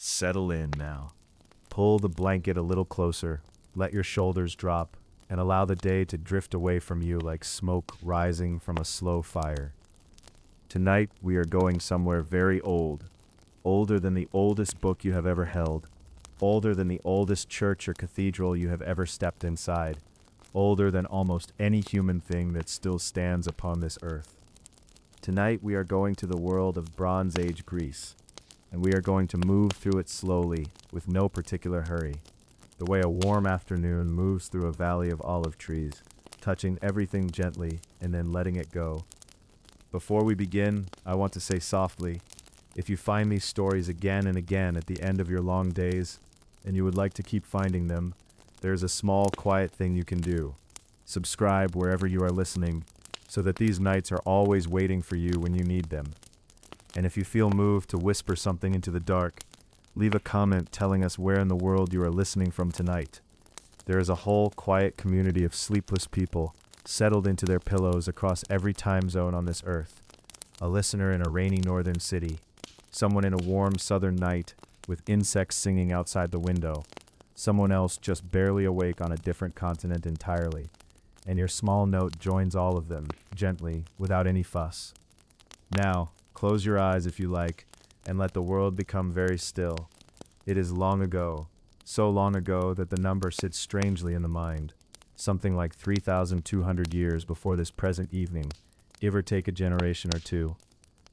Settle in now. Pull the blanket a little closer, let your shoulders drop, and allow the day to drift away from you like smoke rising from a slow fire. Tonight we are going somewhere very old, older than the oldest book you have ever held, older than the oldest church or cathedral you have ever stepped inside, older than almost any human thing that still stands upon this earth. Tonight we are going to the world of Bronze Age Greece, and we are going to move through it slowly, with no particular hurry, the way a warm afternoon moves through a valley of olive trees, touching everything gently and then letting it go. Before we begin, I want to say softly, if you find these stories again and again at the end of your long days, and you would like to keep finding them, there is a small, quiet thing you can do. Subscribe wherever you are listening, so that these nights are always waiting for you when you need them. And if you feel moved to whisper something into the dark, leave a comment telling us where in the world you are listening from tonight. There is a whole quiet community of sleepless people settled into their pillows across every time zone on this earth. A listener in a rainy northern city, someone in a warm southern night with insects singing outside the window, someone else just barely awake on a different continent entirely, and your small note joins all of them, gently, without any fuss. Now, close your eyes if you like, and let the world become very still. It is long ago, so long ago that the number sits strangely in the mind, something like 3,200 years before this present evening, give or take a generation or two.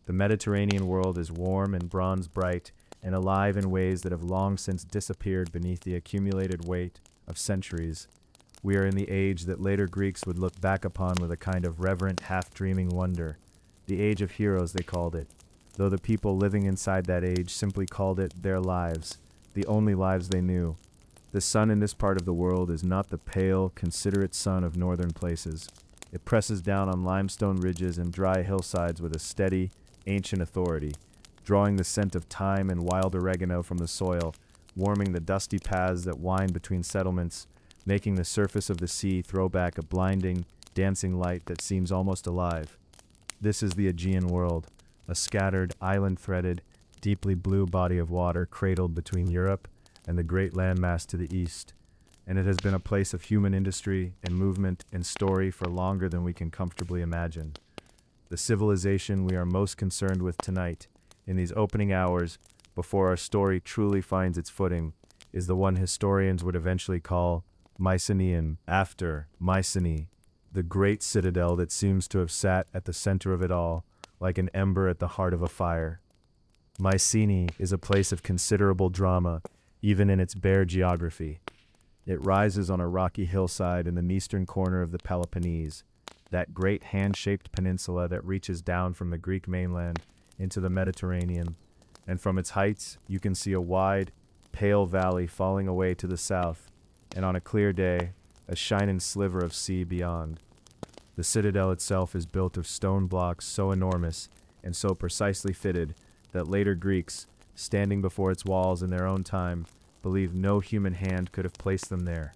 The Mediterranean world is warm and bronze bright and alive in ways that have long since disappeared beneath the accumulated weight of centuries. We are in the age that later Greeks would look back upon with a kind of reverent, half-dreaming wonder. The age of heroes, they called it, though the people living inside that age simply called it their lives, the only lives they knew. The sun in this part of the world is not the pale, considerate sun of northern places. It presses down on limestone ridges and dry hillsides with a steady, ancient authority, drawing the scent of thyme and wild oregano from the soil, warming the dusty paths that wind between settlements, making the surface of the sea throw back a blinding, dancing light that seems almost alive. This is the Aegean world, a scattered, island-threaded, deeply blue body of water cradled between Europe and the great landmass to the east, and it has been a place of human industry and movement and story for longer than we can comfortably imagine. The civilization we are most concerned with tonight, in these opening hours, before our story truly finds its footing, is the one historians would eventually call Mycenaean, after Mycenae, the great citadel that seems to have sat at the center of it all, like an ember at the heart of a fire. Mycenae is a place of considerable drama, even in its bare geography. It rises on a rocky hillside in the eastern corner of the Peloponnese, that great hand-shaped peninsula that reaches down from the Greek mainland into the Mediterranean, and from its heights you can see a wide, pale valley falling away to the south, and on a clear day, a shining sliver of sea beyond. The citadel itself is built of stone blocks so enormous and so precisely fitted that later Greeks, standing before its walls in their own time, believed no human hand could have placed them there.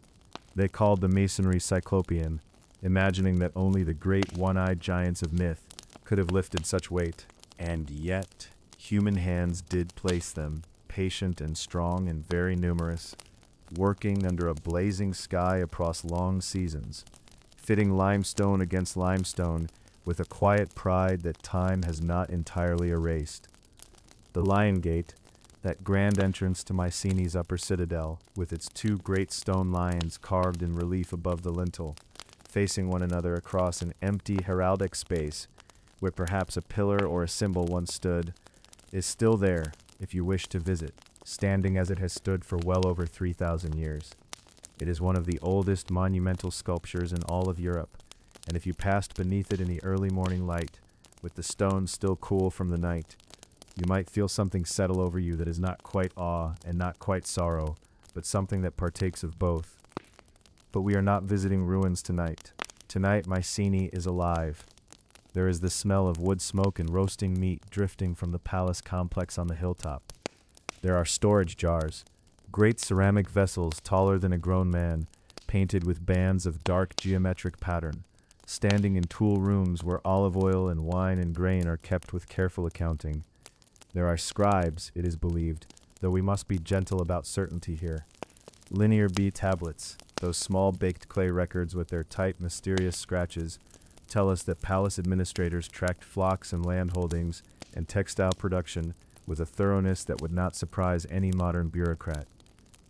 They called the masonry Cyclopean, imagining that only the great one-eyed giants of myth could have lifted such weight. And yet, human hands did place them, patient and strong and very numerous, working under a blazing sky across long seasons, fitting limestone against limestone with a quiet pride that time has not entirely erased. The Lion Gate, that grand entrance to Mycenae's upper citadel, with its two great stone lions carved in relief above the lintel, facing one another across an empty heraldic space, where perhaps a pillar or a symbol once stood, is still there if you wish to visit, standing as it has stood for well over 3,000 years. It is one of the oldest monumental sculptures in all of Europe, and if you passed beneath it in the early morning light, with the stones still cool from the night, you might feel something settle over you that is not quite awe and not quite sorrow, but something that partakes of both. But we are not visiting ruins tonight. Tonight Mycenae is alive. There is the smell of wood smoke and roasting meat drifting from the palace complex on the hilltop. There are storage jars, great ceramic vessels taller than a grown man, painted with bands of dark geometric pattern, standing in tool rooms where olive oil and wine and grain are kept with careful accounting. There are scribes, it is believed, though we must be gentle about certainty here. Linear B tablets, those small baked clay records with their tight, mysterious scratches, tell us that palace administrators tracked flocks and landholdings and textile production with a thoroughness that would not surprise any modern bureaucrat.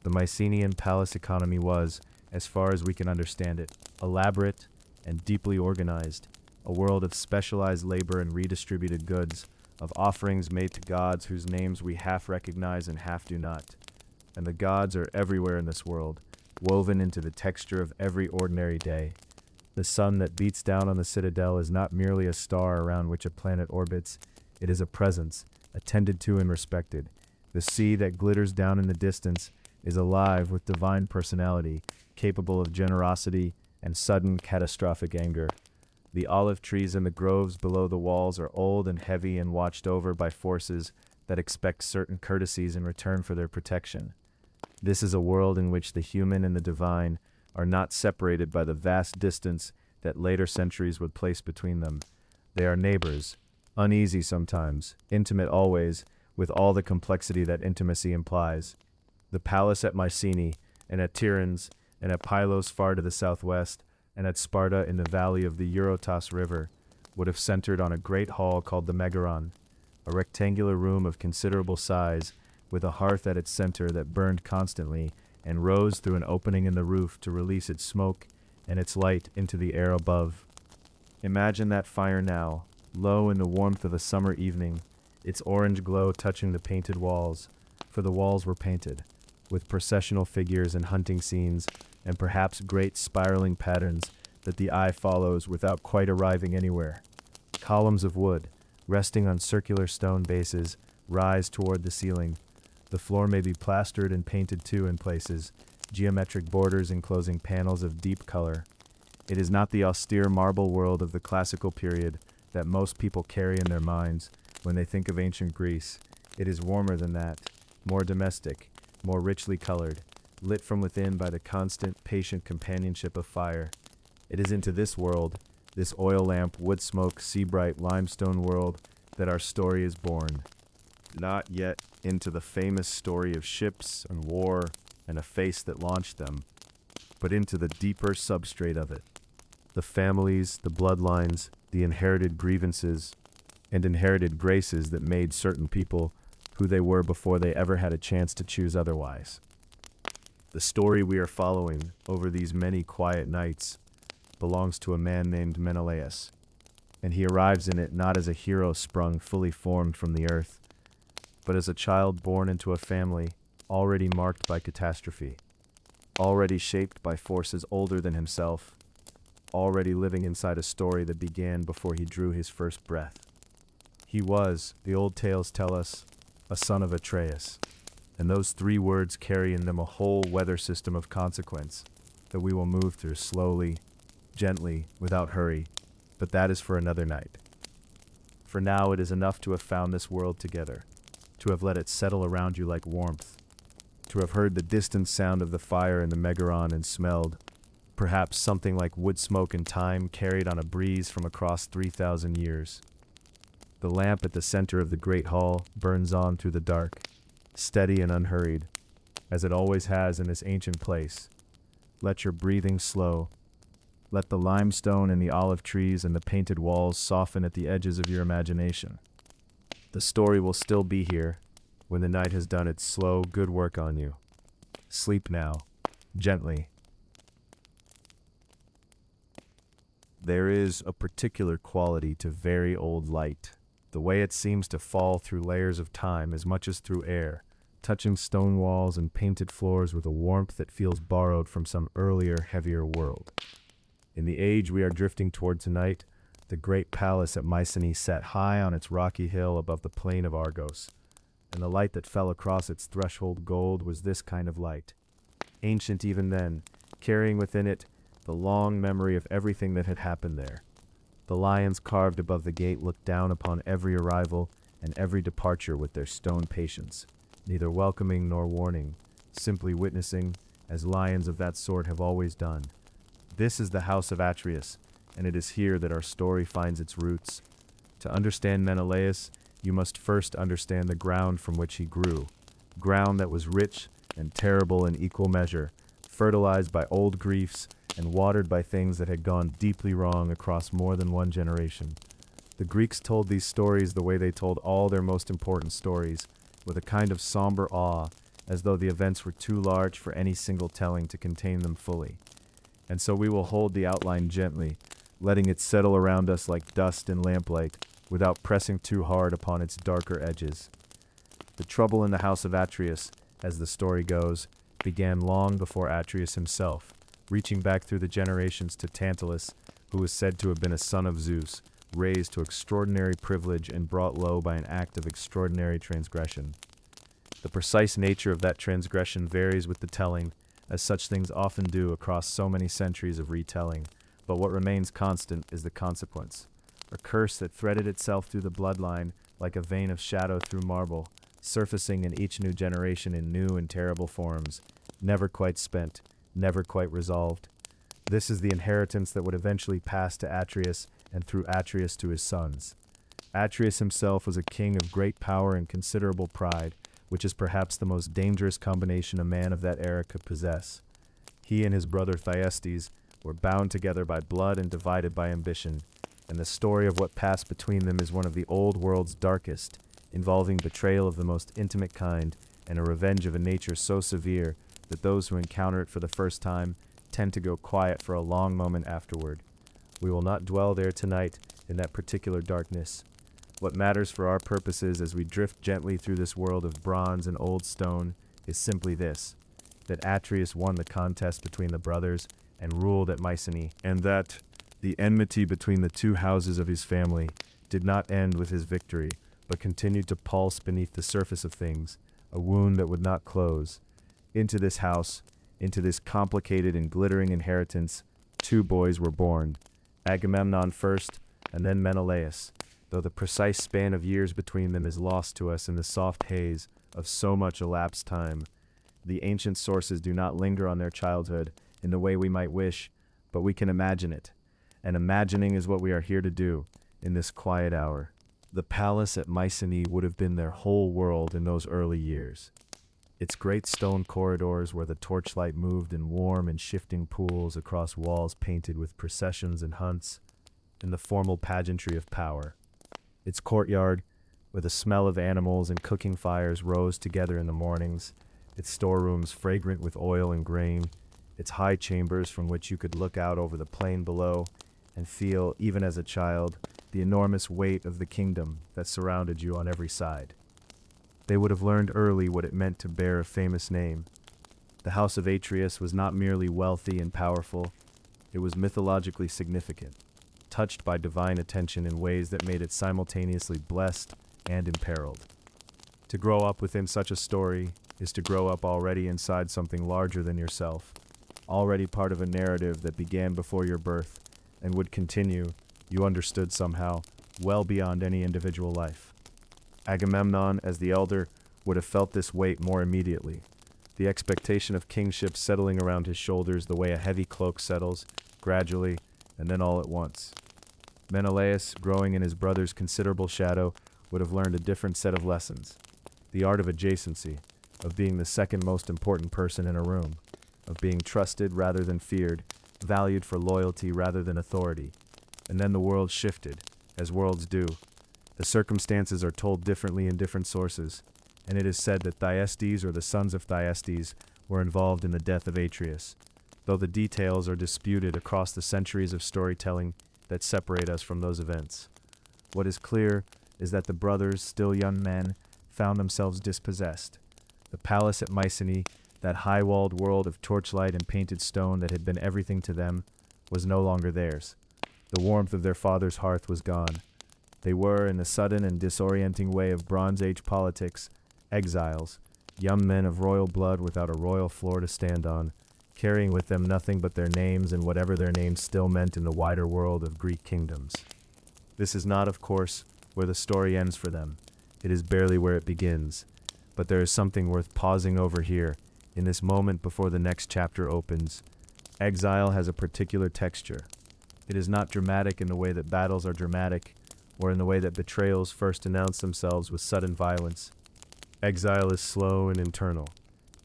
The Mycenaean palace economy was, as far as we can understand it, elaborate and deeply organized, a world of specialized labor and redistributed goods, of offerings made to gods whose names we half recognize and half do not. And the gods are everywhere in this world, woven into the texture of every ordinary day. The sun that beats down on the citadel is not merely a star around which a planet orbits, it is a presence, attended to and respected. The sea that glitters down in the distance is alive with divine personality, capable of generosity and sudden catastrophic anger. The olive trees in the groves below the walls are old and heavy and watched over by forces that expect certain courtesies in return for their protection. This is a world in which the human and the divine are not separated by the vast distance that later centuries would place between them. They are neighbors, uneasy sometimes, intimate always, with all the complexity that intimacy implies. The palace at Mycenae, and at Tiryns, and at Pylos far to the southwest, and at Sparta in the valley of the Eurotas River, would have centered on a great hall called the Megaron, a rectangular room of considerable size, with a hearth at its center that burned constantly and rose through an opening in the roof to release its smoke and its light into the air above. Imagine that fire now, low in the warmth of a summer evening, its orange glow touching the painted walls, for the walls were painted, with processional figures and hunting scenes, and perhaps great spiraling patterns that the eye follows without quite arriving anywhere. Columns of wood, resting on circular stone bases, rise toward the ceiling. The floor may be plastered and painted too in places, geometric borders enclosing panels of deep color. It is not the austere marble world of the classical period that most people carry in their minds when they think of ancient Greece. It is warmer than that, more domestic, more richly colored, lit from within by the constant, patient companionship of fire. It is into this world, this oil lamp, wood smoke, sea bright, limestone world, that our story is born. Not yet into the famous story of ships and war and a face that launched them, but into the deeper substrate of it. The families, the bloodlines, the inherited grievances, and inherited graces that made certain people who they were before they ever had a chance to choose otherwise. The story we are following over these many quiet nights belongs to a man named Menelaus, and he arrives in it not as a hero sprung fully formed from the earth, but as a child born into a family already marked by catastrophe, already shaped by forces older than himself, already living inside a story that began before he drew his first breath. He was, the old tales tell us, a son of Atreus, and those three words carry in them a whole weather system of consequence that we will move through slowly, gently, without hurry, but that is for another night. For now it is enough to have found this world together, to have let it settle around you like warmth, to have heard the distant sound of the fire in the Megaron and smelled, perhaps something like wood smoke and thyme carried on a breeze from across 3,000 years. The lamp at the center of the great hall burns on through the dark, steady and unhurried, as it always has in this ancient place. Let your breathing slow. Let the limestone and the olive trees and the painted walls soften at the edges of your imagination. The story will still be here when the night has done its slow, good work on you. Sleep now, gently. There is a particular quality to very old light, the way it seems to fall through layers of time as much as through air, touching stone walls and painted floors with a warmth that feels borrowed from some earlier, heavier world. In the age we are drifting toward tonight, the great palace at Mycenae sat high on its rocky hill above the plain of Argos, and the light that fell across its threshold gold was this kind of light, ancient even then, carrying within it the long memory of everything that had happened there. The lions carved above the gate looked down upon every arrival and every departure with their stone patience, neither welcoming nor warning, simply witnessing, as lions of that sort have always done. This is the house of Atreus, and it is here that our story finds its roots. To understand Menelaus, you must first understand the ground from which he grew, ground that was rich and terrible in equal measure, fertilized by old griefs and watered by things that had gone deeply wrong across more than one generation. The Greeks told these stories the way they told all their most important stories, with a kind of somber awe, as though the events were too large for any single telling to contain them fully. And so we will hold the outline gently, letting it settle around us like dust in lamplight, without pressing too hard upon its darker edges. The trouble in the house of Atreus, as the story goes, began long before Atreus himself, reaching back through the generations to Tantalus, who was said to have been a son of Zeus, raised to extraordinary privilege and brought low by an act of extraordinary transgression. The precise nature of that transgression varies with the telling, as such things often do across so many centuries of retelling, but what remains constant is the consequence. A curse that threaded itself through the bloodline like a vein of shadow through marble, surfacing in each new generation in new and terrible forms, never quite spent, never quite resolved. This is the inheritance that would eventually pass to Atreus and through Atreus to his sons. Atreus himself was a king of great power and considerable pride, which is perhaps the most dangerous combination a man of that era could possess. He and his brother Thyestes were bound together by blood and divided by ambition, and the story of what passed between them is one of the old world's darkest, involving betrayal of the most intimate kind and a revenge of a nature so severe that those who encounter it for the first time tend to go quiet for a long moment afterward. We will not dwell there tonight in that particular darkness. What matters for our purposes as we drift gently through this world of bronze and old stone is simply this, that Atreus won the contest between the brothers and ruled at Mycenae, and that the enmity between the two houses of his family did not end with his victory, but continued to pulse beneath the surface of things, a wound that would not close. Into this house, into this complicated and glittering inheritance, two boys were born, Agamemnon first, and then Menelaus, though the precise span of years between them is lost to us in the soft haze of so much elapsed time. The ancient sources do not linger on their childhood in the way we might wish, but we can imagine it, and imagining is what we are here to do in this quiet hour. The palace at Mycenae would have been their whole world in those early years. Its great stone corridors where the torchlight moved in warm and shifting pools across walls painted with processions and hunts, and the formal pageantry of power. Its courtyard, where the smell of animals and cooking fires rose together in the mornings, its storerooms fragrant with oil and grain, its high chambers from which you could look out over the plain below and feel, even as a child, the enormous weight of the kingdom that surrounded you on every side. They would have learned early what it meant to bear a famous name. The house of Atreus was not merely wealthy and powerful, it was mythologically significant, touched by divine attention in ways that made it simultaneously blessed and imperiled. To grow up within such a story is to grow up already inside something larger than yourself, already part of a narrative that began before your birth and would continue, you understood somehow, well beyond any individual life. Agamemnon, as the elder, would have felt this weight more immediately, the expectation of kingship settling around his shoulders the way a heavy cloak settles, gradually, and then all at once. Menelaus, growing in his brother's considerable shadow, would have learned a different set of lessons. The art of adjacency, of being the second most important person in a room, of being trusted rather than feared, valued for loyalty rather than authority. And then the world shifted, as worlds do. The circumstances are told differently in different sources, and it is said that Thyestes or the sons of Thyestes were involved in the death of Atreus, though the details are disputed across the centuries of storytelling that separate us from those events. What is clear is that the brothers, still young men, found themselves dispossessed. The palace at Mycenae, that high-walled world of torchlight and painted stone that had been everything to them, was no longer theirs. The warmth of their father's hearth was gone. They were, in the sudden and disorienting way of Bronze Age politics, exiles, young men of royal blood without a royal floor to stand on, carrying with them nothing but their names and whatever their names still meant in the wider world of Greek kingdoms. This is not, of course, where the story ends for them. It is barely where it begins. But there is something worth pausing over here, in this moment before the next chapter opens. Exile has a particular texture. It is not dramatic in the way that battles are dramatic, or in the way that betrayals first announce themselves with sudden violence. Exile is slow and internal.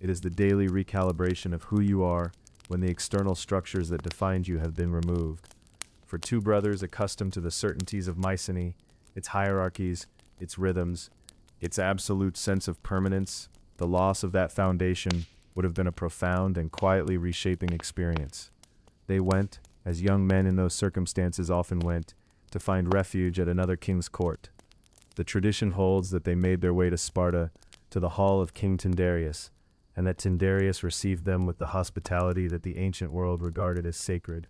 It is the daily recalibration of who you are when the external structures that defined you have been removed. For two brothers accustomed to the certainties of Mycenae, its hierarchies, its rhythms, its absolute sense of permanence, the loss of that foundation would have been a profound and quietly reshaping experience. They went, as young men in those circumstances often went, to find refuge at another king's court. The tradition holds that they made their way to Sparta, to the hall of King Tyndareus, and that Tyndareus received them with the hospitality that the ancient world regarded as sacred.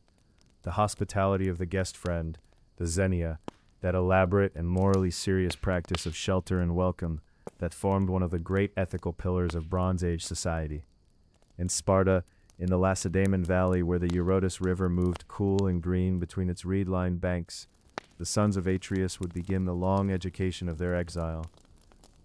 The hospitality of the guest friend, the xenia, that elaborate and morally serious practice of shelter and welcome that formed one of the great ethical pillars of Bronze Age society. In Sparta, in the Lacedaemon valley where the Eurotas River moved cool and green between its reed-lined banks, the sons of Atreus would begin the long education of their exile.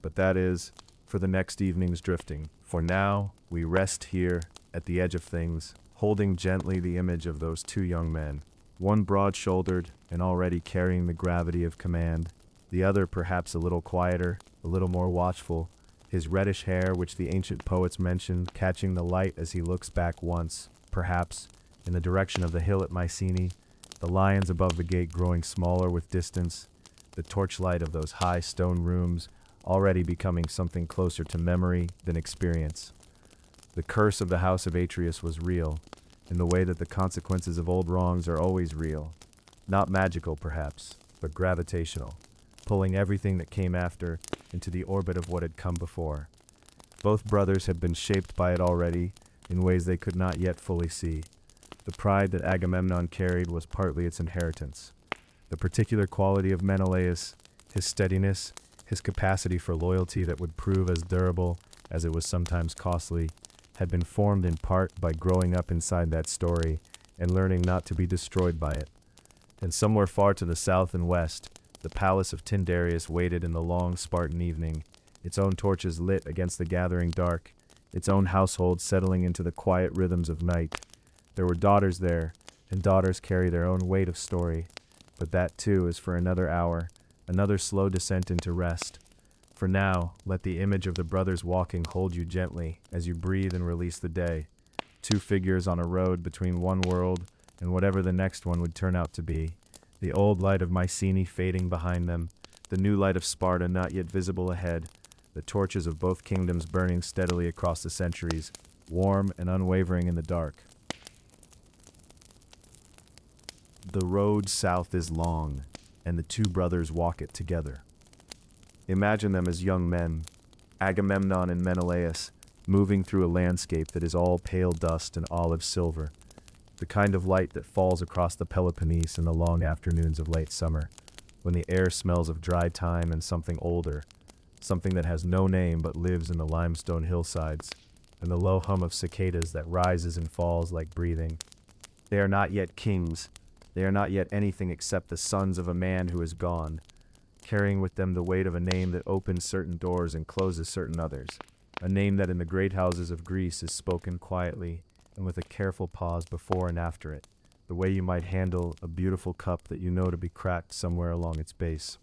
But that is, for the next evening's drifting. For now, we rest here, at the edge of things, holding gently the image of those two young men, one broad-shouldered and already carrying the gravity of command, the other perhaps a little quieter, a little more watchful, his reddish hair, which the ancient poets mentioned, catching the light as he looks back once, perhaps, in the direction of the hill at Mycenae, the lions above the gate growing smaller with distance, the torchlight of those high stone rooms already becoming something closer to memory than experience. The curse of the house of Atreus was real, in the way that the consequences of old wrongs are always real. Not magical, perhaps, but gravitational, pulling everything that came after into the orbit of what had come before. Both brothers had been shaped by it already, in ways they could not yet fully see. The pride that Agamemnon carried was partly its inheritance. The particular quality of Menelaus, his steadiness, his capacity for loyalty that would prove as durable as it was sometimes costly, had been formed in part by growing up inside that story and learning not to be destroyed by it. And somewhere far to the south and west, the palace of Tyndareus waited in the long Spartan evening, its own torches lit against the gathering dark, its own household settling into the quiet rhythms of night. There were daughters there, and daughters carry their own weight of story, but that too is for another hour, another slow descent into rest. For now, let the image of the brothers walking hold you gently as you breathe and release the day. Two figures on a road between one world and whatever the next one would turn out to be. The old light of Mycenae fading behind them, the new light of Sparta not yet visible ahead, the torches of both kingdoms burning steadily across the centuries, warm and unwavering in the dark. The road south is long, and the two brothers walk it together. Imagine them as young men, Agamemnon and Menelaus, moving through a landscape that is all pale dust and olive silver, the kind of light that falls across the Peloponnese in the long afternoons of late summer, when the air smells of dry thyme and something older, something that has no name but lives in the limestone hillsides, and the low hum of cicadas that rises and falls like breathing. They are not yet kings. They are not yet anything except the sons of a man who is gone, carrying with them the weight of a name that opens certain doors and closes certain others, a name that in the great houses of Greece is spoken quietly and with a careful pause before and after it, the way you might handle a beautiful cup that you know to be cracked somewhere along its base.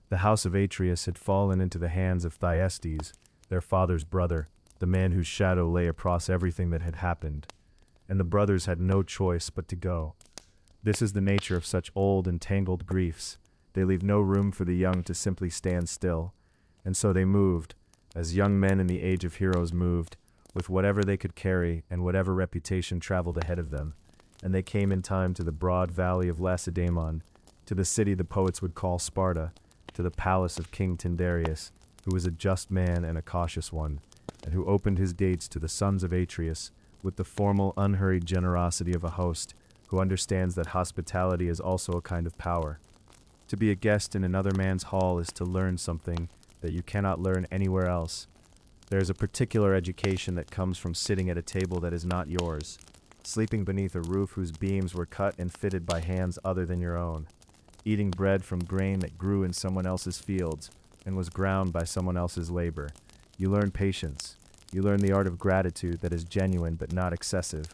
The house of Atreus had fallen into the hands of Thyestes, their father's brother, the man whose shadow lay across everything that had happened, and the brothers had no choice but to go. This is the nature of such old and tangled griefs. They leave no room for the young to simply stand still, and so they moved, as young men in the age of heroes moved, with whatever they could carry and whatever reputation traveled ahead of them, and they came in time to the broad valley of Lacedaemon, to the city the poets would call Sparta, to the palace of King Tyndareus, who was a just man and a cautious one, and who opened his gates to the sons of Atreus with the formal, unhurried generosity of a host who understands that hospitality is also a kind of power. To be a guest in another man's hall is to learn something that you cannot learn anywhere else. There is a particular education that comes from sitting at a table that is not yours, sleeping beneath a roof whose beams were cut and fitted by hands other than your own, eating bread from grain that grew in someone else's fields and was ground by someone else's labor. You learn patience. You learn the art of gratitude that is genuine but not excessive,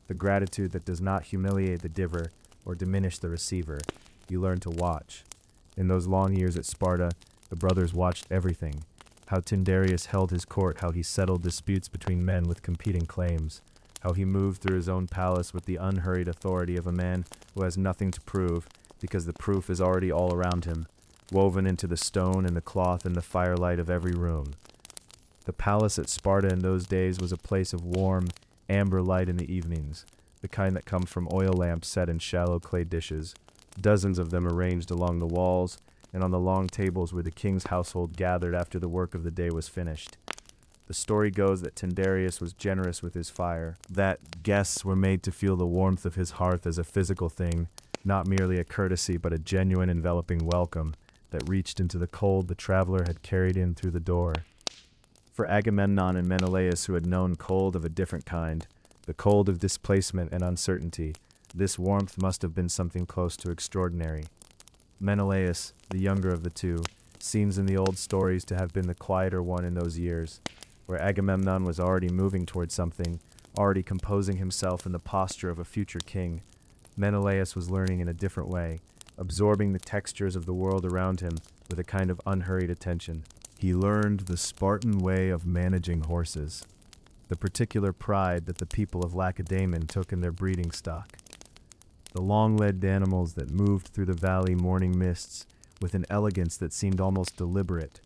the gratitude that does not humiliate the giver or diminish the receiver. You learn to watch. In those long years at Sparta, the brothers watched everything, how Tyndareus held his court, how he settled disputes between men with competing claims, how he moved through his own palace with the unhurried authority of a man who has nothing to prove, because the proof is already all around him, woven into the stone and the cloth and the firelight of every room. The palace at Sparta in those days was a place of warm, amber light in the evenings, the kind that come from oil lamps set in shallow clay dishes, dozens of them arranged along the walls and on the long tables where the king's household gathered after the work of the day was finished. The story goes that Tyndareus was generous with his fire, that guests were made to feel the warmth of his hearth as a physical thing, not merely a courtesy but a genuine enveloping welcome that reached into the cold the traveler had carried in through the door. For Agamemnon and Menelaus, who had known cold of a different kind, the cold of displacement and uncertainty, this warmth must have been something close to extraordinary. Menelaus, the younger of the two, seems in the old stories to have been the quieter one in those years, where Agamemnon was already moving towards something, already composing himself in the posture of a future king. Menelaus was learning in a different way, absorbing the textures of the world around him with a kind of unhurried attention. He learned the Spartan way of managing horses, the particular pride that the people of Lacedaemon took in their breeding stock. The long-legged animals that moved through the valley morning mists with an elegance that seemed almost deliberate,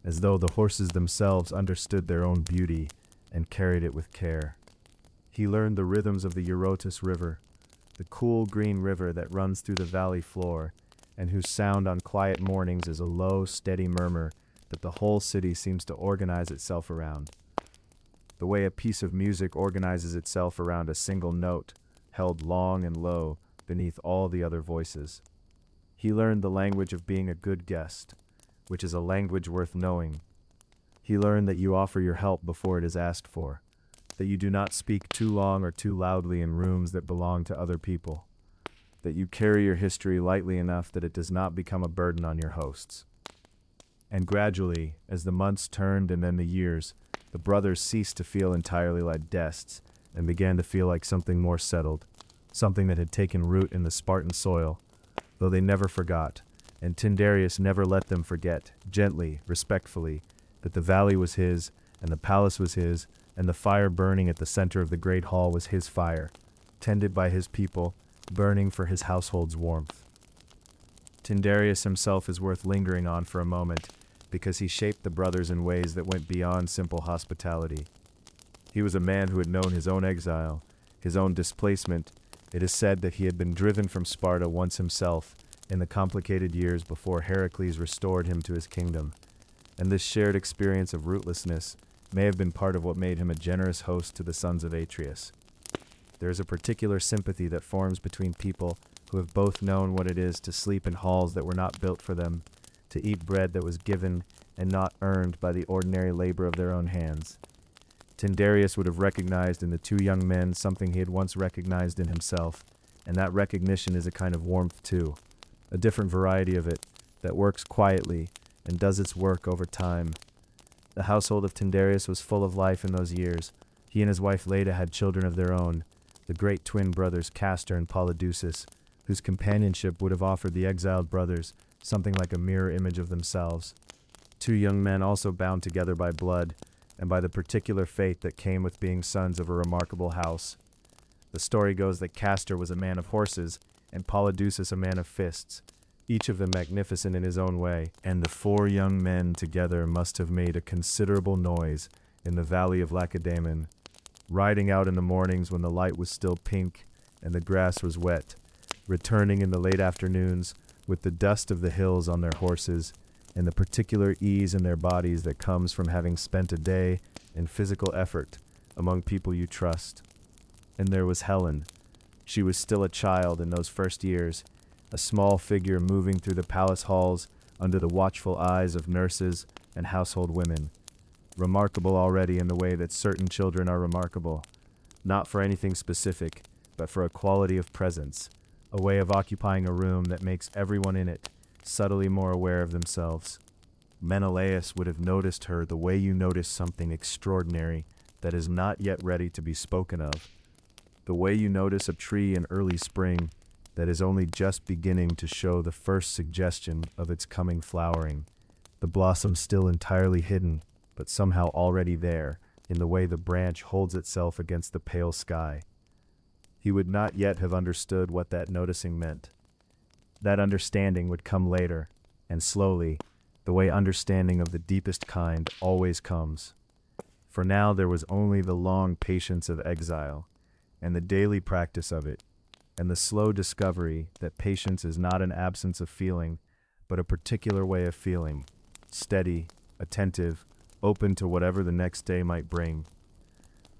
as though the horses themselves understood their own beauty and carried it with care. He learned the rhythms of the Eurotas River, the cool green river that runs through the valley floor, and whose sound on quiet mornings is a low, steady murmur that the whole city seems to organize itself around. The way a piece of music organizes itself around a single note, held long and low beneath all the other voices. He learned the language of being a good guest, which is a language worth knowing. He learned that you offer your help before it is asked for, that you do not speak too long or too loudly in rooms that belong to other people, that you carry your history lightly enough that it does not become a burden on your hosts. And gradually, as the months turned and then the years, the brothers ceased to feel entirely like guests and began to feel like something more settled, something that had taken root in the Spartan soil, though they never forgot, and Tyndareus never let them forget, gently, respectfully, that the valley was his, and the palace was his, and the fire burning at the center of the great hall was his fire, tended by his people, burning for his household's warmth. Tyndareus himself is worth lingering on for a moment, because he shaped the brothers in ways that went beyond simple hospitality. He was a man who had known his own exile, his own displacement. It is said that he had been driven from Sparta once himself, in the complicated years before Heracles restored him to his kingdom, and this shared experience of rootlessness may have been part of what made him a generous host to the sons of Atreus. There is a particular sympathy that forms between people who have both known what it is to sleep in halls that were not built for them, to eat bread that was given and not earned by the ordinary labor of their own hands. Tyndareus would have recognized in the two young men something he had once recognized in himself, and that recognition is a kind of warmth too, a different variety of it that works quietly and does its work over time. The household of Tyndareus was full of life in those years. He and his wife Leda had children of their own, the great twin brothers Castor and Polydeuces, whose companionship would have offered the exiled brothers something like a mirror image of themselves. Two young men also bound together by blood, and by the particular fate that came with being sons of a remarkable house. The story goes that Castor was a man of horses, and Polydeuces a man of fists, each of them magnificent in his own way, and the four young men together must have made a considerable noise in the valley of Lacedaemon, riding out in the mornings when the light was still pink and the grass was wet, returning in the late afternoons with the dust of the hills on their horses, and the particular ease in their bodies that comes from having spent a day in physical effort among people you trust. And there was Helen. She was still a child in those first years, a small figure moving through the palace halls under the watchful eyes of nurses and household women, remarkable already in the way that certain children are remarkable, not for anything specific, but for a quality of presence, a way of occupying a room that makes everyone in it subtly more aware of themselves. Menelaus would have noticed her the way you notice something extraordinary that is not yet ready to be spoken of, the way you notice a tree in early spring that is only just beginning to show the first suggestion of its coming flowering, the blossom still entirely hidden, but somehow already there, in the way the branch holds itself against the pale sky. He would not yet have understood what that noticing meant. That understanding would come later, and slowly, the way understanding of the deepest kind always comes. For now there was only the long patience of exile, and the daily practice of it, and the slow discovery that patience is not an absence of feeling, but a particular way of feeling, steady, attentive, open to whatever the next day might bring.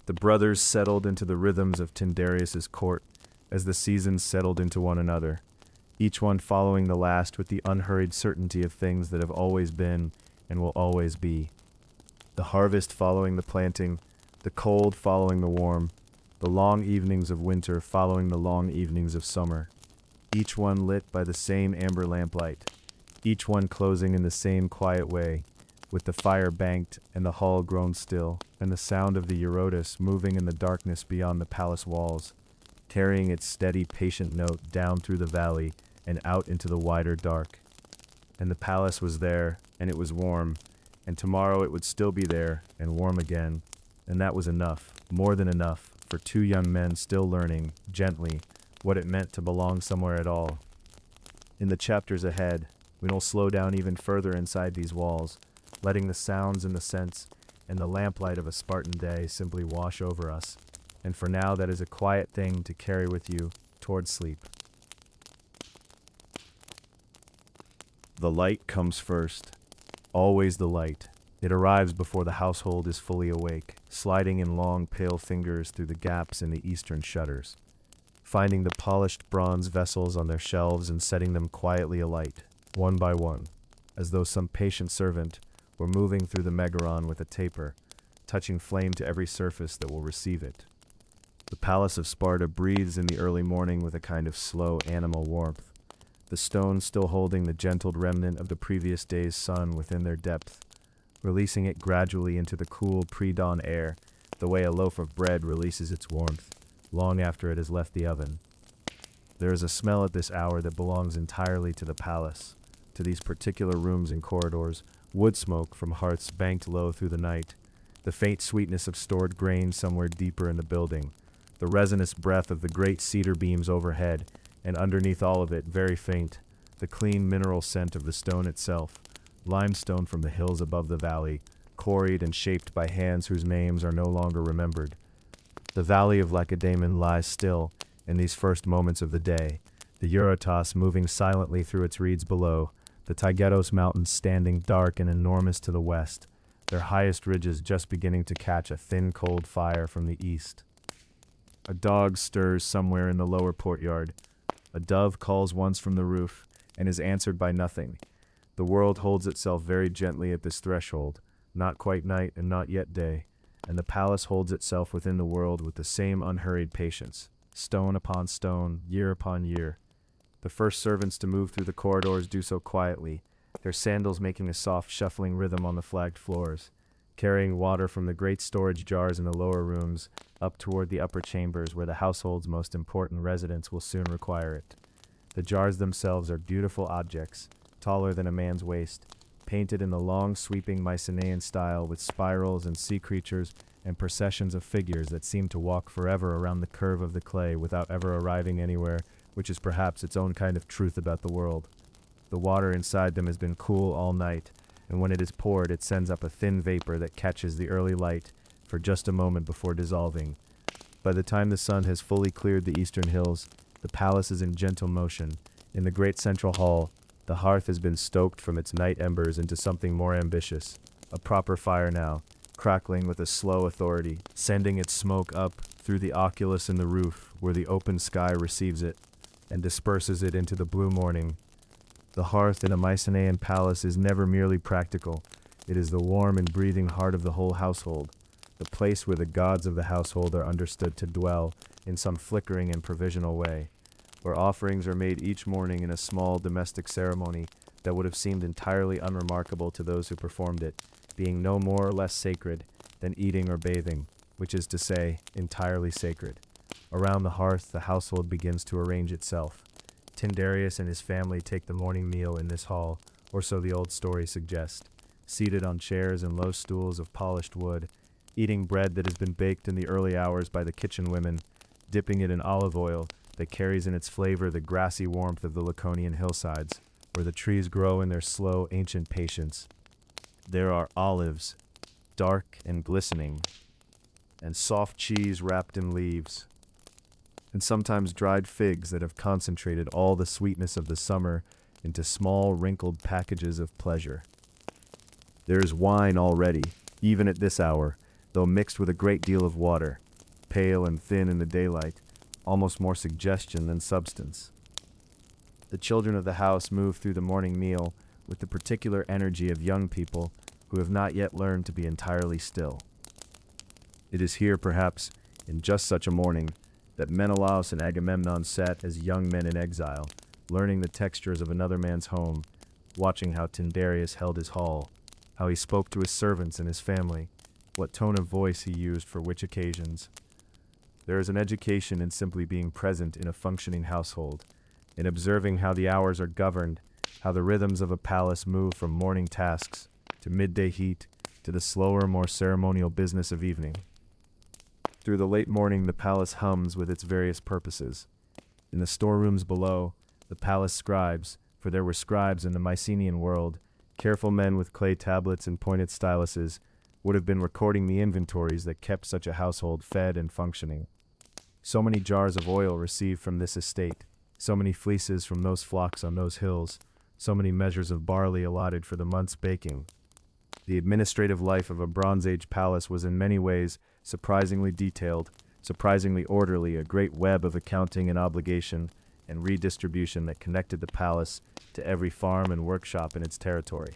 The brothers settled into the rhythms of Tyndareus's court as the seasons settled into one another, each one following the last with the unhurried certainty of things that have always been and will always be. The harvest following the planting, the cold following the warm, the long evenings of winter following the long evenings of summer, each one lit by the same amber lamplight, each one closing in the same quiet way, with the fire banked and the hall grown still, and the sound of the Eurotas moving in the darkness beyond the palace walls, carrying its steady, patient note down through the valley and out into the wider dark. And the palace was there, and it was warm, and tomorrow it would still be there, and warm again, and that was enough, more than enough, for two young men still learning, gently, what it meant to belong somewhere at all. In the chapters ahead, we'll slow down even further inside these walls, letting the sounds and the scents and the lamplight of a Spartan day simply wash over us, and for now that is a quiet thing to carry with you toward sleep. The light comes first. Always the light. It arrives before the household is fully awake, sliding in long pale fingers through the gaps in the eastern shutters, finding the polished bronze vessels on their shelves and setting them quietly alight, one by one, as though some patient servant were moving through the megaron with a taper, touching flame to every surface that will receive it. The palace of Sparta breathes in the early morning with a kind of slow animal warmth, the stones still holding the gentled remnant of the previous day's sun within their depth, releasing it gradually into the cool pre-dawn air, the way a loaf of bread releases its warmth, long after it has left the oven. There is a smell at this hour that belongs entirely to the palace, to these particular rooms and corridors, wood smoke from hearths banked low through the night, the faint sweetness of stored grain somewhere deeper in the building, the resinous breath of the great cedar beams overhead, and underneath all of it, very faint, the clean mineral scent of the stone itself, limestone from the hills above the valley, quarried and shaped by hands whose names are no longer remembered. The valley of Lacedaemon lies still in these first moments of the day, the Eurotas moving silently through its reeds below, the Taygetos mountains standing dark and enormous to the west, their highest ridges just beginning to catch a thin cold fire from the east. A dog stirs somewhere in the lower courtyard. A dove calls once from the roof, and is answered by nothing. The world holds itself very gently at this threshold, not quite night and not yet day, and the palace holds itself within the world with the same unhurried patience, stone upon stone, year upon year. The first servants to move through the corridors do so quietly, their sandals making a soft shuffling rhythm on the flagged floors, carrying water from the great storage jars in the lower rooms up toward the upper chambers where the household's most important residents will soon require it. The jars themselves are beautiful objects, taller than a man's waist, painted in the long sweeping Mycenaean style with spirals and sea creatures and processions of figures that seem to walk forever around the curve of the clay without ever arriving anywhere, which is perhaps its own kind of truth about the world. The water inside them has been cool all night, and when it is poured it sends up a thin vapor that catches the early light for just a moment before dissolving. By the time the sun has fully cleared the eastern hills, the palace is in gentle motion. In the great central hall, the hearth has been stoked from its night embers into something more ambitious, a proper fire now, crackling with a slow authority, sending its smoke up through the oculus in the roof where the open sky receives it, and disperses it into the blue morning. The hearth in a Mycenaean palace is never merely practical. It is the warm and breathing heart of the whole household, the place where the gods of the household are understood to dwell in some flickering and provisional way, where offerings are made each morning in a small domestic ceremony that would have seemed entirely unremarkable to those who performed it, being no more or less sacred than eating or bathing, which is to say, entirely sacred. Around the hearth, the household begins to arrange itself. Tyndareus and his family take the morning meal in this hall, or so the old story suggests, seated on chairs and low stools of polished wood, eating bread that has been baked in the early hours by the kitchen women, dipping it in olive oil that carries in its flavor the grassy warmth of the Laconian hillsides, where the trees grow in their slow, ancient patience. There are olives, dark and glistening, and soft cheese wrapped in leaves, and sometimes dried figs that have concentrated all the sweetness of the summer into small, wrinkled packages of pleasure. There is wine already, even at this hour, though mixed with a great deal of water, pale and thin in the daylight, almost more suggestion than substance. The children of the house move through the morning meal with the particular energy of young people who have not yet learned to be entirely still. It is here, perhaps, in just such a morning, that Menelaus and Agamemnon sat as young men in exile, learning the textures of another man's home, watching how Tyndareus held his hall, how he spoke to his servants and his family, what tone of voice he used for which occasions. There is an education in simply being present in a functioning household, in observing how the hours are governed, how the rhythms of a palace move from morning tasks to midday heat to the slower, more ceremonial business of evening. Through the late morning the palace hums with its various purposes. In the storerooms below, the palace scribes, for there were scribes in the Mycenaean world, careful men with clay tablets and pointed styluses, would have been recording the inventories that kept such a household fed and functioning. So many jars of oil received from this estate, so many fleeces from those flocks on those hills, so many measures of barley allotted for the month's baking. The administrative life of a Bronze Age palace was in many ways surprisingly detailed, surprisingly orderly, a great web of accounting and obligation and redistribution that connected the palace to every farm and workshop in its territory.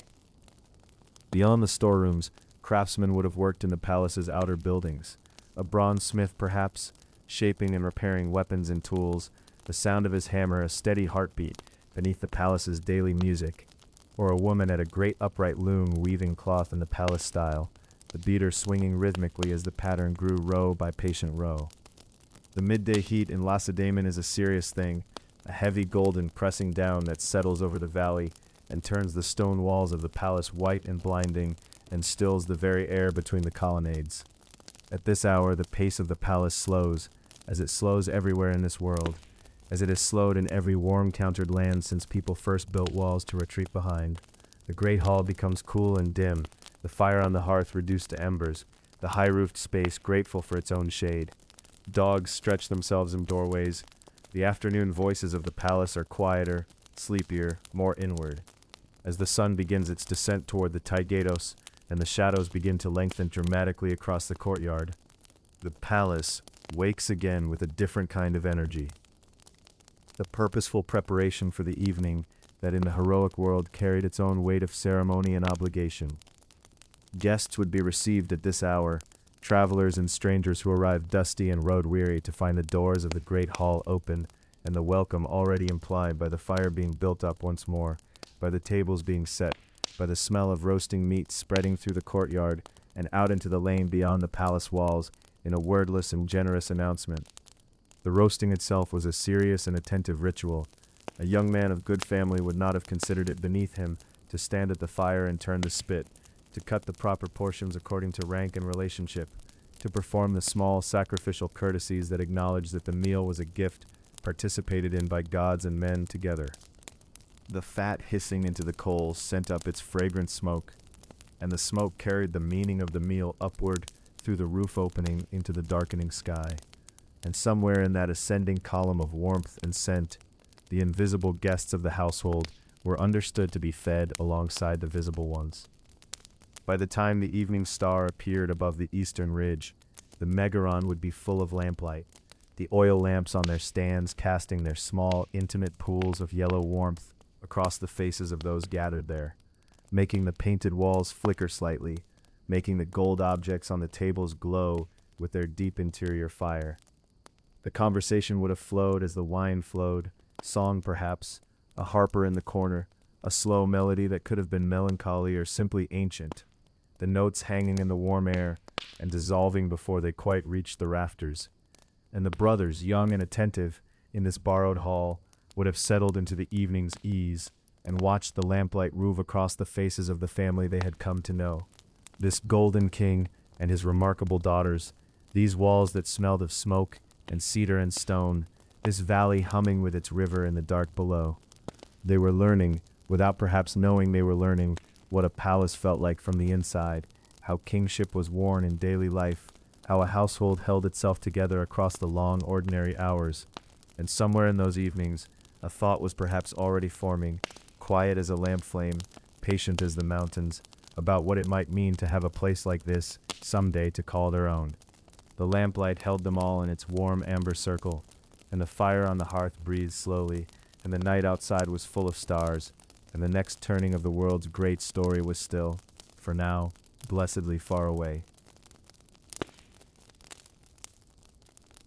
Beyond the storerooms, craftsmen would have worked in the palace's outer buildings. A bronze smith, perhaps, shaping and repairing weapons and tools, the sound of his hammer a steady heartbeat beneath the palace's daily music, or a woman at a great upright loom weaving cloth in the palace style, the beater swinging rhythmically as the pattern grew row by patient row. The midday heat in Lacedaemon is a serious thing, a heavy golden pressing down that settles over the valley and turns the stone walls of the palace white and blinding and stills the very air between the colonnades. At this hour the pace of the palace slows, as it slows everywhere in this world, as it has slowed in every warm-countered land since people first built walls to retreat behind. The great hall becomes cool and dim, the fire on the hearth reduced to embers, the high-roofed space grateful for its own shade. Dogs stretch themselves in doorways. The afternoon voices of the palace are quieter, sleepier, more inward. As the sun begins its descent toward the Taygetos, and the shadows begin to lengthen dramatically across the courtyard, the palace wakes again with a different kind of energy. The purposeful preparation for the evening that in the heroic world carried its own weight of ceremony and obligation. Guests would be received at this hour, travelers and strangers who arrived dusty and road-weary to find the doors of the great hall open and the welcome already implied by the fire being built up once more, by the tables being set, by the smell of roasting meat spreading through the courtyard and out into the lane beyond the palace walls in a wordless and generous announcement. The roasting itself was a serious and attentive ritual. A young man of good family would not have considered it beneath him to stand at the fire and turn the spit, to cut the proper portions according to rank and relationship, to perform the small sacrificial courtesies that acknowledged that the meal was a gift participated in by gods and men together. The fat hissing into the coals sent up its fragrant smoke, and the smoke carried the meaning of the meal upward through the roof opening into the darkening sky. And somewhere in that ascending column of warmth and scent, the invisible guests of the household were understood to be fed alongside the visible ones. By the time the evening star appeared above the eastern ridge, the Megaron would be full of lamplight, the oil lamps on their stands casting their small, intimate pools of yellow warmth across the faces of those gathered there, making the painted walls flicker slightly, making the gold objects on the tables glow with their deep interior fire. The conversation would have flowed as the wine flowed, song perhaps, a harper in the corner, a slow melody that could have been melancholy or simply ancient, the notes hanging in the warm air and dissolving before they quite reached the rafters. And the brothers, young and attentive, in this borrowed hall, would have settled into the evening's ease, and watched the lamplight move across the faces of the family they had come to know. This golden king and his remarkable daughters, these walls that smelled of smoke and cedar and stone, this valley humming with its river in the dark below. They were learning, without perhaps knowing they were learning, what a palace felt like from the inside, how kingship was worn in daily life, how a household held itself together across the long, ordinary hours. And somewhere in those evenings, a thought was perhaps already forming, quiet as a lamp flame, patient as the mountains, about what it might mean to have a place like this, someday to call their own. The lamplight held them all in its warm amber circle, and the fire on the hearth breathed slowly, and the night outside was full of stars, and the next turning of the world's great story was still, for now, blessedly far away.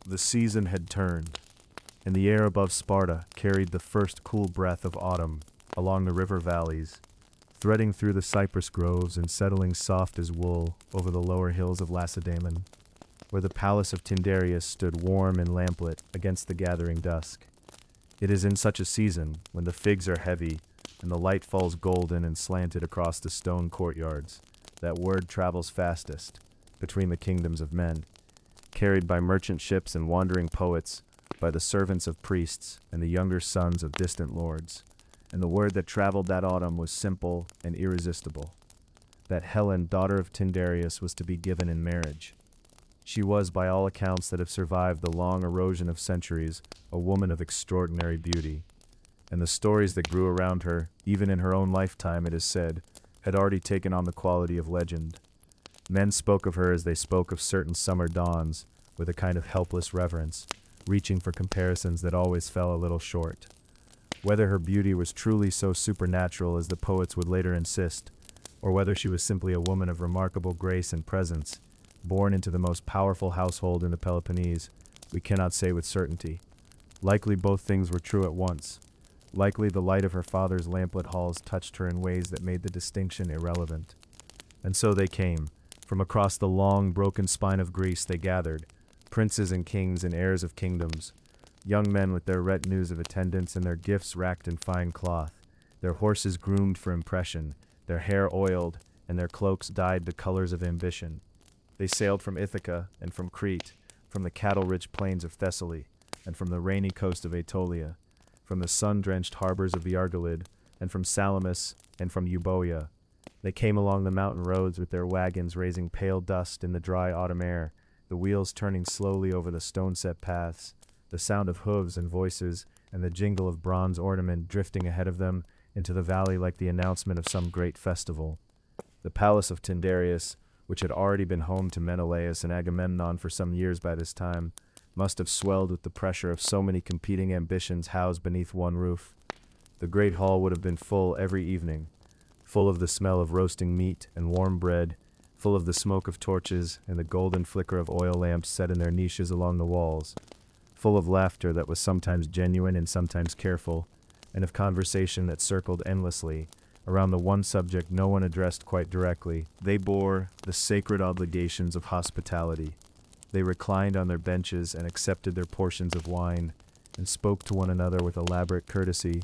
The season had turned, and the air above Sparta carried the first cool breath of autumn along the river valleys, threading through the cypress groves and settling soft as wool over the lower hills of Lacedaemon, where the palace of Tyndareus stood warm and lamplit against the gathering dusk. It is in such a season, when the figs are heavy and the light falls golden and slanted across the stone courtyards, that word travels fastest between the kingdoms of men, carried by merchant ships and wandering poets, by the servants of priests and the younger sons of distant lords. And the word that traveled that autumn was simple and irresistible, that Helen, daughter of Tyndareus, was to be given in marriage. She was, by all accounts that have survived the long erosion of centuries, a woman of extraordinary beauty. And the stories that grew around her, even in her own lifetime, it is said, had already taken on the quality of legend. Men spoke of her as they spoke of certain summer dawns, with a kind of helpless reverence, reaching for comparisons that always fell a little short. Whether her beauty was truly so supernatural as the poets would later insist, or whether she was simply a woman of remarkable grace and presence, born into the most powerful household in the Peloponnese, we cannot say with certainty. Likely both things were true at once. Likely the light of her father's lamplit halls touched her in ways that made the distinction irrelevant. And so they came. From across the long, broken spine of Greece they gathered, princes and kings and heirs of kingdoms, young men with their retinues of attendants and their gifts racked in fine cloth, their horses groomed for impression, their hair oiled, and their cloaks dyed the colors of ambition. They sailed from Ithaca and from Crete, from the cattle-rich plains of Thessaly, and from the rainy coast of Aetolia, from the sun-drenched harbors of the Argolid, and from Salamis, and from Euboea. They came along the mountain roads with their wagons raising pale dust in the dry autumn air, the wheels turning slowly over the stone-set paths, the sound of hooves and voices, and the jingle of bronze ornament drifting ahead of them into the valley like the announcement of some great festival. The palace of Tyndareus, which had already been home to Menelaus and Agamemnon for some years by this time, must have swelled with the pressure of so many competing ambitions housed beneath one roof. The great hall would have been full every evening, full of the smell of roasting meat and warm bread, full of the smoke of torches and the golden flicker of oil lamps set in their niches along the walls, full of laughter that was sometimes genuine and sometimes careful, and of conversation that circled endlessly around the one subject no one addressed quite directly. They bore the sacred obligations of hospitality. They reclined on their benches and accepted their portions of wine, and spoke to one another with elaborate courtesy,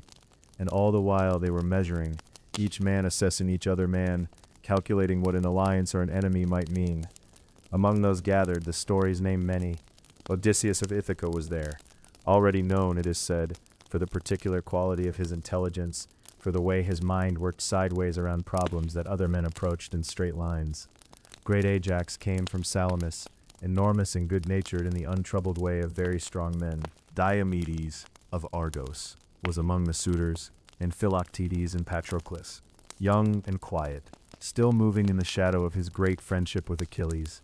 and all the while they were measuring, each man assessing each other man, calculating what an alliance or an enemy might mean. Among those gathered, the stories name many. Odysseus of Ithaca was there, already known, it is said, for the particular quality of his intelligence, for the way his mind worked sideways around problems that other men approached in straight lines. Great Ajax came from Salamis, enormous and good-natured in the untroubled way of very strong men. Diomedes of Argos was among the suitors, and Philoctetes and Patroclus, young and quiet, still moving in the shadow of his great friendship with Achilles,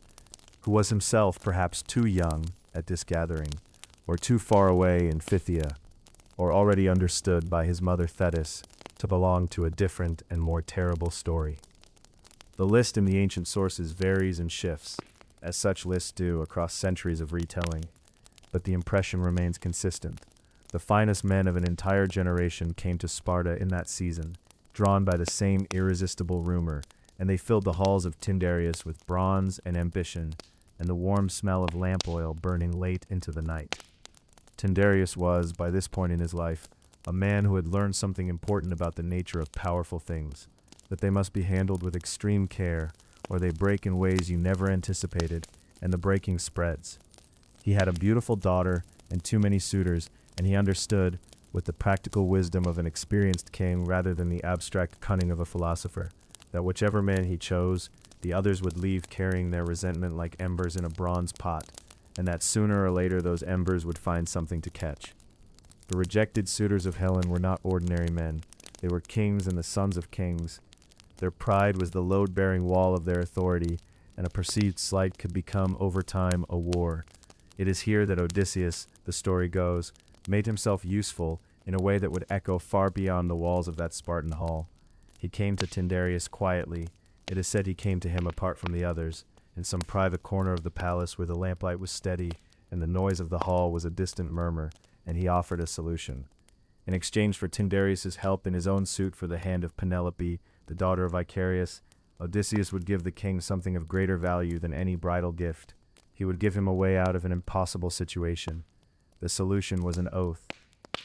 who was himself perhaps too young at this gathering, or too far away in Phthia, or already understood by his mother Thetis to belong to a different and more terrible story. The list in the ancient sources varies and shifts, as such lists do across centuries of retelling, but the impression remains consistent. The finest men of an entire generation came to Sparta in that season, drawn by the same irresistible rumor, and they filled the halls of Tyndareus with bronze and ambition, and the warm smell of lamp oil burning late into the night. Tyndareus was, by this point in his life, a man who had learned something important about the nature of powerful things, that they must be handled with extreme care, or they break in ways you never anticipated, and the breaking spreads. He had a beautiful daughter and too many suitors, and he understood, with the practical wisdom of an experienced king rather than the abstract cunning of a philosopher, that whichever man he chose, the others would leave carrying their resentment like embers in a bronze pot, and that sooner or later those embers would find something to catch. The rejected suitors of Helen were not ordinary men. They were kings and the sons of kings. Their pride was the load-bearing wall of their authority, and a perceived slight could become, over time, a war. It is here that Odysseus, the story goes, made himself useful in a way that would echo far beyond the walls of that Spartan hall. He came to Tyndareus quietly. It is said he came to him apart from the others, in some private corner of the palace where the lamplight was steady and the noise of the hall was a distant murmur, and he offered a solution. In exchange for Tyndareus' help in his own suit for the hand of Penelope, the daughter of Icarius, Odysseus would give the king something of greater value than any bridal gift. He would give him a way out of an impossible situation. The solution was an oath.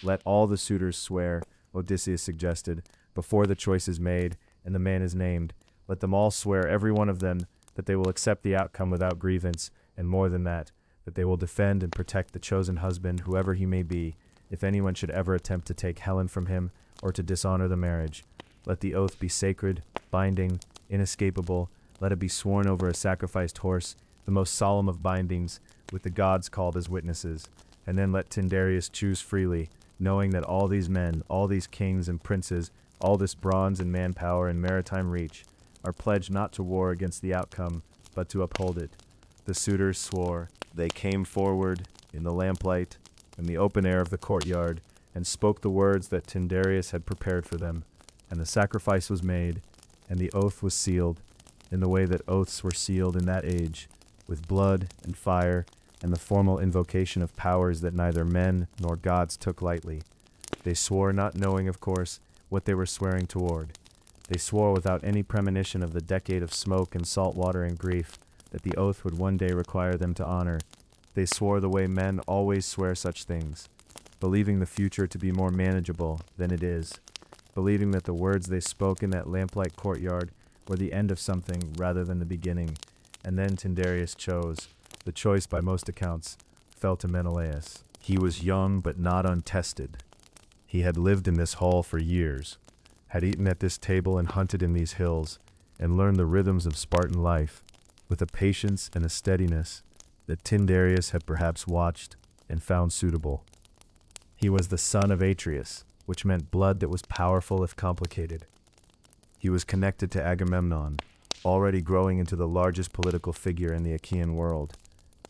Let all the suitors swear, Odysseus suggested, before the choice is made and the man is named. Let them all swear, every one of them, that they will accept the outcome without grievance, and more than that they will defend and protect the chosen husband, whoever he may be, if anyone should ever attempt to take Helen from him or to dishonor the marriage. Let the oath be sacred, binding, inescapable. Let it be sworn over a sacrificed horse, the most solemn of bindings, with the gods called as witnesses. And then let Tyndareus choose freely, knowing that all these men, all these kings and princes, all this bronze and manpower and maritime reach, are pledged not to war against the outcome, but to uphold it. The suitors swore. They came forward, in the lamplight, in the open air of the courtyard, and spoke the words that Tyndareus had prepared for them. And the sacrifice was made, and the oath was sealed, in the way that oaths were sealed in that age, with blood and fire, and the formal invocation of powers that neither men nor gods took lightly. They swore, not knowing, of course, what they were swearing toward. They swore without any premonition of the decade of smoke and salt water and grief that the oath would one day require them to honor. They swore the way men always swear such things, believing the future to be more manageable than it is, believing that the words they spoke in that lamplight courtyard were the end of something rather than the beginning. And then Tyndareus chose. The choice, by most accounts, fell to Menelaus. He was young but not untested. He had lived in this hall for years, had eaten at this table and hunted in these hills, and learned the rhythms of Spartan life with a patience and a steadiness that Tyndareus had perhaps watched and found suitable. He was the son of Atreus, which meant blood that was powerful if complicated. He was connected to Agamemnon, already growing into the largest political figure in the Achaean world,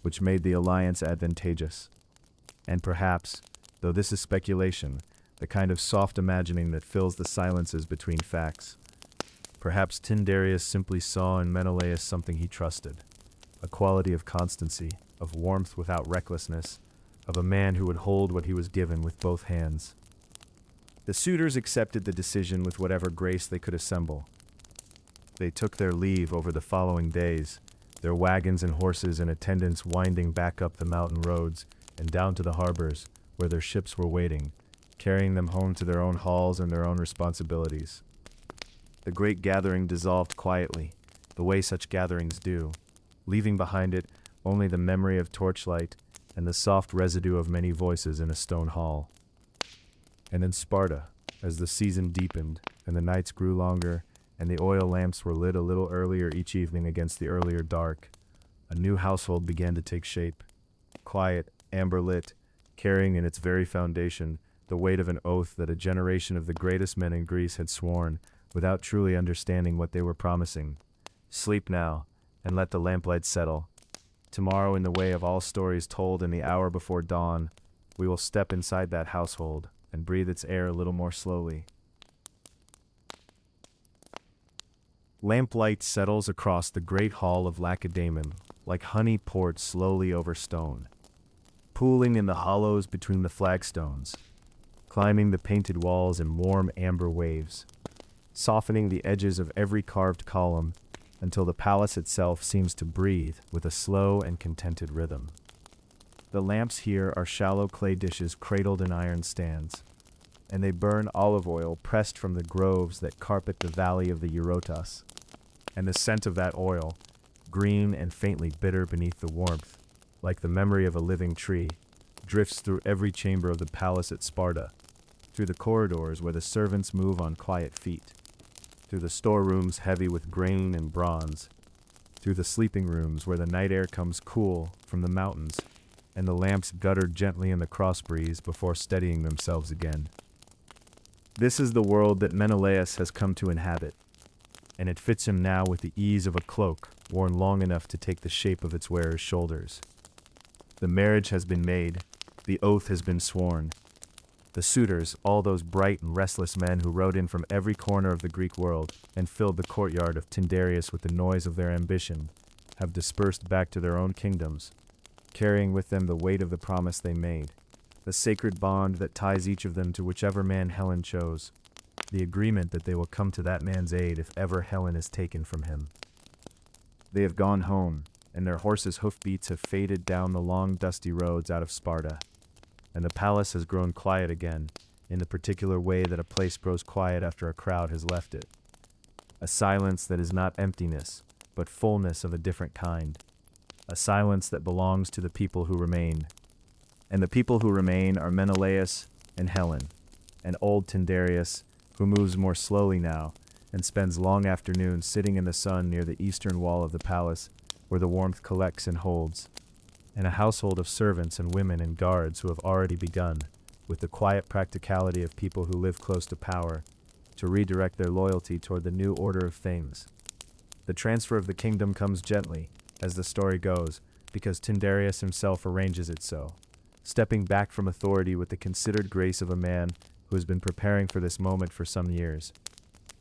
which made the alliance advantageous. And perhaps, though this is speculation, the kind of soft imagining that fills the silences between facts, perhaps Tyndareus simply saw in Menelaus something he trusted, a quality of constancy, of warmth without recklessness, of a man who would hold what he was given with both hands. The suitors accepted the decision with whatever grace they could assemble. They took their leave over the following days, their wagons and horses and attendants winding back up the mountain roads and down to the harbors where their ships were waiting, carrying them home to their own halls and their own responsibilities. The great gathering dissolved quietly, the way such gatherings do, leaving behind it only the memory of torchlight and the soft residue of many voices in a stone hall. And in Sparta, as the season deepened and the nights grew longer and the oil lamps were lit a little earlier each evening against the earlier dark, a new household began to take shape. Quiet, amber-lit, carrying in its very foundation the weight of an oath that a generation of the greatest men in Greece had sworn without truly understanding what they were promising. Sleep now, and let the lamplight settle. Tomorrow, in the way of all stories told in the hour before dawn, we will step inside that household and breathe its air a little more slowly. Lamplight settles across the great hall of Lacedaemon, like honey poured slowly over stone, pooling in the hollows between the flagstones, climbing the painted walls in warm amber waves, softening the edges of every carved column until the palace itself seems to breathe with a slow and contented rhythm. The lamps here are shallow clay dishes cradled in iron stands. and they burn olive oil pressed from the groves that carpet the valley of the Eurotas. And the scent of that oil, green and faintly bitter beneath the warmth, like the memory of a living tree, drifts through every chamber of the palace at Sparta, through the corridors where the servants move on quiet feet, through the storerooms heavy with grain and bronze, through the sleeping rooms where the night air comes cool from the mountains, and the lamps gutter gently in the cross breeze before steadying themselves again. This is the world that Menelaus has come to inhabit, and it fits him now with the ease of a cloak worn long enough to take the shape of its wearer's shoulders. The marriage has been made, the oath has been sworn. The suitors, all those bright and restless men who rode in from every corner of the Greek world and filled the courtyard of Tyndareus with the noise of their ambition, have dispersed back to their own kingdoms, carrying with them the weight of the promise they made, the sacred bond that ties each of them to whichever man Helen chose, the agreement that they will come to that man's aid if ever Helen is taken from him. They have gone home, and their horses' hoofbeats have faded down the long dusty roads out of Sparta, and the palace has grown quiet again, in the particular way that a place grows quiet after a crowd has left it. A silence that is not emptiness, but fullness of a different kind. A silence that belongs to the people who remain. And the people who remain are Menelaus and Helen, and old Tyndareus, who moves more slowly now, and spends long afternoons sitting in the sun near the eastern wall of the palace, where the warmth collects and holds, and a household of servants and women and guards who have already begun, with the quiet practicality of people who live close to power, to redirect their loyalty toward the new order of things. The transfer of the kingdom comes gently, as the story goes, because Tyndareus himself arranges it so, stepping back from authority with the considered grace of a man who has been preparing for this moment for some years.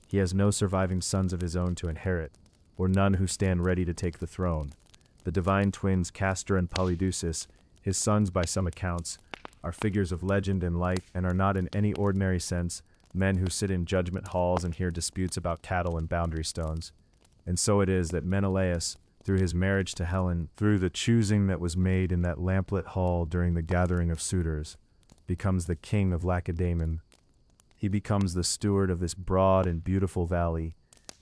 He has no surviving sons of his own to inherit, or none who stand ready to take the throne. The divine twins Castor and Polydeuces, his sons by some accounts, are figures of legend and light and are not in any ordinary sense men who sit in judgment halls and hear disputes about cattle and boundary stones. And so it is that Menelaus, through his marriage to Helen, through the choosing that was made in that lamplit hall during the gathering of suitors, becomes the king of Lacedaemon. He becomes the steward of this broad and beautiful valley,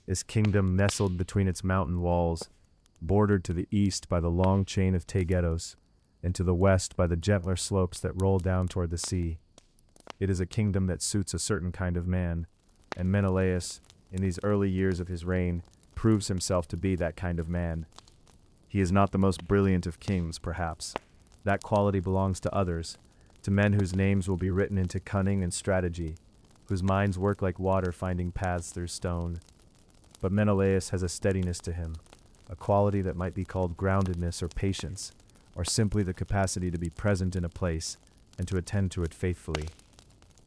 this kingdom nestled between its mountain walls, bordered to the east by the long chain of Taygetos, and to the west by the gentler slopes that roll down toward the sea. It is a kingdom that suits a certain kind of man, and Menelaus, in these early years of his reign, proves himself to be that kind of man. He is not the most brilliant of kings, perhaps. That quality belongs to others, to men whose names will be written into cunning and strategy, whose minds work like water finding paths through stone. But Menelaus has a steadiness to him, a quality that might be called groundedness or patience, or simply the capacity to be present in a place and to attend to it faithfully.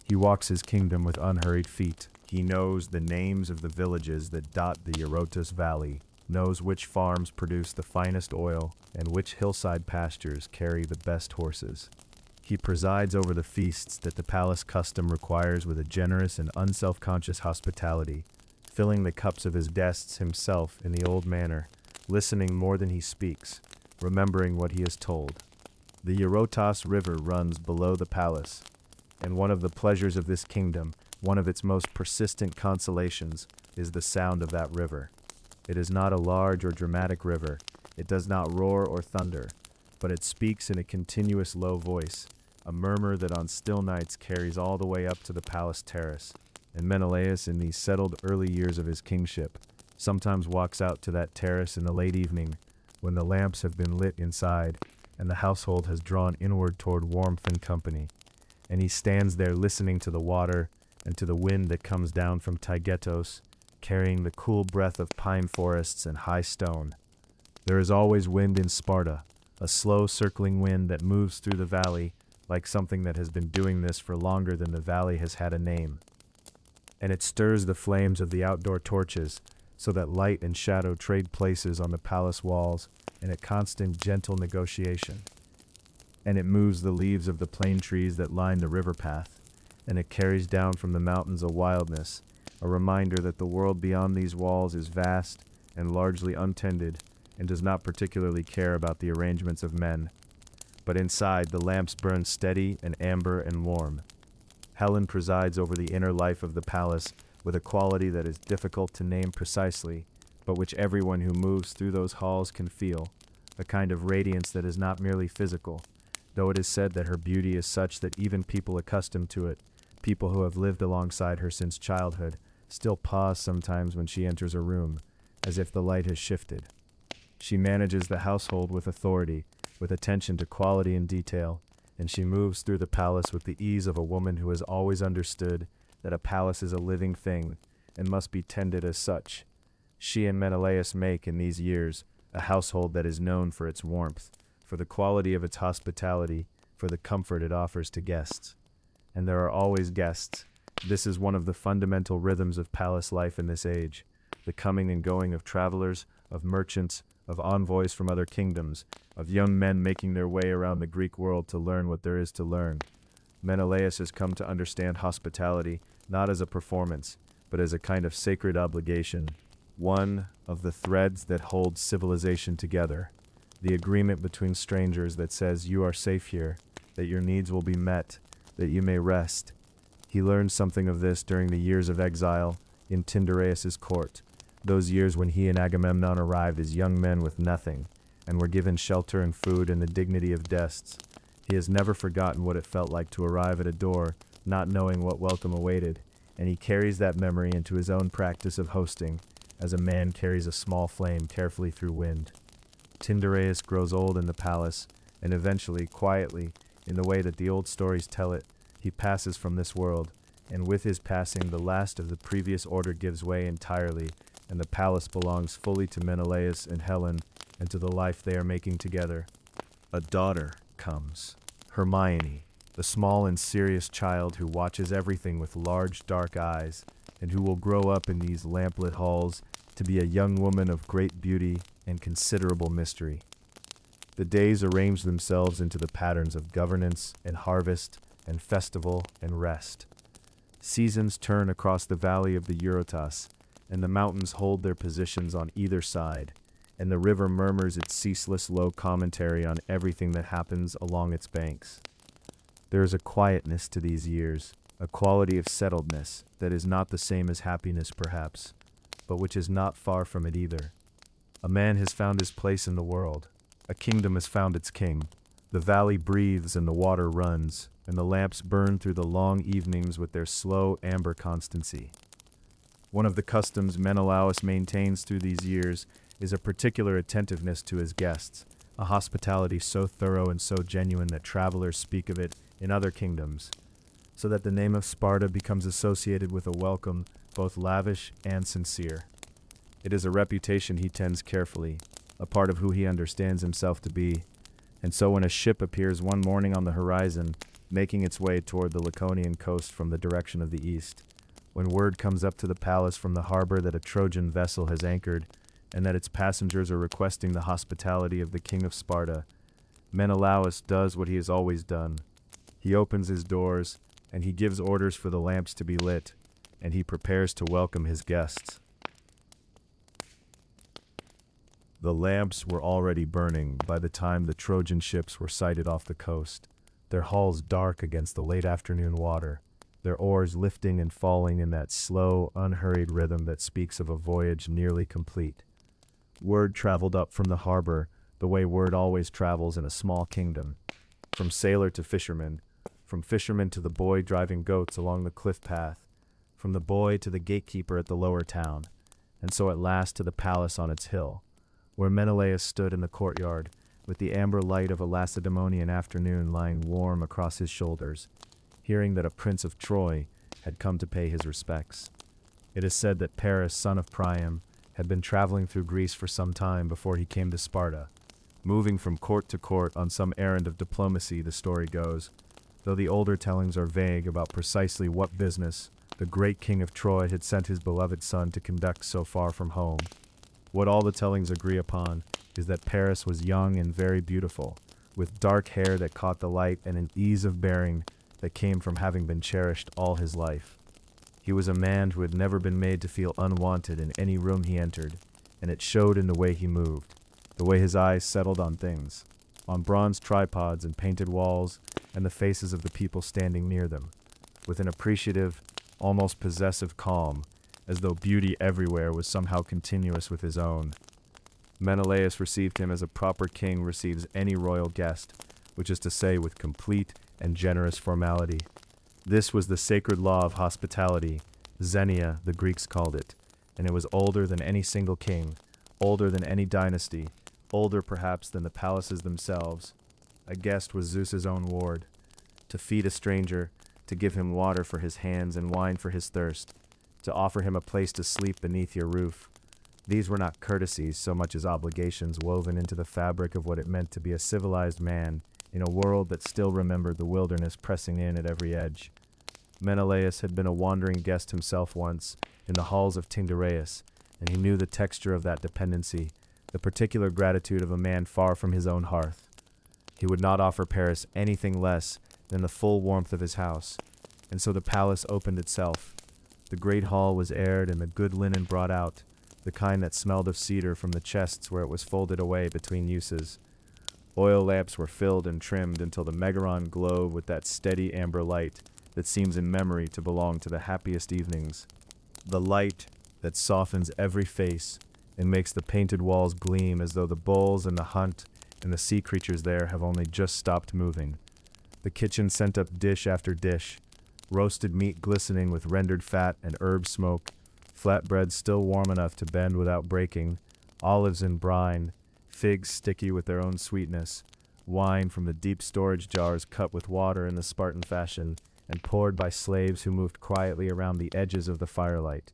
He walks his kingdom with unhurried feet. He knows the names of the villages that dot the Eurotas Valley, knows which farms produce the finest oil and which hillside pastures carry the best horses. He presides over the feasts that the palace custom requires with a generous and unself-conscious hospitality, filling the cups of his guests himself in the old manner, listening more than he speaks, remembering what he is told. The Eurotas River runs below the palace, and one of the pleasures of this kingdom, one of its most persistent consolations, is the sound of that river. It is not a large or dramatic river. It does not roar or thunder, but it speaks in a continuous low voice, a murmur that on still nights carries all the way up to the palace terrace. And Menelaus, in these settled early years of his kingship, sometimes walks out to that terrace in the late evening, when the lamps have been lit inside, and the household has drawn inward toward warmth and company. And he stands there listening to the water and to the wind that comes down from Taygetos, carrying the cool breath of pine forests and high stone. There is always wind in Sparta, a slow circling wind that moves through the valley like something that has been doing this for longer than the valley has had a name. And it stirs the flames of the outdoor torches, so that light and shadow trade places on the palace walls in a constant gentle negotiation. And it moves the leaves of the plane trees that line the river path, and it carries down from the mountains a wildness, a reminder that the world beyond these walls is vast and largely untended, and does not particularly care about the arrangements of men. But inside, the lamps burn steady and amber and warm. Helen presides over the inner life of the palace with a quality that is difficult to name precisely, but which everyone who moves through those halls can feel, a kind of radiance that is not merely physical, though it is said that her beauty is such that even people accustomed to it, people who have lived alongside her since childhood, still pause sometimes when she enters a room, as if the light has shifted. She manages the household with authority, with attention to quality and detail, and she moves through the palace with the ease of a woman who has always understood that a palace is a living thing and must be tended as such. She and Menelaus make, in these years, a household that is known for its warmth, for the quality of its hospitality, for the comfort it offers to guests. And there are always guests. This is one of the fundamental rhythms of palace life in this age, the coming and going of travelers, of merchants, of envoys from other kingdoms, of young men making their way around the Greek world to learn what there is to learn. Menelaus has come to understand hospitality not as a performance, but as a kind of sacred obligation, one of the threads that holds civilization together, the agreement between strangers that says you are safe here, that your needs will be met, that you may rest. He learned something of this during the years of exile in Tyndareus' court, those years when he and Agamemnon arrived as young men with nothing, and were given shelter and food and the dignity of guests. He has never forgotten what it felt like to arrive at a door, not knowing what welcome awaited, and he carries that memory into his own practice of hosting, as a man carries a small flame carefully through wind. Tyndareus grows old in the palace, and eventually, quietly, in the way that the old stories tell it, he passes from this world, and with his passing the last of the previous order gives way entirely, and the palace belongs fully to Menelaus and Helen, and to the life they are making together. A daughter comes, Hermione, the small and serious child who watches everything with large dark eyes, and who will grow up in these lamplit halls to be a young woman of great beauty and considerable mystery. The days arrange themselves into the patterns of governance and harvest and festival and rest. Seasons turn across the valley of the Eurotas, and the mountains hold their positions on either side, and the river murmurs its ceaseless low commentary on everything that happens along its banks. There is a quietness to these years, a quality of settledness that is not the same as happiness perhaps, but which is not far from it either. A man has found his place in the world. A kingdom has found its king. The valley breathes and the water runs, and the lamps burn through the long evenings with their slow amber constancy. One of the customs Menelaus maintains through these years is a particular attentiveness to his guests, a hospitality so thorough and so genuine that travelers speak of it in other kingdoms, so that the name of Sparta becomes associated with a welcome both lavish and sincere. It is a reputation he tends carefully, a part of who he understands himself to be, and so when a ship appears one morning on the horizon, making its way toward the Laconian coast from the direction of the east, when word comes up to the palace from the harbor that a Trojan vessel has anchored, and that its passengers are requesting the hospitality of the king of Sparta, Menelaus does what he has always done. He opens his doors, and he gives orders for the lamps to be lit, and he prepares to welcome his guests. The lamps were already burning by the time the Trojan ships were sighted off the coast, their hulls dark against the late afternoon water, their oars lifting and falling in that slow, unhurried rhythm that speaks of a voyage nearly complete. Word traveled up from the harbor the way word always travels in a small kingdom, from sailor to fisherman, from fisherman to the boy driving goats along the cliff path, from the boy to the gatekeeper at the lower town, and so at last to the palace on its hill, where Menelaus stood in the courtyard, with the amber light of a Lacedaemonian afternoon lying warm across his shoulders, hearing that a prince of Troy had come to pay his respects. It is said that Paris, son of Priam, had been traveling through Greece for some time before he came to Sparta, moving from court to court on some errand of diplomacy, the story goes, though the older tellings are vague about precisely what business the great king of Troy had sent his beloved son to conduct so far from home. What all the tellings agree upon is that Paris was young and very beautiful, with dark hair that caught the light and an ease of bearing that came from having been cherished all his life. He was a man who had never been made to feel unwanted in any room he entered, and it showed in the way he moved, the way his eyes settled on things, on bronze tripods and painted walls, and the faces of the people standing near them, with an appreciative, almost possessive calm, as though beauty everywhere was somehow continuous with his own. Menelaus received him as a proper king receives any royal guest, which is to say with complete and generous formality. This was the sacred law of hospitality, xenia the Greeks called it, and it was older than any single king, older than any dynasty, older perhaps than the palaces themselves. A guest was Zeus's own ward. To feed a stranger, to give him water for his hands and wine for his thirst, to offer him a place to sleep beneath your roof. These were not courtesies so much as obligations woven into the fabric of what it meant to be a civilized man in a world that still remembered the wilderness pressing in at every edge. Menelaus had been a wandering guest himself once in the halls of Tyndareus, and he knew the texture of that dependency, the particular gratitude of a man far from his own hearth. He would not offer Paris anything less than the full warmth of his house, and so the palace opened itself. The great hall was aired and the good linen brought out, the kind that smelled of cedar from the chests where it was folded away between uses. Oil lamps were filled and trimmed until the Megaron glowed with that steady amber light that seems in memory to belong to the happiest evenings. The light that softens every face and makes the painted walls gleam as though the bulls and the hunt and the sea creatures there have only just stopped moving. The kitchen sent up dish after dish, roasted meat glistening with rendered fat and herb smoke, flatbread still warm enough to bend without breaking, olives in brine, figs sticky with their own sweetness, wine from the deep storage jars cut with water in the Spartan fashion and poured by slaves who moved quietly around the edges of the firelight.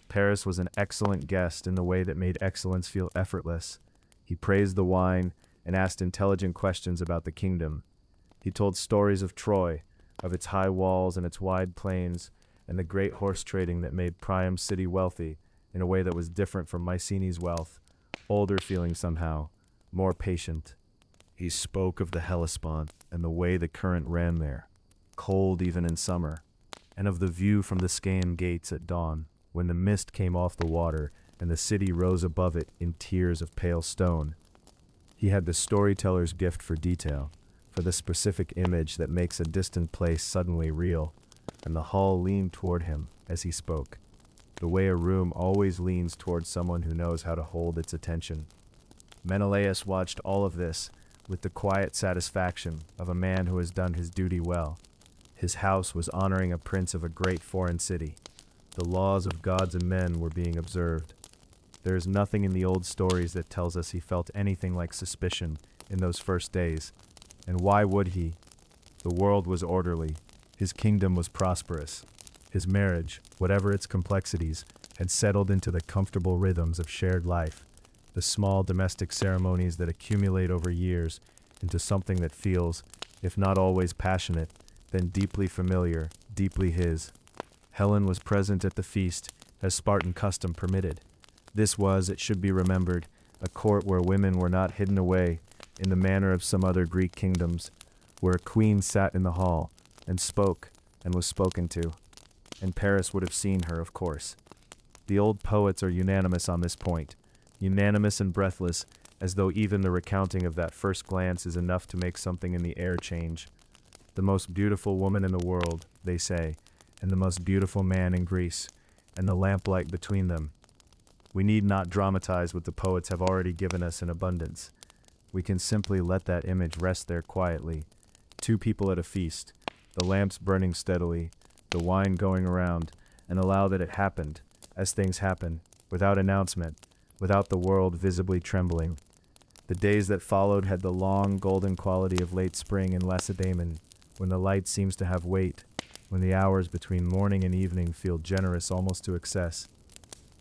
Paris was an excellent guest in the way that made excellence feel effortless. He praised the wine and asked intelligent questions about the kingdom. He told stories of Troy, of its high walls and its wide plains, and the great horse trading that made Priam's city wealthy in a way that was different from Mycenae's wealth, older feeling somehow, more patient. He spoke of the Hellespont and the way the current ran there, cold even in summer, and of the view from the Scaean gates at dawn, when the mist came off the water and the city rose above it in tiers of pale stone. He had the storyteller's gift for detail, for the specific image that makes a distant place suddenly real, and the hall leaned toward him as he spoke, the way a room always leans toward someone who knows how to hold its attention. Menelaus watched all of this with the quiet satisfaction of a man who has done his duty well. His house was honoring a prince of a great foreign city. The laws of gods and men were being observed. There is nothing in the old stories that tells us he felt anything like suspicion in those first days. And why would he? The world was orderly. His kingdom was prosperous. His marriage, whatever its complexities, had settled into the comfortable rhythms of shared life, the small domestic ceremonies that accumulate over years into something that feels, if not always passionate, then deeply familiar, deeply his. Helen was present at the feast, as Spartan custom permitted. This was, it should be remembered, a court where women were not hidden away in the manner of some other Greek kingdoms, where a queen sat in the hall and spoke and was spoken to, and Paris would have seen her, of course. The old poets are unanimous on this point, unanimous and breathless, as though even the recounting of that first glance is enough to make something in the air change. The most beautiful woman in the world, they say, and the most beautiful man in Greece, and the lamplight between them. We need not dramatize what the poets have already given us in abundance. We can simply let that image rest there quietly. Two people at a feast, the lamps burning steadily, the wine going around, and allow that it happened, as things happen, without announcement, without the world visibly trembling. The days that followed had the long, golden quality of late spring in Lacedaemon, when the light seems to have weight, when the hours between morning and evening feel generous almost to excess.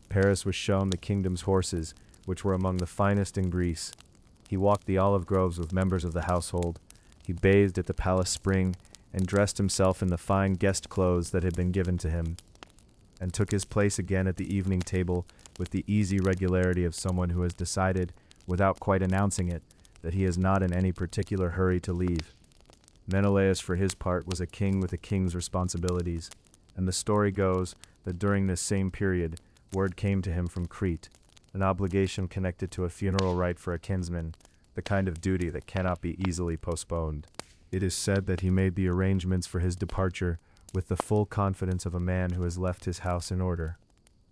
Paris was shown the kingdom's horses, which were among the finest in Greece. He walked the olive groves with members of the household. He bathed at the palace spring and dressed himself in the fine guest clothes that had been given to him, and took his place again at the evening table with the easy regularity of someone who has decided, without quite announcing it, that he is not in any particular hurry to leave. Menelaus, for his part, was a king with a king's responsibilities, and the story goes that during this same period, word came to him from Crete, an obligation connected to a funeral rite for a kinsman, the kind of duty that cannot be easily postponed. It is said that he made the arrangements for his departure with the full confidence of a man who has left his house in order.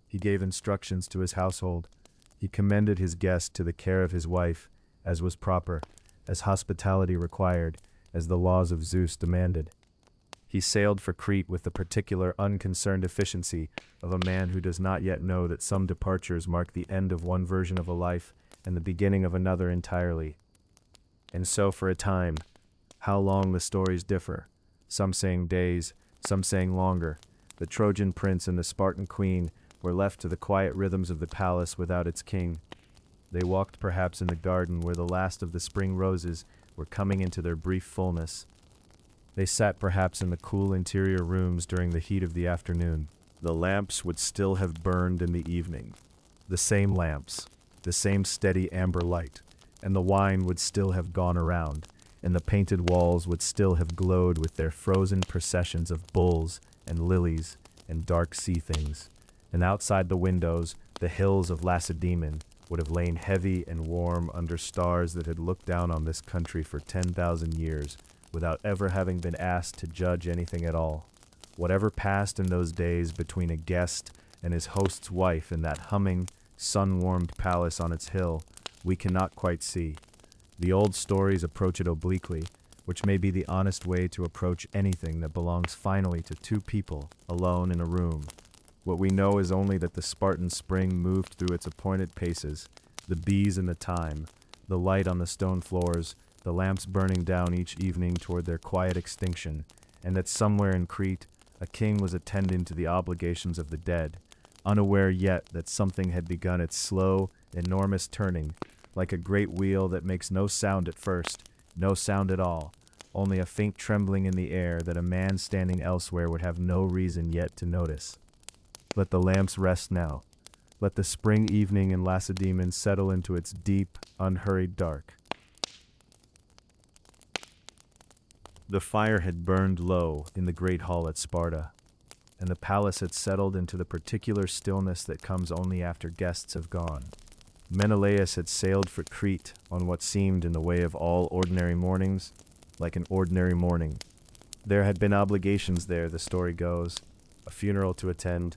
He gave instructions to his household. He commended his guest to the care of his wife, as was proper, as hospitality required, as the laws of Zeus demanded. He sailed for Crete with the particular unconcerned efficiency of a man who does not yet know that some departures mark the end of one version of a life and the beginning of another entirely. And so for a time, how long the stories differ, some saying days, some saying longer, the Trojan prince and the Spartan queen were left to the quiet rhythms of the palace without its king. They walked perhaps in the garden where the last of the spring roses were coming into their brief fullness. They sat perhaps in the cool interior rooms during the heat of the afternoon. The lamps would still have burned in the evening. The same lamps, the same steady amber light, and the wine would still have gone around, and the painted walls would still have glowed with their frozen processions of bulls and lilies and dark sea things. And outside the windows, the hills of Lacedaemon would have lain heavy and warm under stars that had looked down on this country for 10,000 years, without ever having been asked to judge anything at all. Whatever passed in those days between a guest and his host's wife in that humming, sun-warmed palace on its hill, we cannot quite see. The old stories approach it obliquely, which may be the honest way to approach anything that belongs finally to two people, alone in a room. What we know is only that the Spartan spring moved through its appointed paces, the bees in the time, the light on the stone floors, the lamps burning down each evening toward their quiet extinction, and that somewhere in Crete a king was attending to the obligations of the dead, unaware yet that something had begun its slow, enormous turning, like a great wheel that makes no sound at first, no sound at all, only a faint trembling in the air that a man standing elsewhere would have no reason yet to notice. Let the lamps rest now. Let the spring evening in Lacedaemon settle into its deep, unhurried dark. The fire had burned low in the great hall at Sparta, and the palace had settled into the particular stillness that comes only after guests have gone. Menelaus had sailed for Crete on what seemed in the way of all ordinary mornings, like an ordinary morning. There had been obligations there, the story goes, a funeral to attend,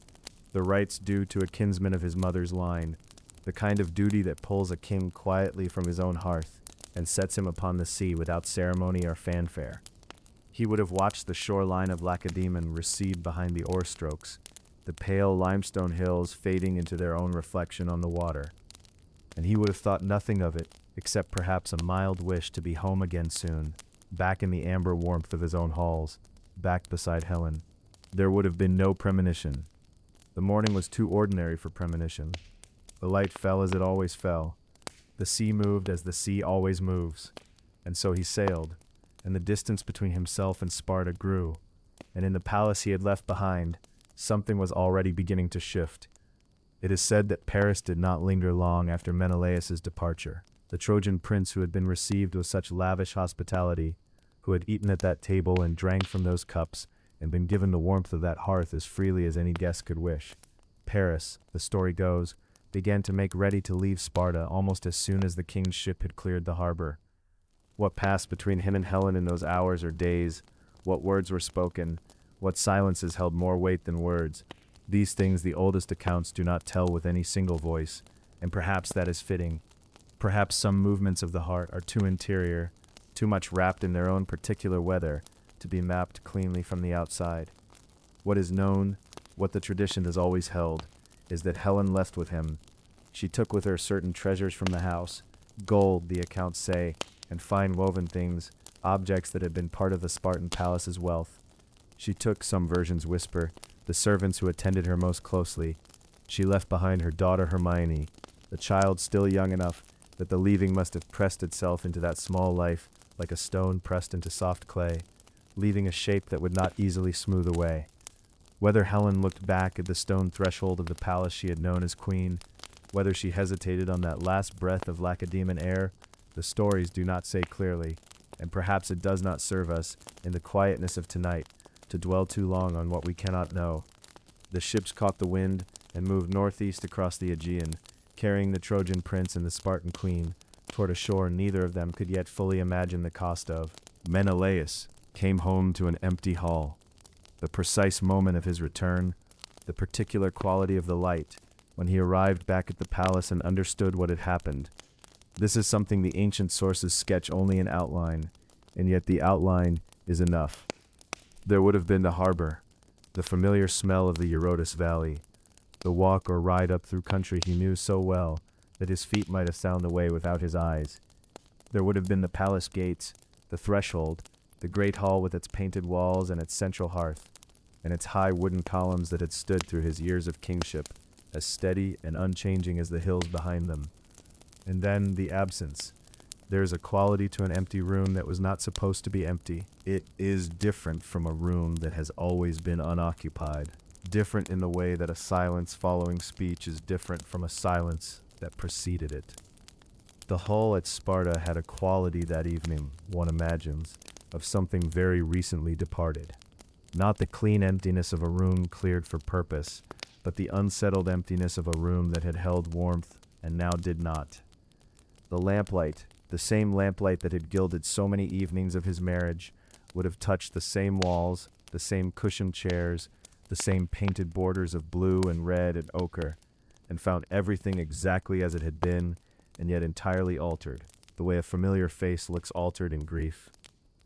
the rites due to a kinsman of his mother's line, the kind of duty that pulls a king quietly from his own hearth and sets him upon the sea without ceremony or fanfare. He would have watched the shoreline of Lacedaemon recede behind the oar strokes, the pale limestone hills fading into their own reflection on the water, and he would have thought nothing of it except perhaps a mild wish to be home again soon, back in the amber warmth of his own halls, back beside Helen. There would have been no premonition. The morning was too ordinary for premonition. The light fell as it always fell. The sea moved as the sea always moves. And so he sailed, and the distance between himself and Sparta grew, and in the palace he had left behind, something was already beginning to shift. It is said that Paris did not linger long after Menelaus's departure. The Trojan prince who had been received with such lavish hospitality, who had eaten at that table and drank from those cups, and been given the warmth of that hearth as freely as any guest could wish. Paris, the story goes, began to make ready to leave Sparta almost as soon as the king's ship had cleared the harbor. What passed between him and Helen in those hours or days, what words were spoken, what silences held more weight than words, these things the oldest accounts do not tell with any single voice, and perhaps that is fitting. Perhaps some movements of the heart are too interior, too much wrapped in their own particular weather, to be mapped cleanly from the outside. What is known, what the tradition has always held, is that Helen left with him. She took with her certain treasures from the house, gold, the accounts say, and fine woven things, objects that had been part of the Spartan palace's wealth. She took, some versions whisper, the servants who attended her most closely. She left behind her daughter Hermione, the child still young enough that the leaving must have pressed itself into that small life like a stone pressed into soft clay, leaving a shape that would not easily smooth away. Whether Helen looked back at the stone threshold of the palace she had known as queen, whether she hesitated on that last breath of Lacedaemon air, the stories do not say clearly, and perhaps it does not serve us, in the quietness of tonight, to dwell too long on what we cannot know. The ships caught the wind and moved northeast across the Aegean, carrying the Trojan prince and the Spartan queen toward a shore neither of them could yet fully imagine the cost of. Menelaus came home to an empty hall. the precise moment of his return, the particular quality of the light, when he arrived back at the palace and understood what had happened. This is something the ancient sources sketch only in outline, and yet the outline is enough. There would have been the harbor, the familiar smell of the Eurotas Valley, the walk or ride up through country he knew so well that his feet might have found the way without his eyes. There would have been the palace gates, the threshold, the great hall with its painted walls and its central hearth, and its high wooden columns that had stood through his years of kingship, as steady and unchanging as the hills behind them. And then the absence. There is a quality to an empty room that was not supposed to be empty. It is different from a room that has always been unoccupied. Different in the way that a silence following speech is different from a silence that preceded it. The hall at Sparta had a quality that evening, one imagines, of something very recently departed. Not the clean emptiness of a room cleared for purpose, but the unsettled emptiness of a room that had held warmth and now did not. The lamplight, the same lamplight that had gilded so many evenings of his marriage, would have touched the same walls, the same cushioned chairs, the same painted borders of blue and red and ochre, and found everything exactly as it had been, and yet entirely altered, the way a familiar face looks altered in grief.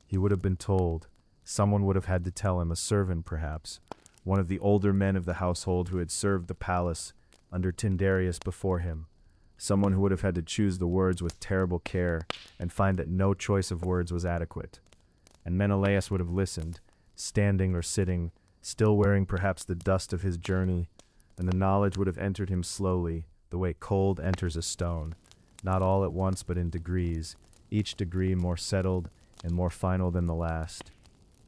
He would have been told, someone would have had to tell him, a servant perhaps, one of the older men of the household who had served the palace under Tyndareus before him, someone who would have had to choose the words with terrible care and find that no choice of words was adequate. And Menelaus would have listened, standing or sitting, still wearing perhaps the dust of his journey, and the knowledge would have entered him slowly, the way cold enters a stone, not all at once but in degrees, each degree more settled and more final than the last.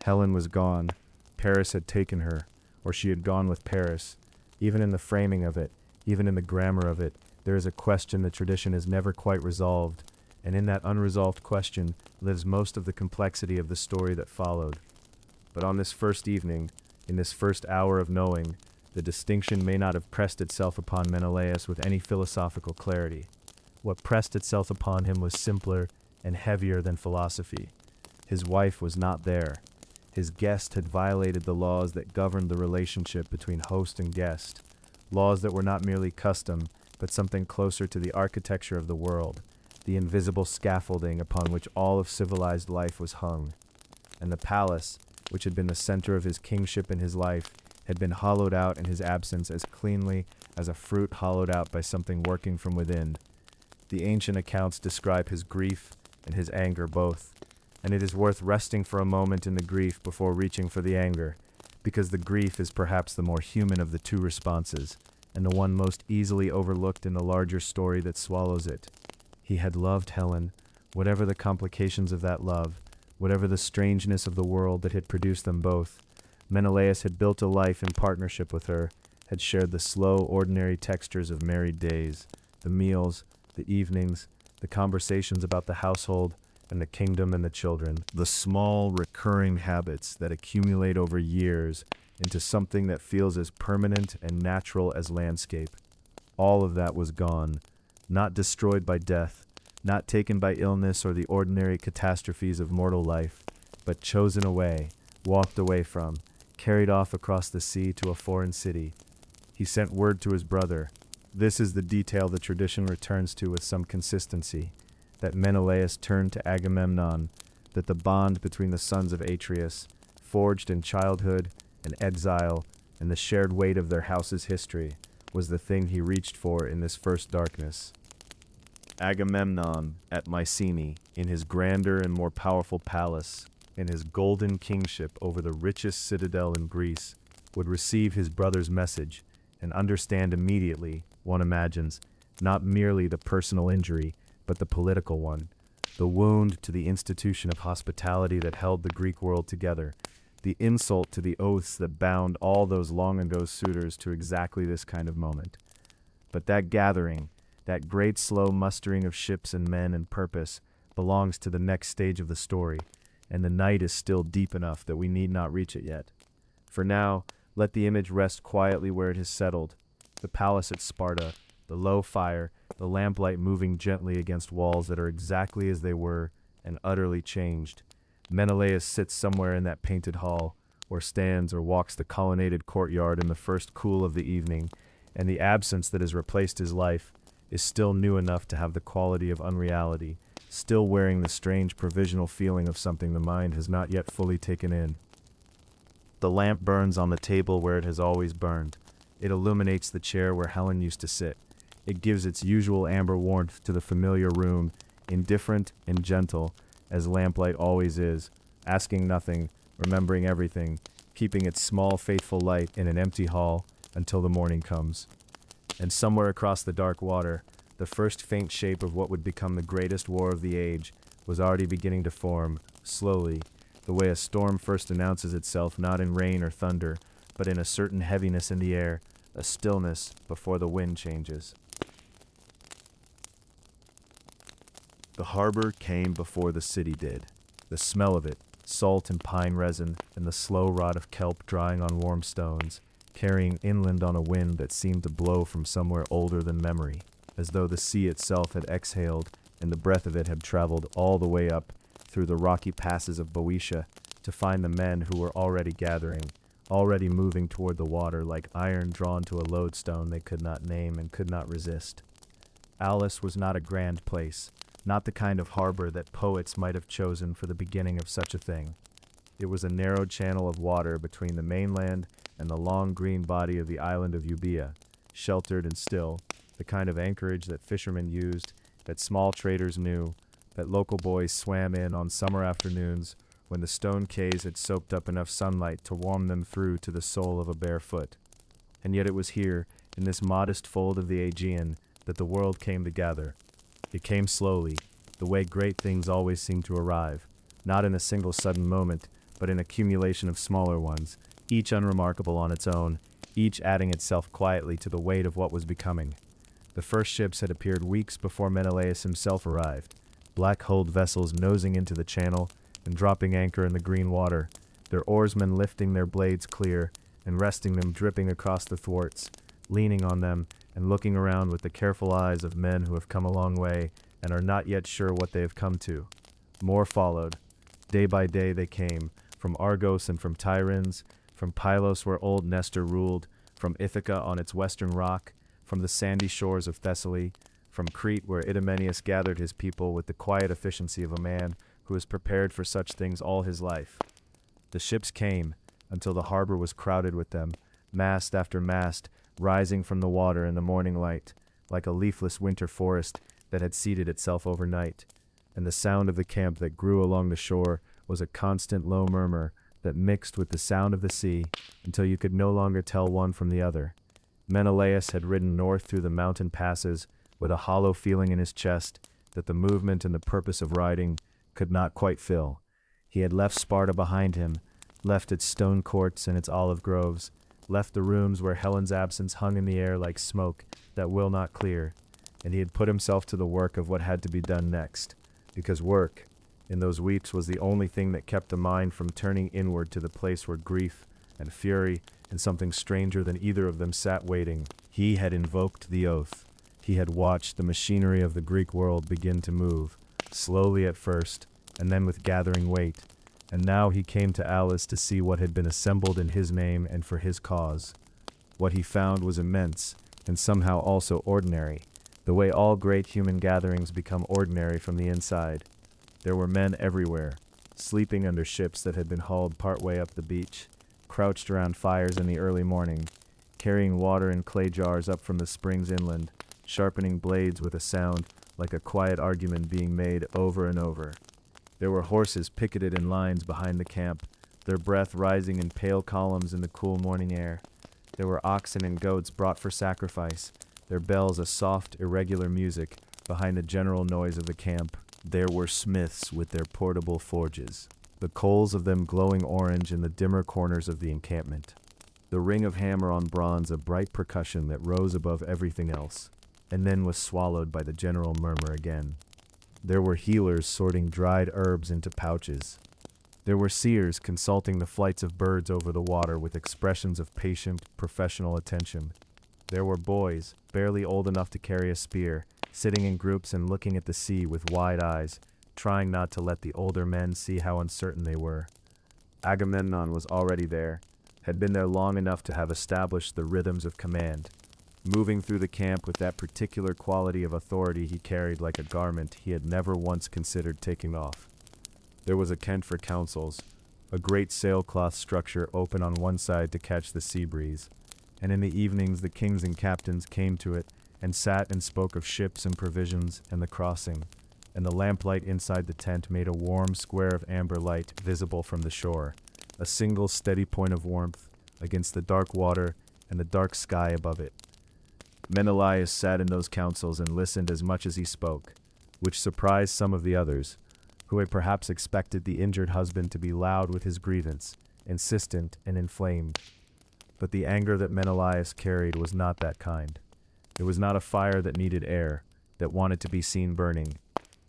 Helen was gone. Paris had taken her, or she had gone with Paris. Even in the framing of it, even in the grammar of it, there is a question the tradition has never quite resolved, and in that unresolved question lives most of the complexity of the story that followed. But on this first evening, in this first hour of knowing, the distinction may not have pressed itself upon Menelaus with any philosophical clarity. What pressed itself upon him was simpler and heavier than philosophy. His wife was not there. His guest had violated the laws that governed the relationship between host and guest, laws that were not merely custom, but something closer to the architecture of the world, the invisible scaffolding upon which all of civilized life was hung. And the palace, which had been the center of his kingship and his life, had been hollowed out in his absence as cleanly as a fruit hollowed out by something working from within. The ancient accounts describe his grief and his anger both, and it is worth resting for a moment in the grief before reaching for the anger, because the grief is perhaps the more human of the two responses, and the one most easily overlooked in the larger story that swallows it. He had loved Helen, whatever the complications of that love, whatever the strangeness of the world that had produced them both. Menelaus had built a life in partnership with her, had shared the slow, ordinary textures of married days, the meals, the evenings, the conversations about the household and the kingdom and the children, the small, recurring habits that accumulate over years into something that feels as permanent and natural as landscape. All of that was gone, not destroyed by death, not taken by illness or the ordinary catastrophes of mortal life, but chosen away, walked away from, carried off across the sea to a foreign city. He sent word to his brother. This is the detail the tradition returns to with some consistency, that Menelaus turned to Agamemnon, that the bond between the sons of Atreus, forged in childhood and exile and the shared weight of their house's history, was the thing he reached for in this first darkness. Agamemnon, at Mycenae, in his grander and more powerful palace, in his golden kingship over the richest citadel in Greece, would receive his brother's message and understand immediately, one imagines, not merely the personal injury, but the political one, the wound to the institution of hospitality that held the Greek world together, the insult to the oaths that bound all those long-ago suitors to exactly this kind of moment. But that gathering, that great slow mustering of ships and men and purpose, belongs to the next stage of the story, and the night is still deep enough that we need not reach it yet. For now, let the image rest quietly where it has settled, the palace at Sparta, the low fire, the lamplight moving gently against walls that are exactly as they were and utterly changed. Menelaus sits somewhere in that painted hall, or stands or walks the colonnaded courtyard in the first cool of the evening, and the absence that has replaced his life is still new enough to have the quality of unreality, still wearing the strange provisional feeling of something the mind has not yet fully taken in. The lamp burns on the table where it has always burned. It illuminates the chair where Helen used to sit. It gives its usual amber warmth to the familiar room, indifferent and gentle, as lamplight always is, asking nothing, remembering everything, keeping its small faithful light in an empty hall until the morning comes. And somewhere across the dark water, the first faint shape of what would become the greatest war of the age was already beginning to form, slowly, the way a storm first announces itself not in rain or thunder, but in a certain heaviness in the air, a stillness before the wind changes. The harbor came before the city did. The smell of it, salt and pine resin, and the slow rot of kelp drying on warm stones, carrying inland on a wind that seemed to blow from somewhere older than memory, as though the sea itself had exhaled and the breath of it had traveled all the way up through the rocky passes of Boeotia to find the men who were already gathering, already moving toward the water like iron drawn to a lodestone they could not name and could not resist. Aulis was not a grand place, not the kind of harbor that poets might have chosen for the beginning of such a thing. It was a narrow channel of water between the mainland and the long green body of the island of Euboea, sheltered and still, the kind of anchorage that fishermen used, that small traders knew, that local boys swam in on summer afternoons when the stone quays had soaked up enough sunlight to warm them through to the sole of a bare foot. And yet it was here, in this modest fold of the Aegean, that the world came to gather. It came slowly, the way great things always seem to arrive, not in a single sudden moment, but in accumulation of smaller ones, each unremarkable on its own, each adding itself quietly to the weight of what was becoming. The first ships had appeared weeks before Menelaus himself arrived, black-hulled vessels nosing into the channel and dropping anchor in the green water, their oarsmen lifting their blades clear and resting them dripping across the thwarts, leaning on them and looking around with the careful eyes of men who have come a long way and are not yet sure what they have come to. More followed. Day by day they came, from Argos and from Tiryns, from Pylos where old Nestor ruled, from Ithaca on its western rock, from the sandy shores of Thessaly, from Crete where Idomeneus gathered his people with the quiet efficiency of a man who has prepared for such things all his life. The ships came, until the harbor was crowded with them, mast after mast, rising from the water in the morning light, like a leafless winter forest that had seated itself overnight, and the sound of the camp that grew along the shore was a constant low murmur that mixed with the sound of the sea until you could no longer tell one from the other. Menelaus had ridden north through the mountain passes with a hollow feeling in his chest that the movement and the purpose of riding could not quite fill. He had left Sparta behind him, left its stone courts and its olive groves, left the rooms where Helen's absence hung in the air like smoke that will not clear, and he had put himself to the work of what had to be done next, because work, in those weeks, was the only thing that kept the mind from turning inward to the place where grief and fury and something stranger than either of them sat waiting. He had invoked the oath. He had watched the machinery of the Greek world begin to move, slowly at first, and then with gathering weight, and now he came to Aulis to see what had been assembled in his name and for his cause. What he found was immense, and somehow also ordinary, the way all great human gatherings become ordinary from the inside. There were men everywhere, sleeping under ships that had been hauled part way up the beach, crouched around fires in the early morning, carrying water in clay jars up from the springs inland, sharpening blades with a sound like a quiet argument being made over and over. There were horses picketed in lines behind the camp, their breath rising in pale columns in the cool morning air. There were oxen and goats brought for sacrifice, their bells a soft, irregular music behind the general noise of the camp. There were smiths with their portable forges, the coals of them glowing orange in the dimmer corners of the encampment. The ring of hammer on bronze a bright percussion that rose above everything else, and then was swallowed by the general murmur again. There were healers sorting dried herbs into pouches. There were seers consulting the flights of birds over the water with expressions of patient, professional attention. There were boys, barely old enough to carry a spear, sitting in groups and looking at the sea with wide eyes, trying not to let the older men see how uncertain they were. Agamemnon was already there, had been there long enough to have established the rhythms of command, moving through the camp with that particular quality of authority he carried like a garment he had never once considered taking off. There was a tent for councils, a great sailcloth structure open on one side to catch the sea breeze, and in the evenings the kings and captains came to it and sat and spoke of ships and provisions and the crossing, and the lamplight inside the tent made a warm square of amber light visible from the shore, a single steady point of warmth against the dark water and the dark sky above it. Menelaus sat in those councils and listened as much as he spoke, which surprised some of the others, who had perhaps expected the injured husband to be loud with his grievance, insistent and inflamed. But the anger that Menelaus carried was not that kind. It was not a fire that needed air, that wanted to be seen burning.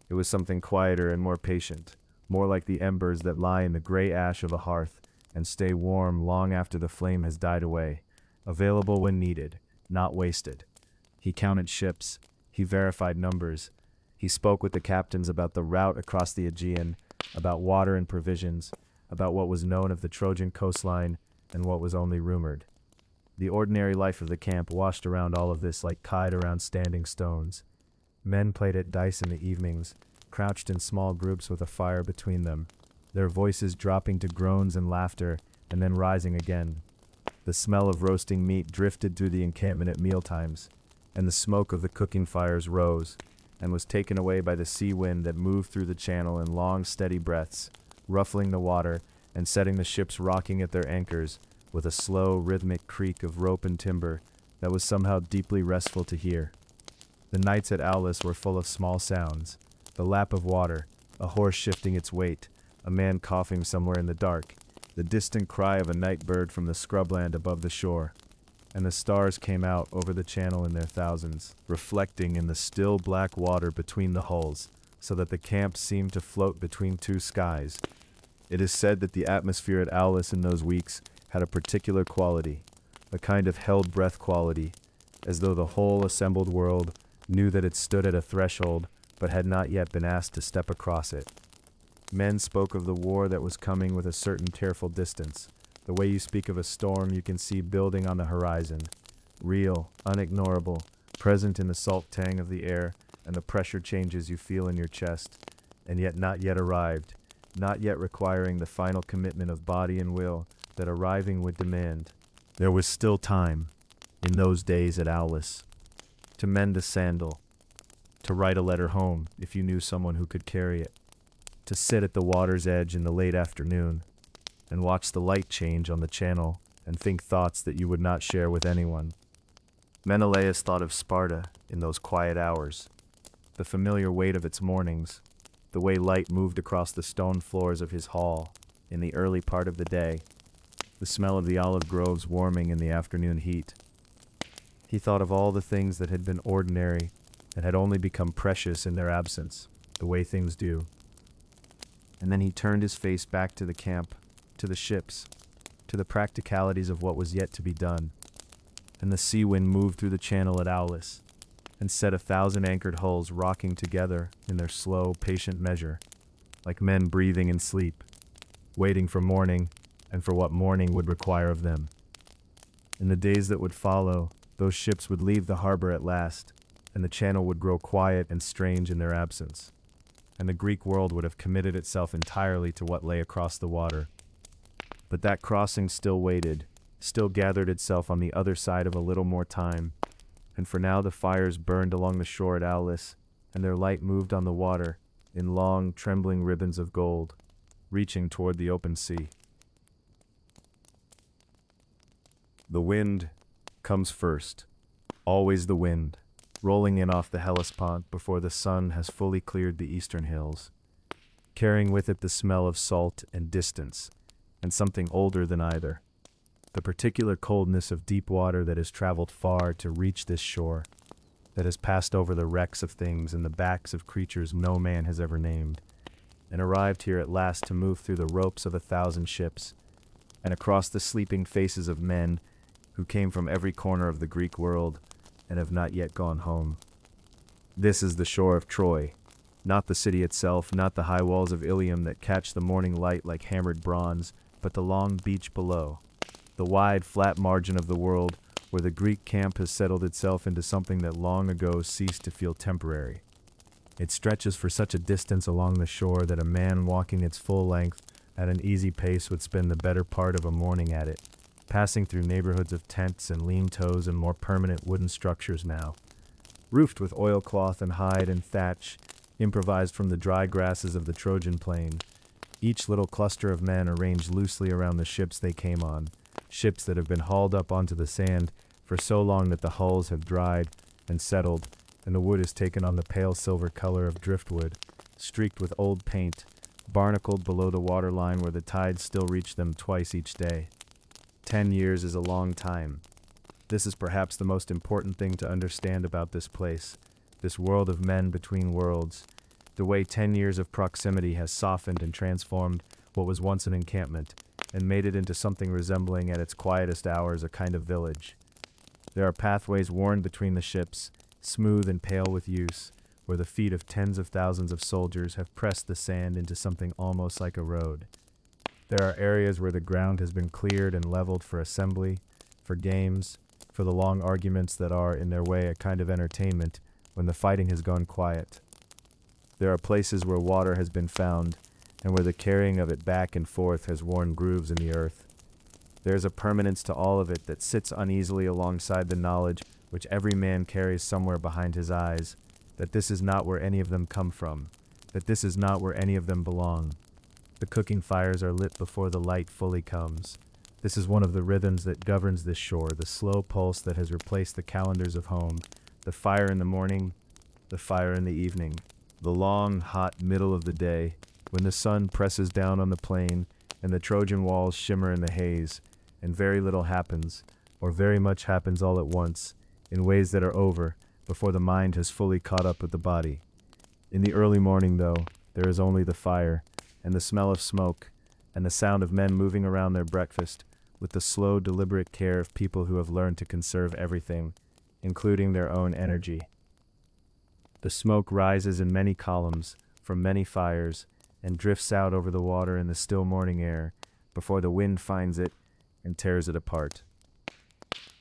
It was something quieter and more patient, more like the embers that lie in the gray ash of a hearth and stay warm long after the flame has died away, available when needed, not wasted. He counted ships, he verified numbers, he spoke with the captains about the route across the Aegean, about water and provisions, about what was known of the Trojan coastline and what was only rumored. The ordinary life of the camp washed around all of this like tide around standing stones. Men played at dice in the evenings, crouched in small groups with a fire between them, their voices dropping to groans and laughter and then rising again. The smell of roasting meat drifted through the encampment at mealtimes, and the smoke of the cooking fires rose and was taken away by the sea wind that moved through the channel in long, steady breaths, ruffling the water and setting the ships rocking at their anchors with a slow, rhythmic creak of rope and timber that was somehow deeply restful to hear. The nights at Aulis were full of small sounds, the lap of water, a horse shifting its weight, a man coughing somewhere in the dark, the distant cry of a night bird from the scrubland above the shore, and the stars came out over the channel in their thousands, reflecting in the still black water between the hulls, so that the camp seemed to float between two skies. It is said that the atmosphere at Aulis in those weeks had a particular quality, a kind of held breath quality, as though the whole assembled world knew that it stood at a threshold but had not yet been asked to step across it. Men spoke of the war that was coming with a certain tearful distance, the way you speak of a storm you can see building on the horizon, real, unignorable, present in the salt tang of the air and the pressure changes you feel in your chest, and yet not yet arrived, not yet requiring the final commitment of body and will that arriving would demand. There was still time, in those days at Aulis, to mend a sandal, to write a letter home if you knew someone who could carry it, to sit at the water's edge in the late afternoon and watch the light change on the channel and think thoughts that you would not share with anyone. Menelaus thought of Sparta in those quiet hours, the familiar weight of its mornings, the way light moved across the stone floors of his hall in the early part of the day, the smell of the olive groves warming in the afternoon heat. He thought of all the things that had been ordinary and had only become precious in their absence, the way things do. And then he turned his face back to the camp, to the ships, to the practicalities of what was yet to be done. And the sea wind moved through the channel at Aulis, and set 1,000 anchored hulls rocking together in their slow, patient measure, like men breathing in sleep, waiting for morning and for what morning would require of them. In the days that would follow, those ships would leave the harbor at last, and the channel would grow quiet and strange in their absence, and the Greek world would have committed itself entirely to what lay across the water. But that crossing still waited, still gathered itself on the other side of a little more time, and for now the fires burned along the shore at Aulis, and their light moved on the water in long, trembling ribbons of gold, reaching toward the open sea. The wind comes first, always the wind, rolling in off the Hellespont before the sun has fully cleared the eastern hills, carrying with it the smell of salt and distance, and something older than either, the particular coldness of deep water that has traveled far to reach this shore, that has passed over the wrecks of things and the backs of creatures no man has ever named, and arrived here at last to move through the ropes of 1,000 ships, and across the sleeping faces of men who came from every corner of the Greek world and have not yet gone home. This is the shore of Troy, not the city itself, not the high walls of Ilium that catch the morning light like hammered bronze, at the long beach below, the wide, flat margin of the world where the Greek camp has settled itself into something that long ago ceased to feel temporary. It stretches for such a distance along the shore that a man walking its full length at an easy pace would spend the better part of a morning at it, passing through neighborhoods of tents and lean-tos and more permanent wooden structures now, roofed with oilcloth and hide and thatch, improvised from the dry grasses of the Trojan plain. Each little cluster of men arranged loosely around the ships they came on, ships that have been hauled up onto the sand for so long that the hulls have dried and settled, and the wood is taken on the pale silver color of driftwood, streaked with old paint, barnacled below the waterline where the tides still reach them twice each day. 10 years is a long time. This is perhaps the most important thing to understand about this place, this world of men between worlds, the way 10 years of proximity has softened and transformed what was once an encampment, and made it into something resembling at its quietest hours a kind of village. There are pathways worn between the ships, smooth and pale with use, where the feet of tens of thousands of soldiers have pressed the sand into something almost like a road. There are areas where the ground has been cleared and leveled for assembly, for games, for the long arguments that are, in their way, a kind of entertainment when the fighting has gone quiet. There are places where water has been found, and where the carrying of it back and forth has worn grooves in the earth. There is a permanence to all of it that sits uneasily alongside the knowledge which every man carries somewhere behind his eyes, that this is not where any of them come from, that this is not where any of them belong. The cooking fires are lit before the light fully comes. This is one of the rhythms that governs this shore, the slow pulse that has replaced the calendars of home, the fire in the morning, the fire in the evening, the long, hot middle of the day, when the sun presses down on the plain and the Trojan walls shimmer in the haze, and very little happens, or very much happens all at once, in ways that are over, before the mind has fully caught up with the body. In the early morning, though, there is only the fire, and the smell of smoke, and the sound of men moving around their breakfast, with the slow, deliberate care of people who have learned to conserve everything, including their own energy. The smoke rises in many columns, from many fires, and drifts out over the water in the still morning air, before the wind finds it and tears it apart.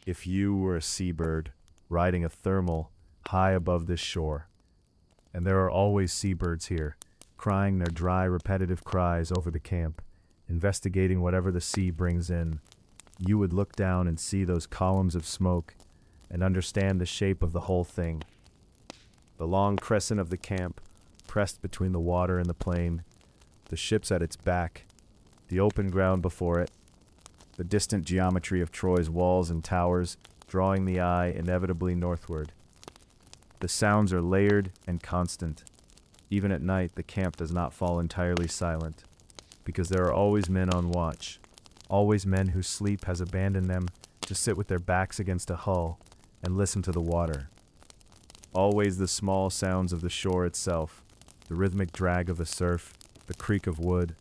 If you were a seabird, riding a thermal high above this shore, and there are always seabirds here, crying their dry, repetitive cries over the camp, investigating whatever the sea brings in, you would look down and see those columns of smoke and understand the shape of the whole thing. The long crescent of the camp, pressed between the water and the plain, the ships at its back, the open ground before it, the distant geometry of Troy's walls and towers, drawing the eye inevitably northward. The sounds are layered and constant. Even at night, the camp does not fall entirely silent, because there are always men on watch, always men whose sleep has abandoned them to sit with their backs against a hull and listen to the water. Always the small sounds of the shore itself, the rhythmic drag of the surf, the creak of wood,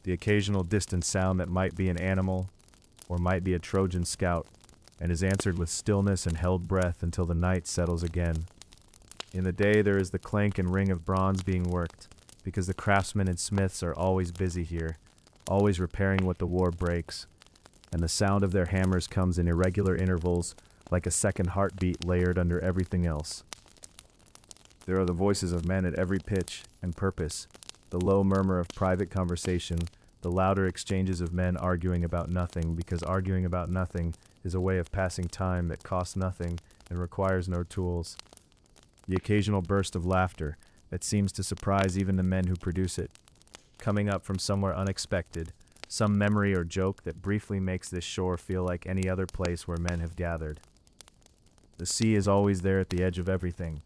the occasional distant sound that might be an animal or might be a Trojan scout, and is answered with stillness and held breath until the night settles again. In the day there is the clank and ring of bronze being worked, because the craftsmen and smiths are always busy here, always repairing what the war breaks, and the sound of their hammers comes in irregular intervals, like a second heartbeat layered under everything else. There are the voices of men at every pitch and purpose, the low murmur of private conversation, the louder exchanges of men arguing about nothing, because arguing about nothing is a way of passing time that costs nothing and requires no tools. The occasional burst of laughter that seems to surprise even the men who produce it, coming up from somewhere unexpected, some memory or joke that briefly makes this shore feel like any other place where men have gathered. The sea is always there at the edge of everything.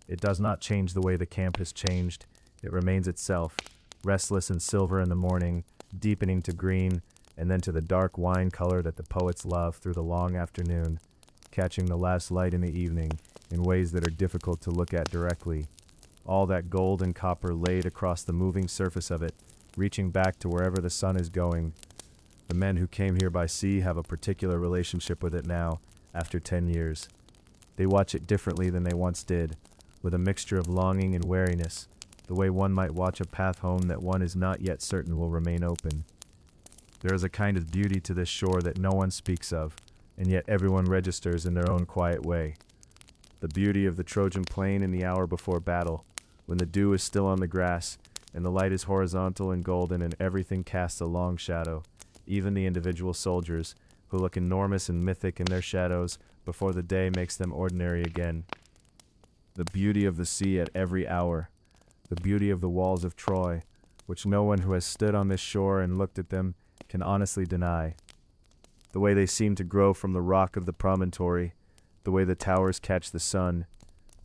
It does not change the way the camp has changed. It remains itself, restless and silver in the morning, deepening to green, and then to the dark wine color that the poets love through the long afternoon, catching the last light in the evening in ways that are difficult to look at directly. All that gold and copper laid across the moving surface of it, reaching back to wherever the sun is going. The men who came here by sea have a particular relationship with it now, after 10 years. They watch it differently than they once did, with a mixture of longing and wariness, the way one might watch a path home that one is not yet certain will remain open. There is a kind of beauty to this shore that no one speaks of, and yet everyone registers in their own quiet way. The beauty of the Trojan plain in the hour before battle, when the dew is still on the grass, and the light is horizontal and golden, and everything casts a long shadow, even the individual soldiers, who look enormous and mythic in their shadows before the day makes them ordinary again. The beauty of the sea at every hour, the beauty of the walls of Troy, which no one who has stood on this shore and looked at them can honestly deny. The way they seem to grow from the rock of the promontory, the way the towers catch the sun,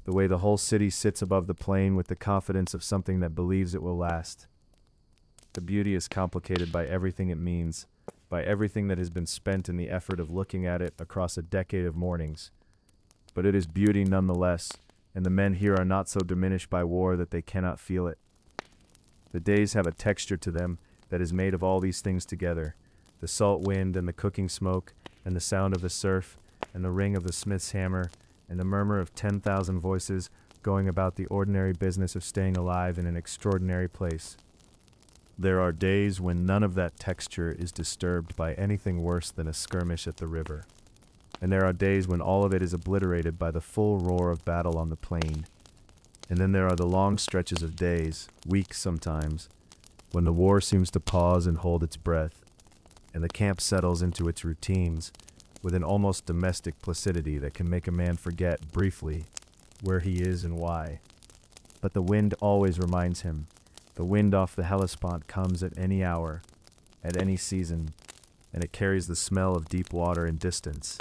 the way the whole city sits above the plain with the confidence of something that believes it will last. The beauty is complicated by everything it means, by everything that has been spent in the effort of looking at it across a decade of mornings. But it is beauty nonetheless, and the men here are not so diminished by war that they cannot feel it. The days have a texture to them that is made of all these things together, the salt wind and the cooking smoke, and the sound of the surf, and the ring of the smith's hammer, and the murmur of 10,000 voices going about the ordinary business of staying alive in an extraordinary place. There are days when none of that texture is disturbed by anything worse than a skirmish at the river. And there are days when all of it is obliterated by the full roar of battle on the plain. And then there are the long stretches of days, weeks sometimes, when the war seems to pause and hold its breath, and the camp settles into its routines with an almost domestic placidity that can make a man forget, briefly, where he is and why. But the wind always reminds him. The wind off the Hellespont comes at any hour, at any season, and it carries the smell of deep water and distance,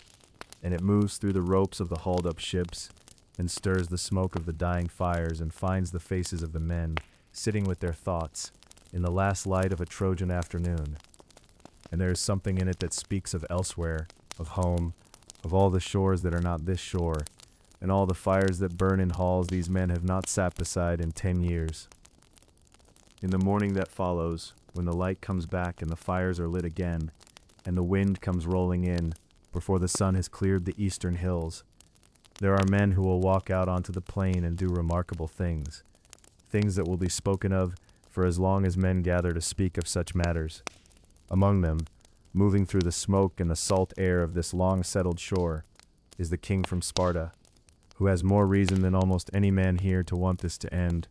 and it moves through the ropes of the hauled-up ships, and stirs the smoke of the dying fires, and finds the faces of the men, sitting with their thoughts, in the last light of a Trojan afternoon. And there is something in it that speaks of elsewhere, of home, of all the shores that are not this shore, and all the fires that burn in halls these men have not sat beside in 10 years. In the morning that follows, when the light comes back and the fires are lit again, and the wind comes rolling in, before the sun has cleared the eastern hills, there are men who will walk out onto the plain and do remarkable things, things that will be spoken of for as long as men gather to speak of such matters. Among them, moving through the smoke and the salt air of this long-settled shore, is the king from Sparta, who has more reason than almost any man here to want this to end,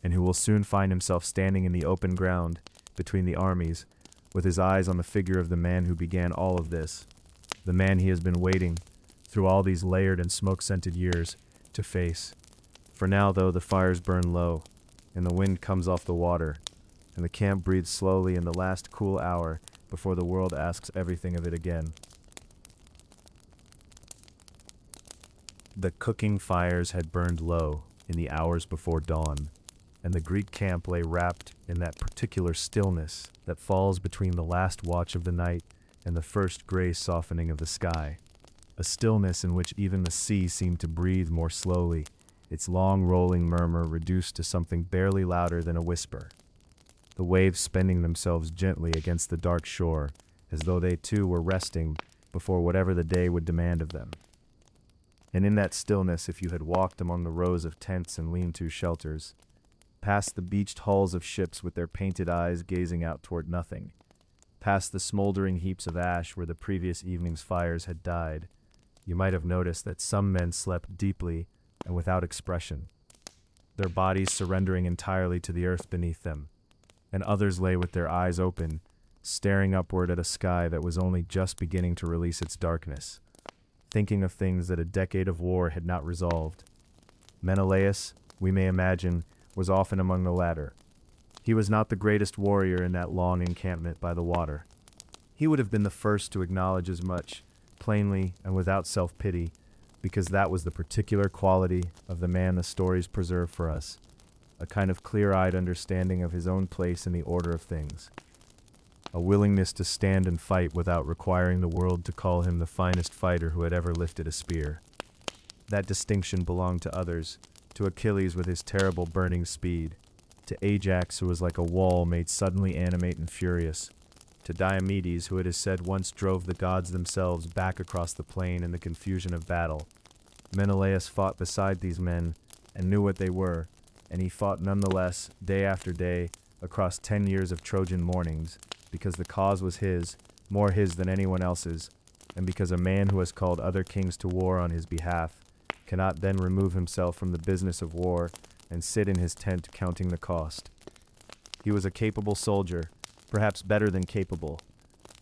and who will soon find himself standing in the open ground between the armies, with his eyes on the figure of the man who began all of this, the man he has been waiting, through all these layered and smoke-scented years, to face. For now, though, the fires burn low, and the wind comes off the water, and the camp breathes slowly in the last cool hour before the world asks everything of it again. The cooking fires had burned low in the hours before dawn, and the Greek camp lay wrapped in that particular stillness that falls between the last watch of the night and the first gray softening of the sky, a stillness in which even the sea seemed to breathe more slowly, its long rolling murmur reduced to something barely louder than a whisper, the waves spending themselves gently against the dark shore, as though they too were resting before whatever the day would demand of them. And in that stillness, if you had walked among the rows of tents and lean-to shelters, past the beached hulls of ships with their painted eyes gazing out toward nothing, past the smoldering heaps of ash where the previous evening's fires had died, you might have noticed that some men slept deeply and without expression, their bodies surrendering entirely to the earth beneath them, and others lay with their eyes open, staring upward at a sky that was only just beginning to release its darkness, thinking of things that a decade of war had not resolved. Menelaus, we may imagine, was often among the latter. He was not the greatest warrior in that long encampment by the water. He would have been the first to acknowledge as much, plainly and without self-pity, because that was the particular quality of the man the stories preserve for us, a kind of clear-eyed understanding of his own place in the order of things, a willingness to stand and fight without requiring the world to call him the finest fighter who had ever lifted a spear. That distinction belonged to others, to Achilles with his terrible burning speed, to Ajax who was like a wall made suddenly animate and furious, to Diomedes who it is said once drove the gods themselves back across the plain in the confusion of battle. Menelaus fought beside these men and knew what they were, and he fought nonetheless, day after day, across 10 years of Trojan mornings, because the cause was his, more his than anyone else's, and because a man who has called other kings to war on his behalf cannot then remove himself from the business of war and sit in his tent counting the cost. He was a capable soldier, perhaps better than capable.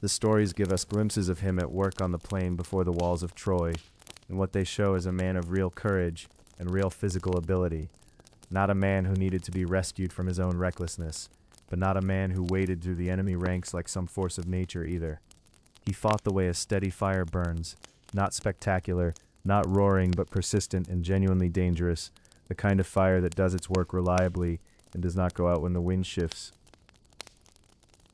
The stories give us glimpses of him at work on the plain before the walls of Troy, and what they show is a man of real courage and real physical ability, not a man who needed to be rescued from his own recklessness, but not a man who waded through the enemy ranks like some force of nature either. He fought the way a steady fire burns, not spectacular, not roaring, but persistent and genuinely dangerous, the kind of fire that does its work reliably and does not go out when the wind shifts.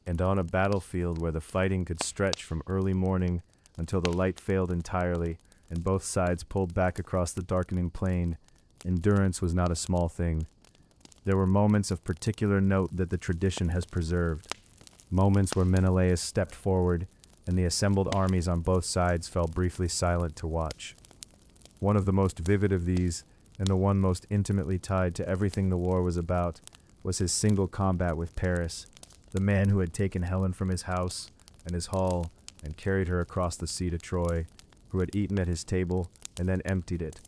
And on a battlefield where the fighting could stretch from early morning until the light failed entirely and both sides pulled back across the darkening plain, endurance was not a small thing. There were moments of particular note that the tradition has preserved, moments where Menelaus stepped forward and the assembled armies on both sides fell briefly silent to watch. One of the most vivid of these, and the one most intimately tied to everything the war was about, was his single combat with Paris, the man who had taken Helen from his house and his hall and carried her across the sea to Troy, who had eaten at his table and then emptied it.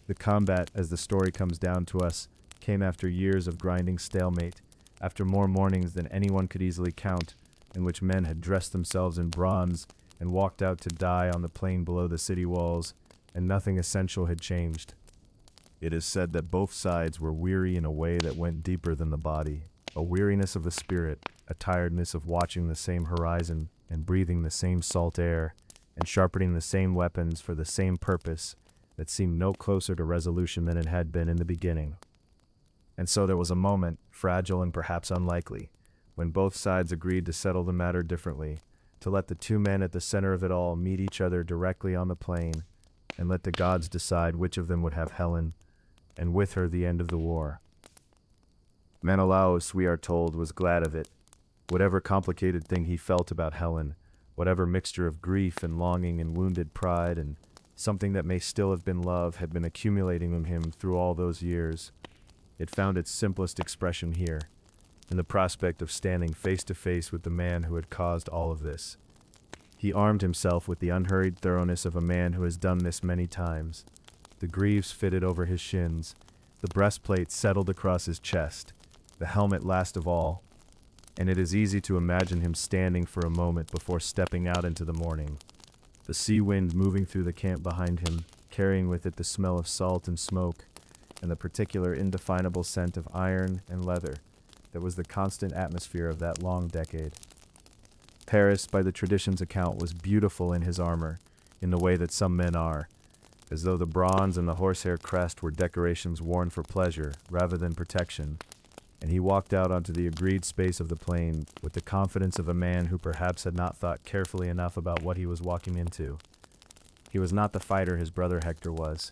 The combat, as the story comes down to us, came after years of grinding stalemate, after more mornings than anyone could easily count, in which men had dressed themselves in bronze and walked out to die on the plain below the city walls, and nothing essential had changed. It is said that both sides were weary in a way that went deeper than the body, a weariness of the spirit, a tiredness of watching the same horizon and breathing the same salt air and sharpening the same weapons for the same purpose that seemed no closer to resolution than it had been in the beginning. And so there was a moment, fragile and perhaps unlikely, when both sides agreed to settle the matter differently, to let the two men at the center of it all meet each other directly on the plain, and let the gods decide which of them would have Helen, and with her the end of the war. Menelaus, we are told, was glad of it. Whatever complicated thing he felt about Helen, whatever mixture of grief and longing and wounded pride and something that may still have been love had been accumulating in him through all those years, it found its simplest expression here, in the prospect of standing face to face with the man who had caused all of this. He armed himself with the unhurried thoroughness of a man who has done this many times. The greaves fitted over his shins, the breastplate settled across his chest, the helmet last of all, and it is easy to imagine him standing for a moment before stepping out into the morning, the sea wind moving through the camp behind him, carrying with it the smell of salt and smoke, and the particular indefinable scent of iron and leather that was the constant atmosphere of that long decade. Paris, by the tradition's account, was beautiful in his armor, in the way that some men are, as though the bronze and the horsehair crest were decorations worn for pleasure rather than protection, and he walked out onto the agreed space of the plain with the confidence of a man who perhaps had not thought carefully enough about what he was walking into. He was not the fighter his brother Hector was.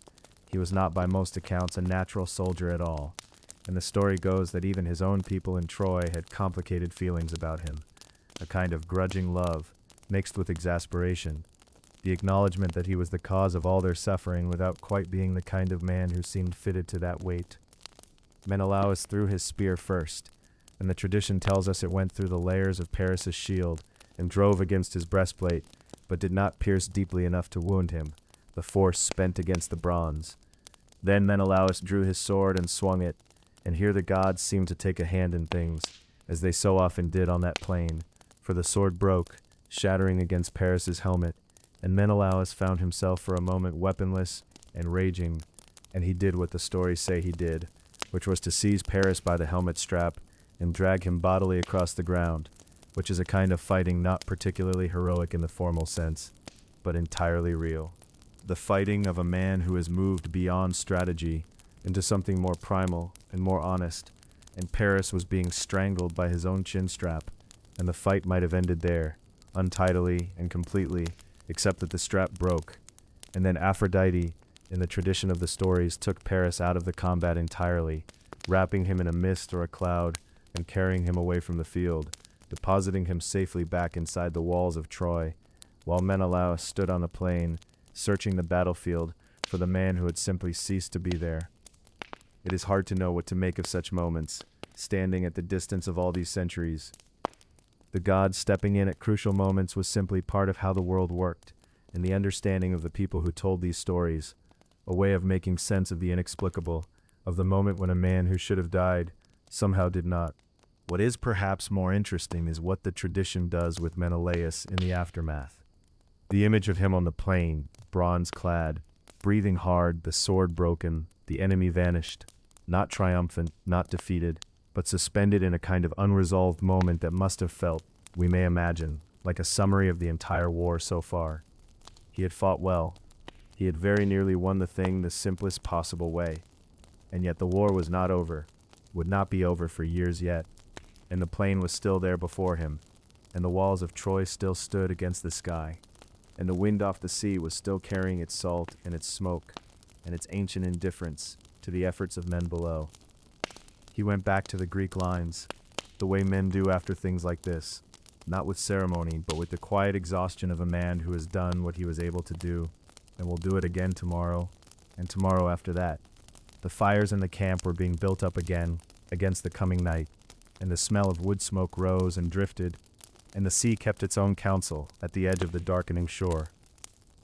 He was not by most accounts a natural soldier at all, and the story goes that even his own people in Troy had complicated feelings about him, a kind of grudging love mixed with exasperation, the acknowledgement that he was the cause of all their suffering without quite being the kind of man who seemed fitted to that weight. Menelaus threw his spear first, and the tradition tells us it went through the layers of Paris's shield and drove against his breastplate, but did not pierce deeply enough to wound him, the force spent against the bronze. Then Menelaus drew his sword and swung it, and here the gods seemed to take a hand in things, as they so often did on that plain, for the sword broke, shattering against Paris's helmet, and Menelaus found himself for a moment weaponless and raging, and he did what the stories say he did, which was to seize Paris by the helmet strap and drag him bodily across the ground, which is a kind of fighting not particularly heroic in the formal sense, but entirely real. The fighting of a man who has moved beyond strategy into something more primal and more honest, and Paris was being strangled by his own chin strap, and the fight might have ended there, untidily and completely, except that the strap broke, and then Aphrodite, in the tradition of the stories, took Paris out of the combat entirely, wrapping him in a mist or a cloud and carrying him away from the field, depositing him safely back inside the walls of Troy, while Menelaus stood on the plain, searching the battlefield for the man who had simply ceased to be there. It is hard to know what to make of such moments, standing at the distance of all these centuries. The gods stepping in at crucial moments was simply part of how the world worked, and the understanding of the people who told these stories, a way of making sense of the inexplicable, of the moment when a man who should have died somehow did not. What is perhaps more interesting is what the tradition does with Menelaus in the aftermath. The image of him on the plain, bronze-clad, breathing hard, the sword broken, the enemy vanished, not triumphant, not defeated, but suspended in a kind of unresolved moment that must have felt, we may imagine, like a summary of the entire war so far. He had fought well. He had very nearly won the thing the simplest possible way. And yet the war was not over, would not be over for years yet, and the plain was still there before him, and the walls of Troy still stood against the sky, and the wind off the sea was still carrying its salt and its smoke, and its ancient indifference to the efforts of men below. He went back to the Greek lines, the way men do after things like this, not with ceremony, but with the quiet exhaustion of a man who has done what he was able to do, and will do it again tomorrow, and tomorrow after that. The fires in the camp were being built up again, against the coming night, and the smell of wood smoke rose and drifted, and the sea kept its own counsel at the edge of the darkening shore.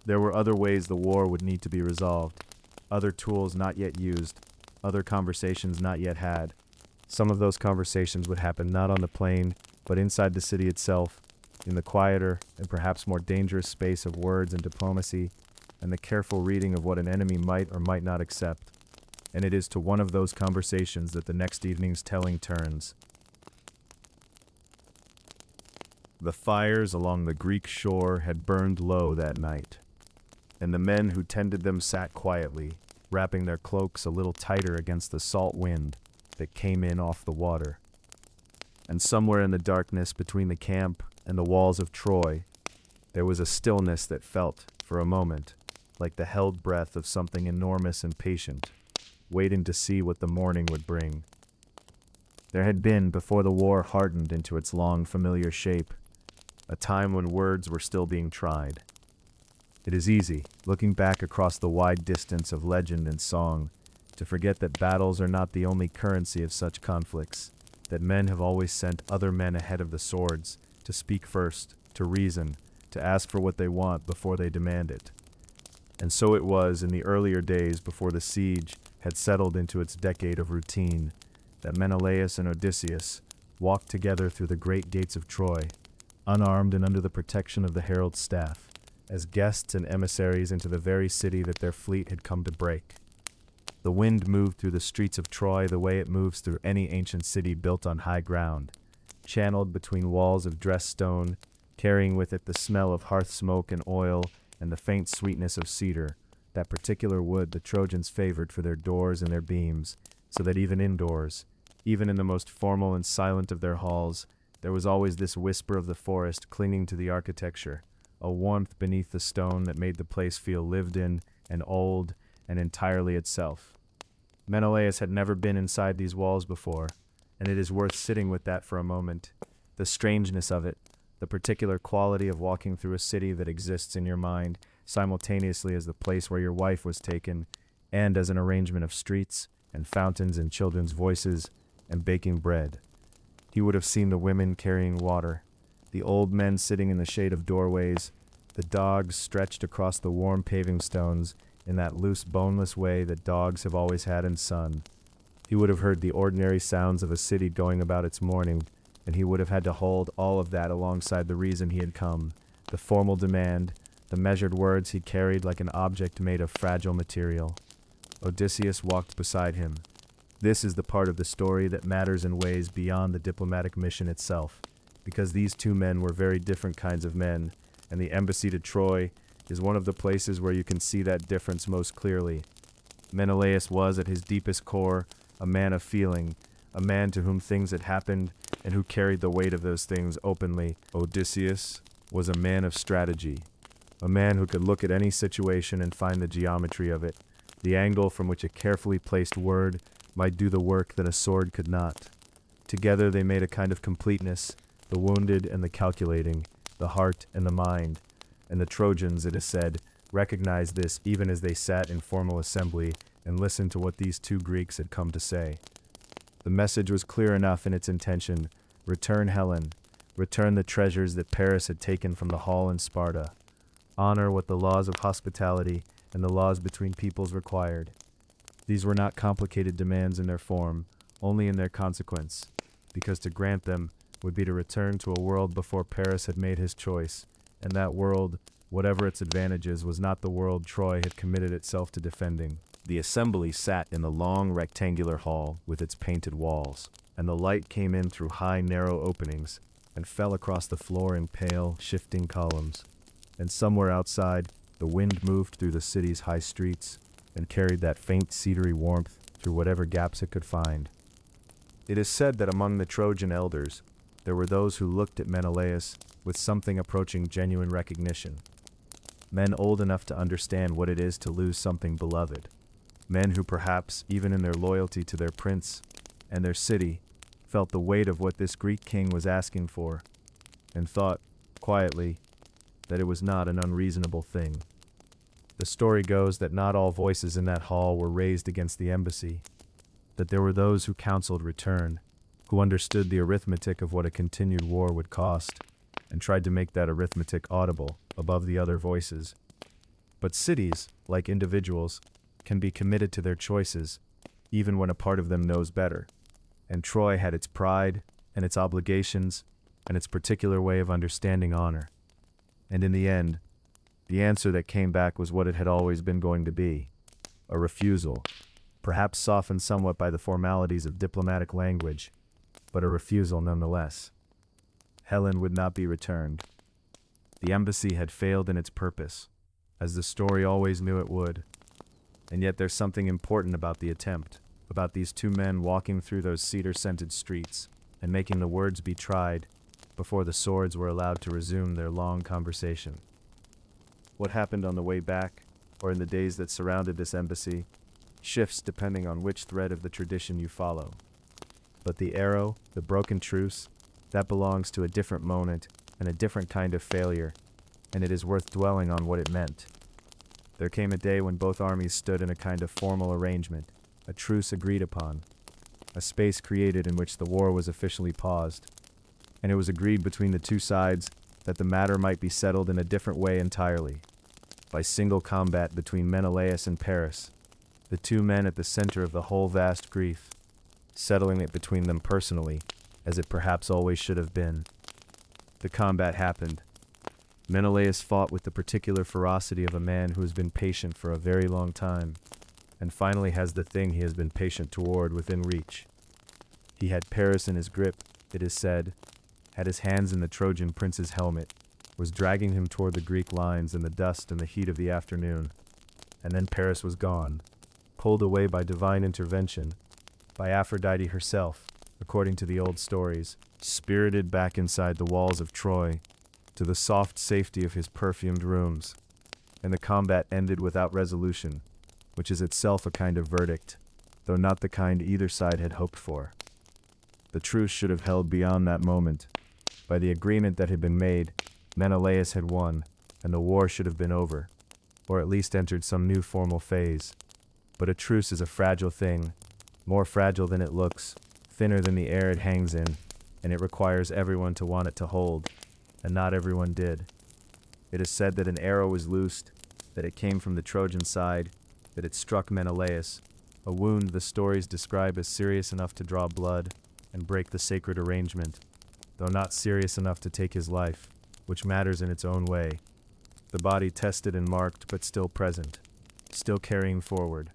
There were other ways the war would need to be resolved, other tools not yet used, other conversations not yet had. Some of those conversations would happen not on the plain, but inside the city itself, in the quieter and perhaps more dangerous space of words and diplomacy, and the careful reading of what an enemy might or might not accept. And it is to one of those conversations that the next evening's telling turns. The fires along the Greek shore had burned low that night, and the men who tended them sat quietly, wrapping their cloaks a little tighter against the salt wind that came in off the water. And somewhere in the darkness between the camp and the walls of Troy, there was a stillness that felt, for a moment, like the held breath of something enormous and patient, waiting to see what the morning would bring. There had been, before the war hardened into its long, familiar shape, a time when words were still being tried. It is easy, looking back across the wide distance of legend and song, to forget that battles are not the only currency of such conflicts, that men have always sent other men ahead of the swords, to speak first, to reason, to ask for what they want before they demand it. And so it was in the earlier days before the siege had settled into its decade of routine, that Menelaus and Odysseus walked together through the great gates of Troy, unarmed and under the protection of the herald's staff, as guests and emissaries into the very city that their fleet had come to break. The wind moved through the streets of Troy the way it moves through any ancient city built on high ground, channeled between walls of dressed stone, carrying with it the smell of hearth smoke and oil and the faint sweetness of cedar, that particular wood the Trojans favored for their doors and their beams, so that even indoors, even in the most formal and silent of their halls, there was always this whisper of the forest clinging to the architecture, a warmth beneath the stone that made the place feel lived in and old and entirely itself. Menelaus had never been inside these walls before, and it is worth sitting with that for a moment. The strangeness of it, the particular quality of walking through a city that exists in your mind simultaneously as the place where your wife was taken, and as an arrangement of streets and fountains and children's voices and baking bread. He would have seen the women carrying water, the old men sitting in the shade of doorways, the dogs stretched across the warm paving stones in that loose, boneless way that dogs have always had in sun. He would have heard the ordinary sounds of a city going about its morning, and he would have had to hold all of that alongside the reason he had come, the formal demand, the measured words he carried like an object made of fragile material. Odysseus walked beside him. This is the part of the story that matters in ways beyond the diplomatic mission itself, because these two men were very different kinds of men, and the embassy to Troy is one of the places where you can see that difference most clearly. Menelaus was, at his deepest core, a man of feeling, a man to whom things had happened and who carried the weight of those things openly. Odysseus was a man of strategy, a man who could look at any situation and find the geometry of it, the angle from which a carefully placed word might do the work that a sword could not. Together they made a kind of completeness, the wounded and the calculating, the heart and the mind, and the Trojans, it is said, recognized this even as they sat in formal assembly and listened to what these two Greeks had come to say. The message was clear enough in its intention: return Helen, Return the treasures that Paris had taken from the hall in Sparta. Honor what the laws of hospitality and the laws between peoples required. These were not complicated demands in their form, only in their consequence, because to grant them would be to return to a world before Paris had made his choice, and that world, whatever its advantages, was not the world Troy had committed itself to defending. The assembly sat in the long rectangular hall with its painted walls, and the light came in through high narrow openings and fell across the floor in pale, shifting columns. And somewhere outside, the wind moved through the city's high streets and carried that faint cedary warmth through whatever gaps it could find. It is said that among the Trojan elders, there were those who looked at Menelaus with something approaching genuine recognition. Men old enough to understand what it is to lose something beloved. Men who perhaps, even in their loyalty to their prince and their city, felt the weight of what this Greek king was asking for, and thought, quietly, that it was not an unreasonable thing. The story goes that not all voices in that hall were raised against the embassy, that there were those who counseled return, who understood the arithmetic of what a continued war would cost, and tried to make that arithmetic audible above the other voices. But cities, like individuals, can be committed to their choices, even when a part of them knows better. And Troy had its pride, and its obligations, and its particular way of understanding honor. And in the end, the answer that came back was what it had always been going to be: a refusal, perhaps softened somewhat by the formalities of diplomatic language, but a refusal nonetheless. Helen would not be returned. The embassy had failed in its purpose, as the story always knew it would. And yet there's something important about the attempt, about these two men walking through those cedar-scented streets and making the words be tried before the swords were allowed to resume their long conversation. What happened on the way back, or in the days that surrounded this embassy, shifts depending on which thread of the tradition you follow. But the arrow, the broken truce, that belongs to a different moment and a different kind of failure, and it is worth dwelling on what it meant. There came a day when both armies stood in a kind of formal arrangement, a truce agreed upon, a space created in which the war was officially paused, and it was agreed between the two sides that the matter might be settled in a different way entirely, by single combat between Menelaus and Paris, the two men at the center of the whole vast grief, settling it between them personally, as it perhaps always should have been. The combat happened. Menelaus fought with the particular ferocity of a man who has been patient for a very long time, and finally has the thing he has been patient toward within reach. He had Paris in his grip, it is said, had his hands in the Trojan prince's helmet, was dragging him toward the Greek lines in the dust and the heat of the afternoon, and then Paris was gone, pulled away by divine intervention, by Aphrodite herself, according to the old stories, spirited back inside the walls of Troy, to the soft safety of his perfumed rooms, and the combat ended without resolution, which is itself a kind of verdict, though not the kind either side had hoped for. The truce should have held beyond that moment. By the agreement that had been made, Menelaus had won, and the war should have been over, or at least entered some new formal phase. But a truce is a fragile thing, more fragile than it looks, thinner than the air it hangs in, and it requires everyone to want it to hold, and not everyone did. It is said that an arrow was loosed, that it came from the Trojan side, that it struck Menelaus, a wound the stories describe as serious enough to draw blood and break the sacred arrangement, though not serious enough to take his life, which matters in its own way. The body tested and marked, but still present, still carrying forward.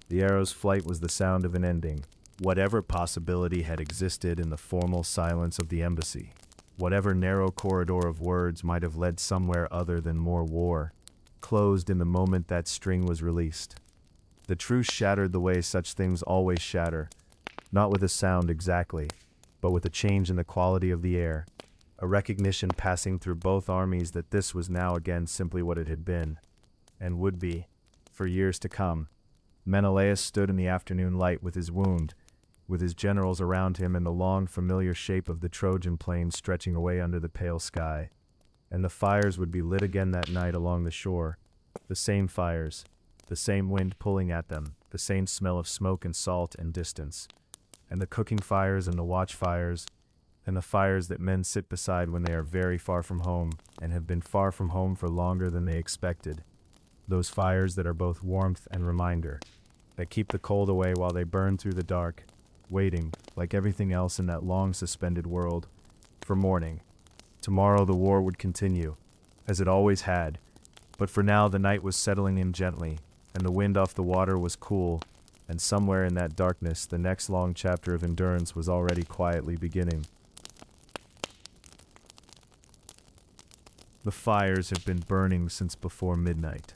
The arrow's flight was the sound of an ending. Whatever possibility had existed in the formal silence of the embassy, whatever narrow corridor of words might have led somewhere other than more war, closed in the moment that string was released. The truce shattered the way such things always shatter, not with a sound exactly, but with a change in the quality of the air, a recognition passing through both armies that this was now again simply what it had been, and would be, for years to come. Menelaus stood in the afternoon light with his wound, with his generals around him and the long familiar shape of the Trojan plain stretching away under the pale sky. And the fires would be lit again that night along the shore, the same fires, the same wind pulling at them, the same smell of smoke and salt and distance. And the cooking fires and the watch fires, and the fires that men sit beside when they are very far from home and have been far from home for longer than they expected. Those fires that are both warmth and reminder, that keep the cold away while they burn through the dark, waiting, like everything else in that long suspended world, for morning. Tomorrow the war would continue, as it always had, but for now the night was settling in gently, and the wind off the water was cool, and somewhere in that darkness the next long chapter of endurance was already quietly beginning. The fires have been burning since before midnight,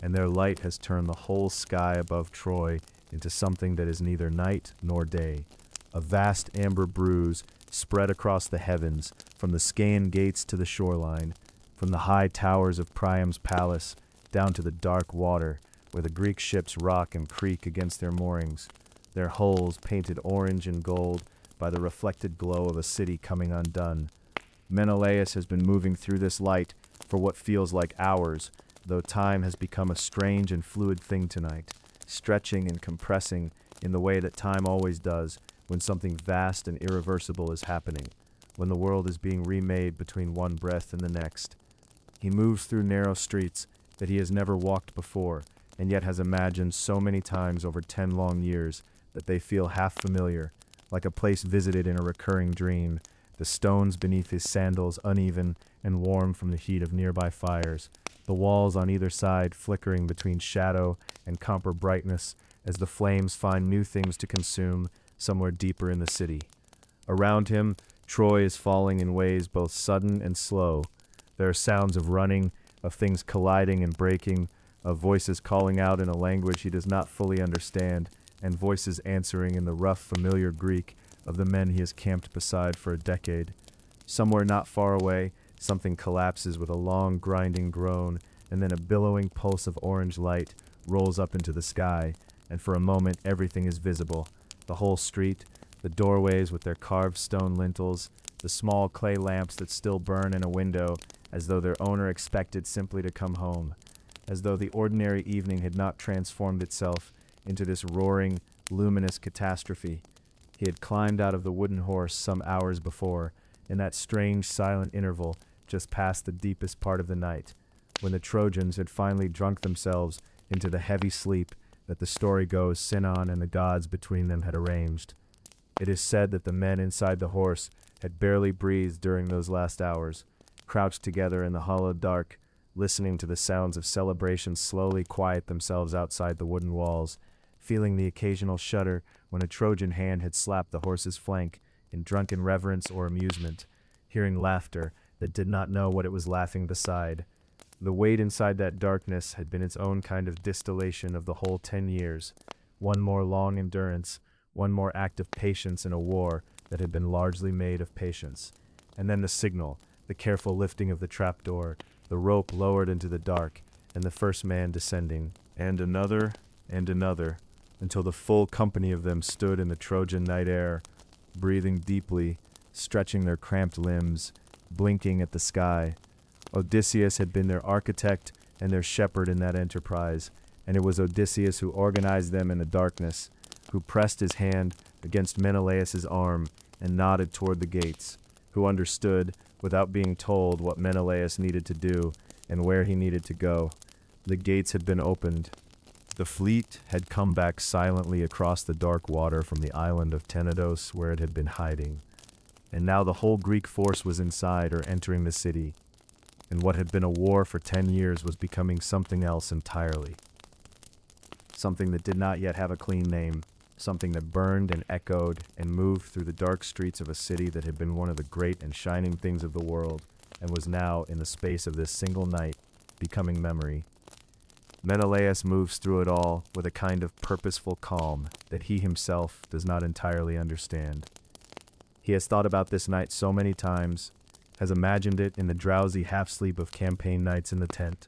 and their light has turned the whole sky above Troy into something that is neither night nor day, a vast amber bruise spread across the heavens, from the Scaean gates to the shoreline, from the high towers of Priam's palace down to the dark water where the Greek ships rock and creak against their moorings, their hulls painted orange and gold by the reflected glow of a city coming undone. Menelaus has been moving through this light for what feels like hours, though time has become a strange and fluid thing tonight, stretching and compressing in the way that time always does when something vast and irreversible is happening, when the world is being remade between one breath and the next. He moves through narrow streets that he has never walked before, and yet has imagined so many times over 10 long years that they feel half familiar, like a place visited in a recurring dream, the stones beneath his sandals uneven and warm from the heat of nearby fires, the walls on either side flickering between shadow and copper brightness as the flames find new things to consume somewhere deeper in the city. Around him, Troy is falling in ways both sudden and slow. There are sounds of running, of things colliding and breaking, of voices calling out in a language he does not fully understand, and voices answering in the rough, familiar Greek of the men he has camped beside for a decade. Somewhere not far away, something collapses with a long, grinding groan, and then a billowing pulse of orange light rolls up into the sky, and for a moment everything is visible. The whole street, the doorways with their carved stone lintels, the small clay lamps that still burn in a window, as though their owner expected simply to come home, as though the ordinary evening had not transformed itself into this roaring, luminous catastrophe. He had climbed out of the wooden horse some hours before, in that strange silent interval just past the deepest part of the night, when the Trojans had finally drunk themselves into the heavy sleep that the story goes Sinon and the gods between them had arranged. It is said that the men inside the horse had barely breathed during those last hours, crouched together in the hollow dark, listening to the sounds of celebration slowly quiet themselves outside the wooden walls, feeling the occasional shudder when a Trojan hand had slapped the horse's flank in drunken reverence or amusement, hearing laughter that did not know what it was laughing beside. The wait inside that darkness had been its own kind of distillation of the whole 10 years, one more long endurance, one more act of patience in a war that had been largely made of patience. And then the signal, the careful lifting of the trapdoor, the rope lowered into the dark, and the first man descending, and another, until the full company of them stood in the Trojan night air, breathing deeply, stretching their cramped limbs, blinking at the sky. Odysseus had been their architect and their shepherd in that enterprise, and it was Odysseus who organized them in the darkness, who pressed his hand against Menelaus's arm and nodded toward the gates, who understood, without being told, what Menelaus needed to do and where he needed to go. The gates had been opened. The fleet had come back silently across the dark water from the island of Tenedos where it had been hiding, and now the whole Greek force was inside or entering the city, and what had been a war for 10 years was becoming something else entirely. Something that did not yet have a clean name, something that burned and echoed and moved through the dark streets of a city that had been one of the great and shining things of the world, and was now, in the space of this single night, becoming memory. Menelaus moves through it all with a kind of purposeful calm that he himself does not entirely understand. He has thought about this night so many times, has imagined it in the drowsy half-sleep of campaign nights in the tent,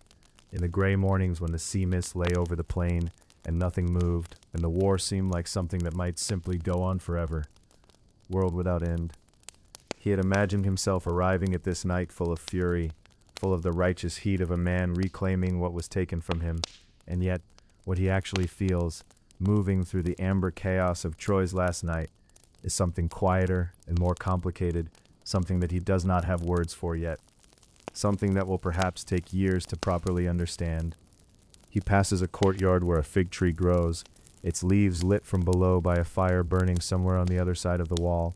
in the gray mornings when the sea mist lay over the plain and nothing moved, and the war seemed like something that might simply go on forever, world without end. He had imagined himself arriving at this night full of fury, full of the righteous heat of a man reclaiming what was taken from him, and yet what he actually feels, moving through the amber chaos of Troy's last night, is something quieter and more complicated, something that he does not have words for yet, something that will perhaps take years to properly understand. He passes a courtyard where a fig tree grows, its leaves lit from below by a fire burning somewhere on the other side of the wall,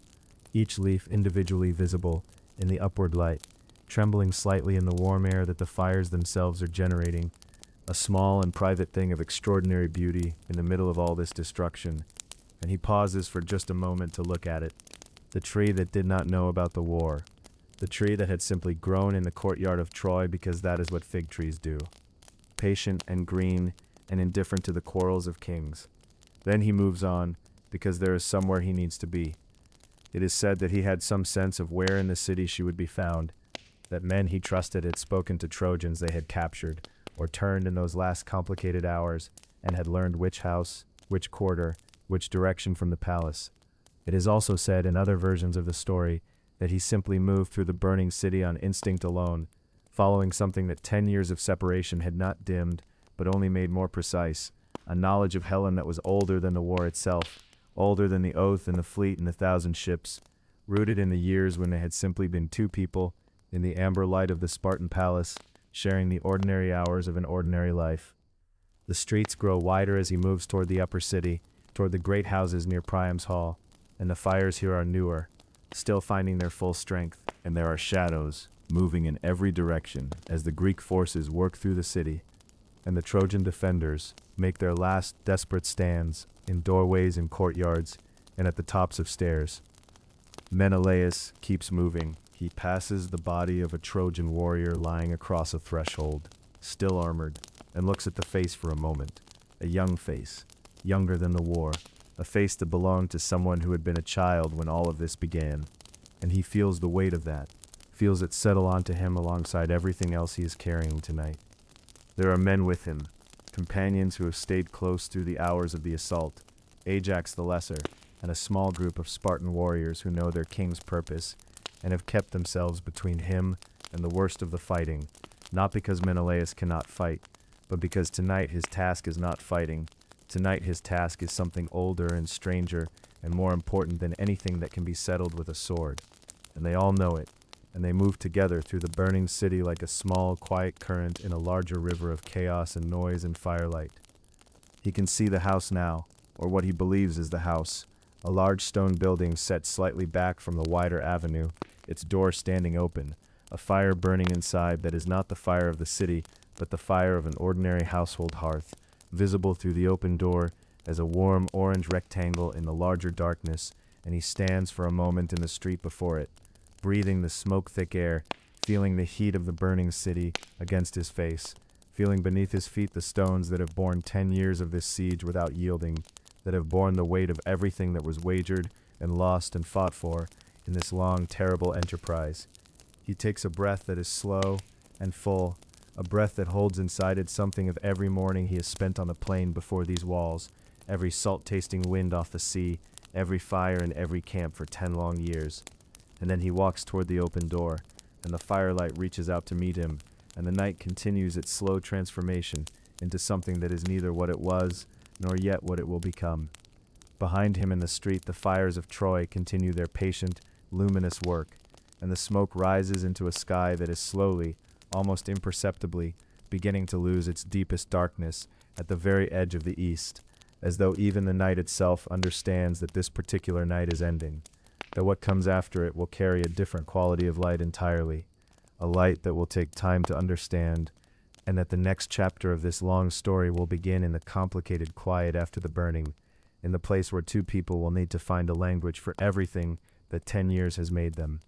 each leaf individually visible in the upward light, trembling slightly in the warm air that the fires themselves are generating, a small and private thing of extraordinary beauty in the middle of all this destruction. And he pauses for just a moment to look at it. The tree that did not know about the war. The tree that had simply grown in the courtyard of Troy because that is what fig trees do. Patient and green and indifferent to the quarrels of kings. Then he moves on because there is somewhere he needs to be. It is said that he had some sense of where in the city she would be found, that men he trusted had spoken to Trojans they had captured, or turned in those last complicated hours, and had learned which house, which quarter, which direction from the palace. It is also said in other versions of the story that he simply moved through the burning city on instinct alone, following something that 10 years of separation had not dimmed, but only made more precise, a knowledge of Helen that was older than the war itself, older than the oath and the fleet and the 1,000 ships, rooted in the years when they had simply been two people, in the amber light of the Spartan palace, sharing the ordinary hours of an ordinary life. The streets grow wider as he moves toward the upper city, toward the great houses near Priam's hall, and the fires here are newer, still finding their full strength, and there are shadows moving in every direction as the Greek forces work through the city, and the Trojan defenders make their last desperate stands in doorways and courtyards and at the tops of stairs. Menelaus keeps moving. He passes the body of a Trojan warrior lying across a threshold, still armored, and looks at the face for a moment, a young face, younger than the war, a face that belonged to someone who had been a child when all of this began, and he feels the weight of that, feels it settle onto him alongside everything else he is carrying tonight. There are men with him, companions who have stayed close through the hours of the assault, Ajax the Lesser, and a small group of Spartan warriors who know their king's purpose and have kept themselves between him and the worst of the fighting, not because Menelaus cannot fight, but because tonight his task is not fighting. Tonight his task is something older and stranger and more important than anything that can be settled with a sword. And they all know it, and they move together through the burning city like a small, quiet current in a larger river of chaos and noise and firelight. He can see the house now, or what he believes is the house, a large stone building set slightly back from the wider avenue, its door standing open, a fire burning inside that is not the fire of the city, but the fire of an ordinary household hearth, visible through the open door as a warm orange rectangle in the larger darkness, and he stands for a moment in the street before it, breathing the smoke-thick air, feeling the heat of the burning city against his face, feeling beneath his feet the stones that have borne 10 years of this siege without yielding, that have borne the weight of everything that was wagered and lost and fought for in this long, terrible enterprise. He takes a breath that is slow and full, a breath that holds inside it something of every morning he has spent on the plain before these walls, every salt-tasting wind off the sea, every fire in every camp for 10 long years. And then he walks toward the open door, and the firelight reaches out to meet him, and the night continues its slow transformation into something that is neither what it was, nor yet what it will become. Behind him in the street, the fires of Troy continue their patient, luminous work, and the smoke rises into a sky that is slowly, almost imperceptibly, beginning to lose its deepest darkness at the very edge of the east, as though even the night itself understands that this particular night is ending, that what comes after it will carry a different quality of light entirely, a light that will take time to understand, and that the next chapter of this long story will begin in the complicated quiet after the burning, in the place where two people will need to find a language for everything that 10 years has made them.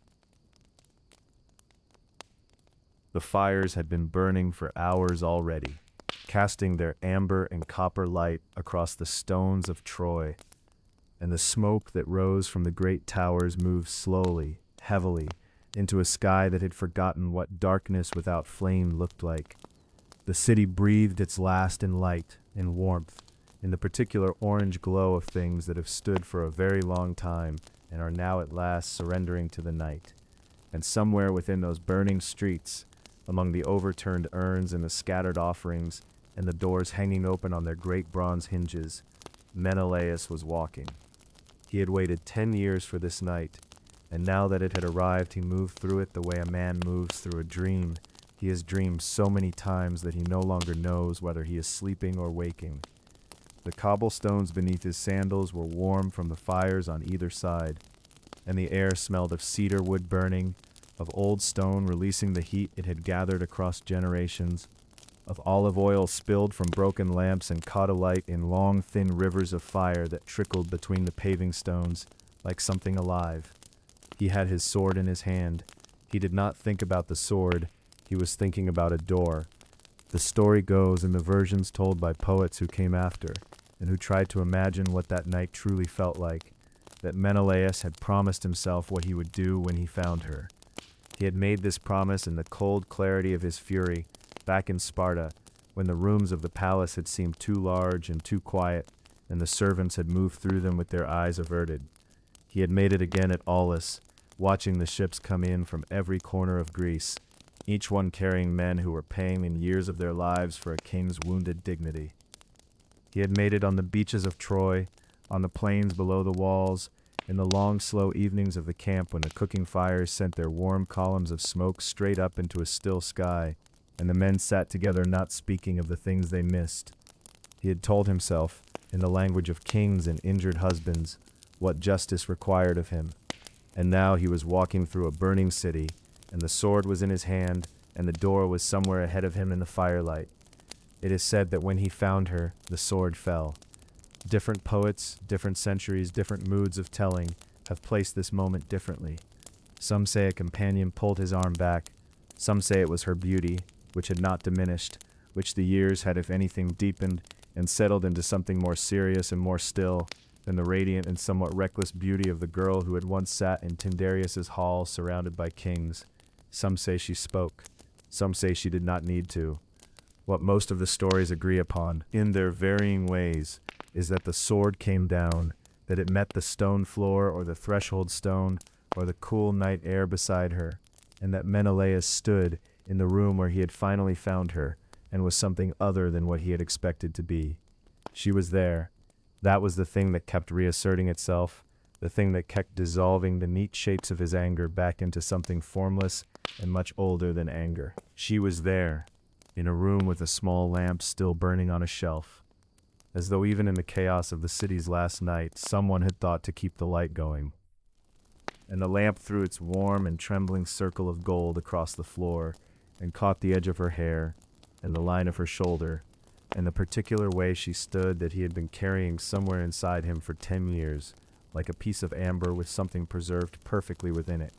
The fires had been burning for hours already, casting their amber and copper light across the stones of Troy, and the smoke that rose from the great towers moved slowly, heavily, into a sky that had forgotten what darkness without flame looked like. The city breathed its last in light, in warmth, in the particular orange glow of things that have stood for a very long time and are now at last surrendering to the night. And somewhere within those burning streets, among the overturned urns and the scattered offerings and the doors hanging open on their great bronze hinges, Menelaus was walking. He had waited 10 years for this night, and now that it had arrived, he moved through it the way a man moves through a dream. He has dreamed so many times that he no longer knows whether he is sleeping or waking. The cobblestones beneath his sandals were warm from the fires on either side, and the air smelled of cedar wood burning, of old stone releasing the heat it had gathered across generations, of olive oil spilled from broken lamps and caught alight in long, thin rivers of fire that trickled between the paving stones like something alive. He had his sword in his hand. He did not think about the sword. He was thinking about a door. The story goes in the versions told by poets who came after, and who tried to imagine what that night truly felt like, that Menelaus had promised himself what he would do when he found her. He had made this promise in the cold clarity of his fury, back in Sparta, when the rooms of the palace had seemed too large and too quiet, and the servants had moved through them with their eyes averted. He had made it again at Aulis, watching the ships come in from every corner of Greece, each one carrying men who were paying in years of their lives for a king's wounded dignity. He had made it on the beaches of Troy, on the plains below the walls, in the long, slow evenings of the camp when the cooking fires sent their warm columns of smoke straight up into a still sky, and the men sat together not speaking of the things they missed. He had told himself, in the language of kings and injured husbands, what justice required of him. And now he was walking through a burning city, and the sword was in his hand, and the door was somewhere ahead of him in the firelight. It is said that when he found her, the sword fell. Different poets, different centuries, different moods of telling have placed this moment differently. Some say a companion pulled his arm back. Some say it was her beauty, which had not diminished, which the years had if anything deepened and settled into something more serious and more still than the radiant and somewhat reckless beauty of the girl who had once sat in Tyndareus's hall surrounded by kings. Some say she spoke. Some say she did not need to. What most of the stories agree upon, in their varying ways, is that the sword came down, that it met the stone floor or the threshold stone or the cool night air beside her, and that Menelaus stood in the room where he had finally found her and was something other than what he had expected to be. She was there. That was the thing that kept reasserting itself, the thing that kept dissolving the neat shapes of his anger back into something formless and much older than anger. She was there, in a room with a small lamp still burning on a shelf, as though even in the chaos of the city's last night, someone had thought to keep the light going. And the lamp threw its warm and trembling circle of gold across the floor and caught the edge of her hair and the line of her shoulder and the particular way she stood that he had been carrying somewhere inside him for 10 years, like a piece of amber with something preserved perfectly within it.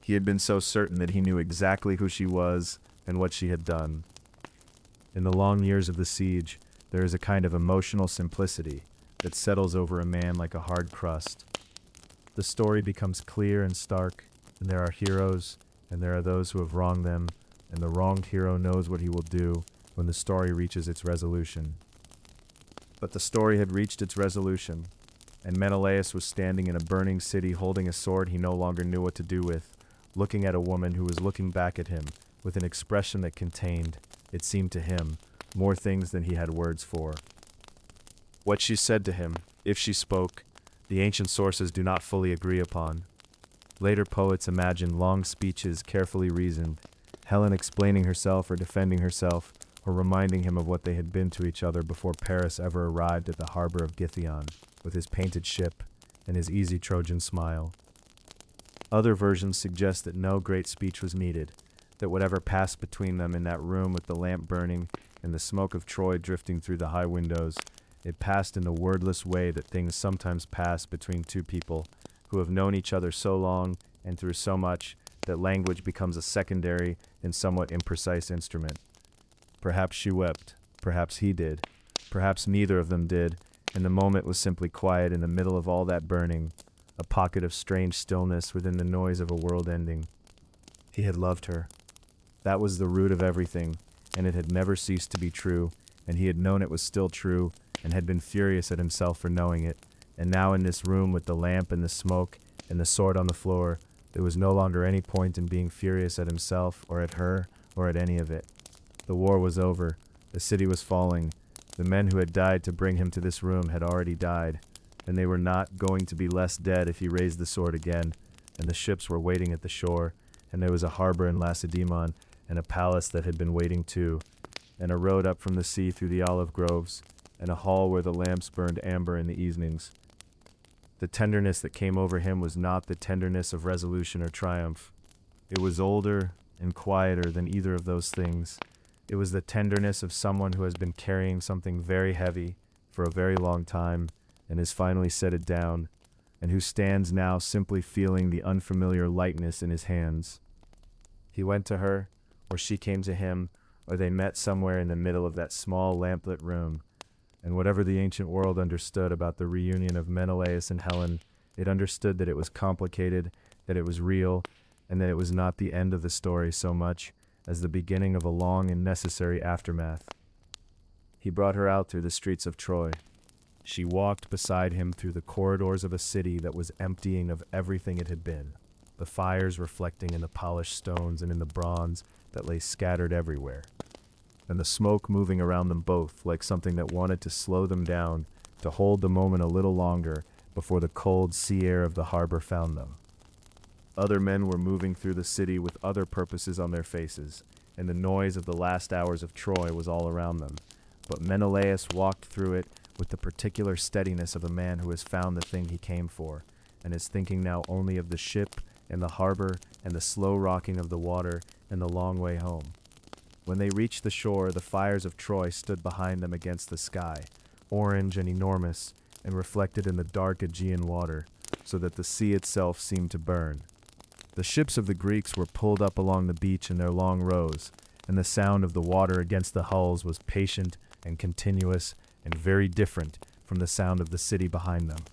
He had been so certain that he knew exactly who she was and what she had done. In the long years of the siege, there is a kind of emotional simplicity that settles over a man like a hard crust. The story becomes clear and stark, and there are heroes, and there are those who have wronged them, and the wronged hero knows what he will do when the story reaches its resolution. But the story had reached its resolution, and Menelaus was standing in a burning city holding a sword he no longer knew what to do with, looking at a woman who was looking back at him with an expression that contained, it seemed to him, more things than he had words for. What she said to him, if she spoke, the ancient sources do not fully agree upon. Later poets imagine long speeches carefully reasoned, Helen explaining herself or defending herself, or reminding him of what they had been to each other before Paris ever arrived at the harbor of Githyon, with his painted ship and his easy Trojan smile. Other versions suggest that no great speech was needed, that whatever passed between them in that room with the lamp burning and the smoke of Troy drifting through the high windows, it passed in the wordless way that things sometimes pass between two people who have known each other so long and through so much that language becomes a secondary and somewhat imprecise instrument. Perhaps she wept, perhaps he did, perhaps neither of them did, and the moment was simply quiet in the middle of all that burning, a pocket of strange stillness within the noise of a world ending. He had loved her. That was the root of everything, and it had never ceased to be true, and he had known it was still true, and had been furious at himself for knowing it, and now in this room with the lamp and the smoke and the sword on the floor, there was no longer any point in being furious at himself or at her or at any of it. The war was over. The city was falling. The men who had died to bring him to this room had already died. and they were not going to be less dead if he raised the sword again, and the ships were waiting at the shore, and there was a harbor in Lacedaemon, and a palace that had been waiting too, and a road up from the sea through the olive groves, and a hall where the lamps burned amber in the evenings. The tenderness that came over him was not the tenderness of resolution or triumph. It was older and quieter than either of those things. It was the tenderness of someone who has been carrying something very heavy for a very long time and has finally set it down, and who stands now simply feeling the unfamiliar lightness in his hands. He went to her, or she came to him, or they met somewhere in the middle of that small lamplit room, and whatever the ancient world understood about the reunion of Menelaus and Helen, it understood that it was complicated, that it was real, and that it was not the end of the story so much as the beginning of a long and necessary aftermath. He brought her out through the streets of Troy. She walked beside him through the corridors of a city that was emptying of everything it had been, the fires reflecting in the polished stones and in the bronze that lay scattered everywhere, and the smoke moving around them both like something that wanted to slow them down, to hold the moment a little longer before the cold sea air of the harbor found them. Other men were moving through the city with other purposes on their faces, and the noise of the last hours of Troy was all around them, but Menelaus walked through it with the particular steadiness of a man who has found the thing he came for, and is thinking now only of the ship and the harbor and the slow rocking of the water and the long way home. When they reached the shore, the fires of Troy stood behind them against the sky, orange and enormous, and reflected in the dark Aegean water, so that the sea itself seemed to burn. The ships of the Greeks were pulled up along the beach in their long rows, and the sound of the water against the hulls was patient and continuous and very different from the sound of the city behind them.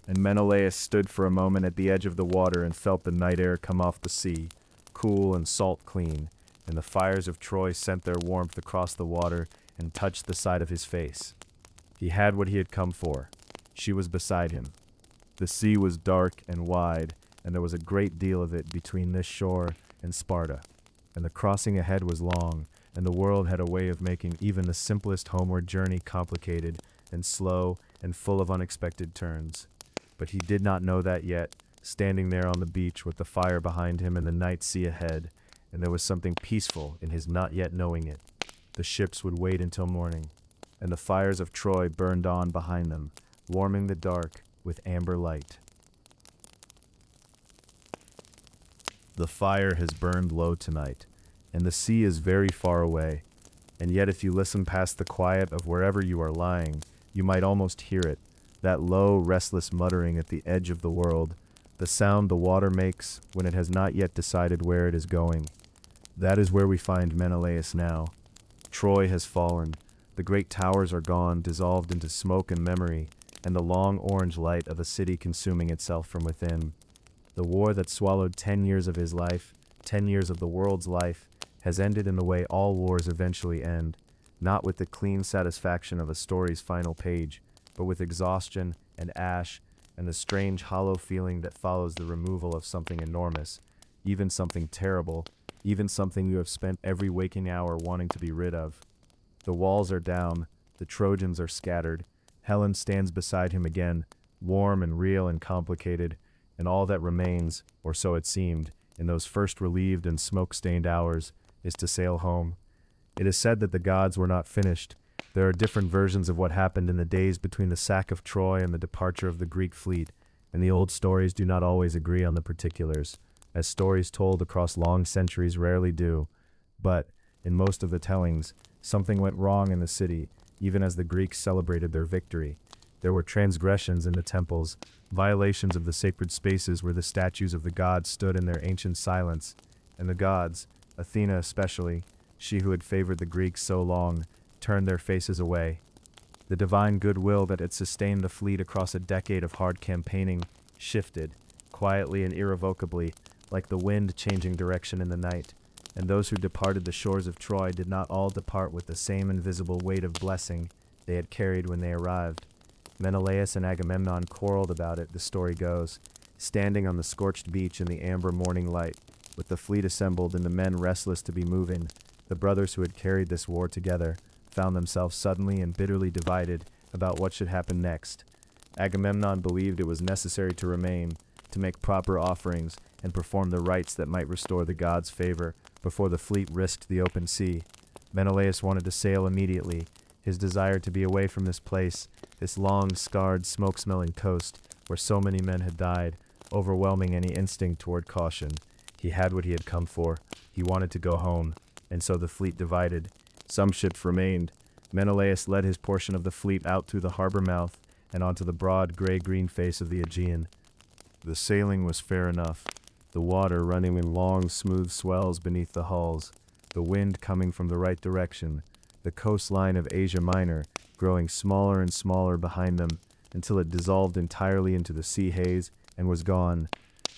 And Menelaus stood for a moment at the edge of the water and felt the night air come off the sea, cool and salt clean, and the fires of Troy sent their warmth across the water and touched the side of his face. He had what he had come for. She was beside him. The sea was dark and wide, and there was a great deal of it between this shore and Sparta, and the crossing ahead was long, and the world had a way of making even the simplest homeward journey complicated and slow and full of unexpected turns. But he did not know that yet, standing there on the beach with the fire behind him and the night sea ahead, and there was something peaceful in his not yet knowing it. The ships would wait until morning, and the fires of Troy burned on behind them, warming the dark with amber light. The fire has burned low tonight, and the sea is very far away, and yet if you listen past the quiet of wherever you are lying, you might almost hear it, that low, restless muttering at the edge of the world, the sound the water makes when it has not yet decided where it is going. That is where we find Menelaus now. Troy has fallen, the great towers are gone, dissolved into smoke and memory, and the long orange light of a city consuming itself from within. The war that swallowed 10 years of his life, 10 years of the world's life, has ended in the way all wars eventually end, not with the clean satisfaction of a story's final page, but with exhaustion and ash and the strange hollow feeling that follows the removal of something enormous, even something terrible, even something you have spent every waking hour wanting to be rid of. The walls are down, the Trojans are scattered, Helen stands beside him again, warm and real and complicated, and all that remains, or so it seemed, in those first relieved and smoke-stained hours, is to sail home. It is said that the gods were not finished. There are different versions of what happened in the days between the sack of Troy and the departure of the Greek fleet, and the old stories do not always agree on the particulars, as stories told across long centuries rarely do. But, in most of the tellings, something went wrong in the city, even as the Greeks celebrated their victory. There were transgressions in the temples, violations of the sacred spaces where the statues of the gods stood in their ancient silence, and the gods, Athena especially, she who had favored the Greeks so long, turned their faces away. The divine goodwill that had sustained the fleet across a decade of hard campaigning shifted, quietly and irrevocably, like the wind changing direction in the night, and those who departed the shores of Troy did not all depart with the same invisible weight of blessing they had carried when they arrived. Menelaus and Agamemnon quarreled about it, the story goes, standing on the scorched beach in the amber morning light, with the fleet assembled and the men restless to be moving. The brothers who had carried this war together found themselves suddenly and bitterly divided about what should happen next. Agamemnon believed it was necessary to remain, to make proper offerings, and perform the rites that might restore the gods' favor before the fleet risked the open sea. Menelaus wanted to sail immediately. His desire to be away from this place, this long, scarred, smoke-smelling coast where so many men had died, overwhelming any instinct toward caution. He had what he had come for. He wanted to go home, and so the fleet divided. Some ships remained. Menelaus led his portion of the fleet out through the harbor mouth and onto the broad gray-green face of the Aegean. The sailing was fair enough, the water running in long, smooth swells beneath the hulls, the wind coming from the right direction, the coastline of Asia Minor growing smaller and smaller behind them until it dissolved entirely into the sea haze and was gone.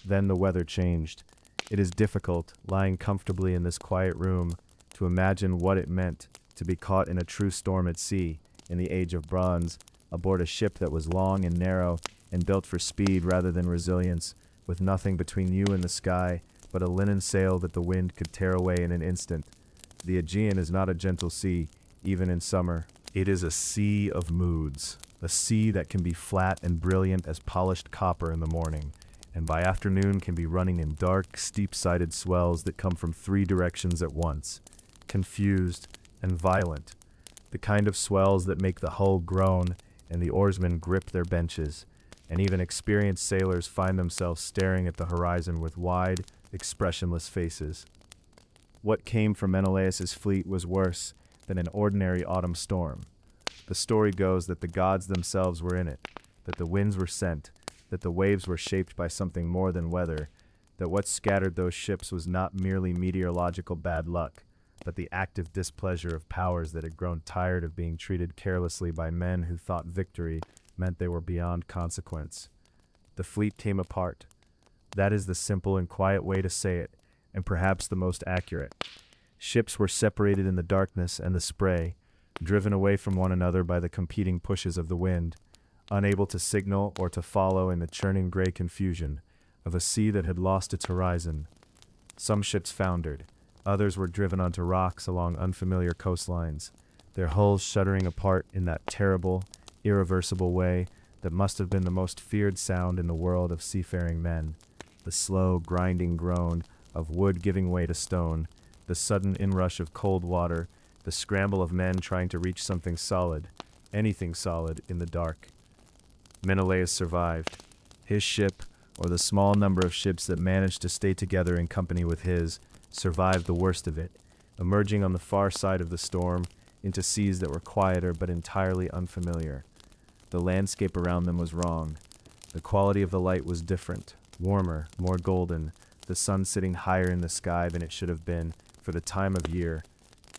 Then the weather changed. It is difficult, lying comfortably in this quiet room, to imagine what it meant to be caught in a true storm at sea, in the age of bronze, aboard a ship that was long and narrow and built for speed rather than resilience, with nothing between you and the sky but a linen sail that the wind could tear away in an instant. The Aegean is not a gentle sea, even in summer. It is a sea of moods, a sea that can be flat and brilliant as polished copper in the morning, and by afternoon can be running in dark, steep-sided swells that come from 3 directions at once, confused and violent, the kind of swells that make the hull groan and the oarsmen grip their benches, and even experienced sailors find themselves staring at the horizon with wide, expressionless faces. What came from Menelaus's fleet was worse than an ordinary autumn storm. The story goes that the gods themselves were in it, that the winds were sent, that the waves were shaped by something more than weather, that what scattered those ships was not merely meteorological bad luck, but the active displeasure of powers that had grown tired of being treated carelessly by men who thought victory meant they were beyond consequence. The fleet came apart. That is the simple and quiet way to say it, and perhaps the most accurate. Ships were separated in the darkness and the spray, driven away from one another by the competing pushes of the wind, unable to signal or to follow in the churning gray confusion of a sea that had lost its horizon. Some ships foundered. Others were driven onto rocks along unfamiliar coastlines, their hulls shuddering apart in that terrible, irreversible way that must have been the most feared sound in the world of seafaring men, the slow, grinding groan of wood giving way to stone, the sudden inrush of cold water, the scramble of men trying to reach something solid, anything solid, in the dark. Menelaus survived. His ship, or the small number of ships that managed to stay together in company with his, survived the worst of it, emerging on the far side of the storm into seas that were quieter but entirely unfamiliar. The landscape around them was wrong. The quality of the light was different, warmer, more golden, the sun sitting higher in the sky than it should have been for the time of year.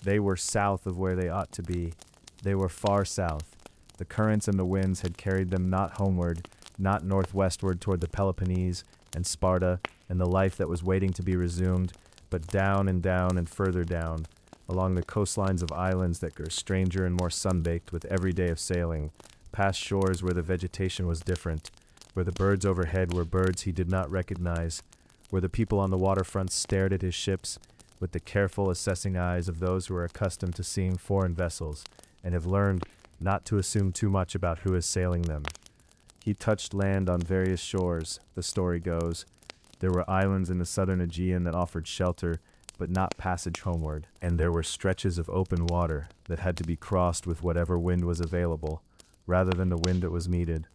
They were south of where they ought to be. They were far south. The currents and the winds had carried them not homeward, not northwestward toward the Peloponnese and Sparta and the life that was waiting to be resumed, but down and further down, along the coastlines of islands that grew stranger and more sun-baked with every day of sailing, past shores where the vegetation was different, where the birds overhead were birds he did not recognize, where the people on the waterfront stared at his ships with the careful, assessing eyes of those who are accustomed to seeing foreign vessels and have learned not to assume too much about who is sailing them. He touched land on various shores, the story goes. There were islands in the southern Aegean that offered shelter, but not passage homeward, and there were stretches of open water that had to be crossed with whatever wind was available, rather than the wind that was needed.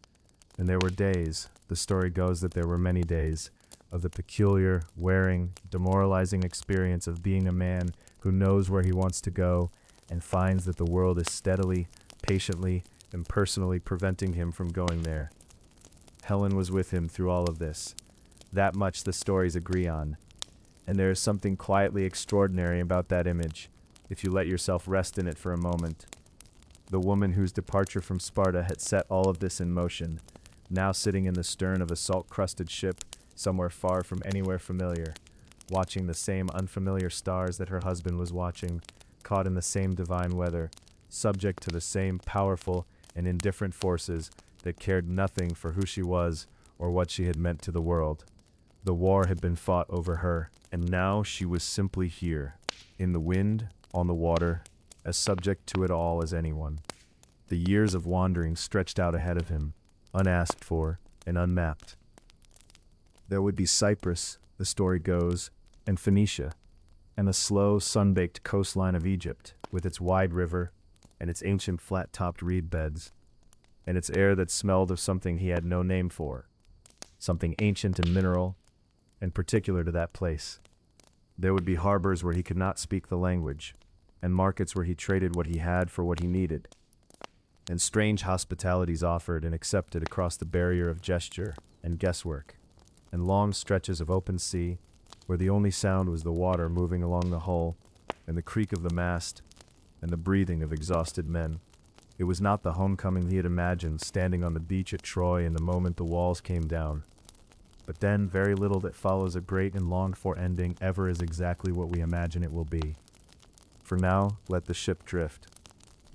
And there were days, the story goes that there were many days, of the peculiar, wearing, demoralizing experience of being a man who knows where he wants to go and finds that the world is steadily, patiently, and personally preventing him from going there. Helen was with him through all of this. That much the stories agree on. And there is something quietly extraordinary about that image, if you let yourself rest in it for a moment. The woman whose departure from Sparta had set all of this in motion, now sitting in the stern of a salt-crusted ship somewhere far from anywhere familiar, watching the same unfamiliar stars that her husband was watching, caught in the same divine weather, subject to the same powerful and indifferent forces that cared nothing for who she was or what she had meant to the world. The war had been fought over her, and now she was simply here, in the wind, on the water, as subject to it all as anyone. The years of wandering stretched out ahead of him. unasked for, and unmapped. There would be Cyprus, the story goes, and Phoenicia, and the slow, sun-baked coastline of Egypt, with its wide river, and its ancient flat-topped reed beds, and its air that smelled of something he had no name for, something ancient and mineral, and particular to that place. There would be harbors where he could not speak the language, and markets where he traded what he had for what he needed, and strange hospitalities offered and accepted across the barrier of gesture and guesswork, and long stretches of open sea where the only sound was the water moving along the hull, and the creak of the mast, and the breathing of exhausted men. It was not the homecoming he had imagined standing on the beach at Troy in the moment the walls came down. But then very little that follows a great and longed-for ending ever is exactly what we imagine it will be. For now, let the ship drift.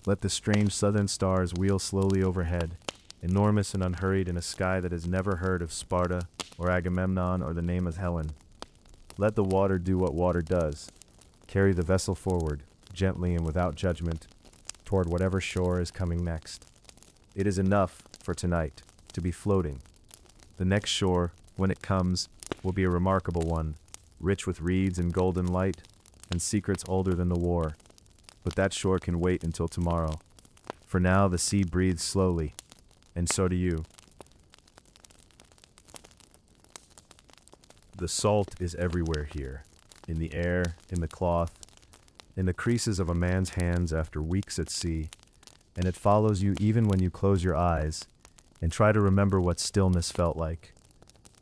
Let the strange southern stars wheel slowly overhead, enormous and unhurried in a sky that has never heard of Sparta or Agamemnon or the name of Helen. Let the water do what water does. Carry the vessel forward, gently and without judgment, toward whatever shore is coming next. It is enough, for tonight, to be floating. The next shore, when it comes, will be a remarkable one, rich with reeds and golden light, and secrets older than the war. But that shore can wait until tomorrow. For now the sea breathes slowly, and so do you. The salt is everywhere here, in the air, in the cloth, in the creases of a man's hands after weeks at sea, and it follows you even when you close your eyes and try to remember what stillness felt like,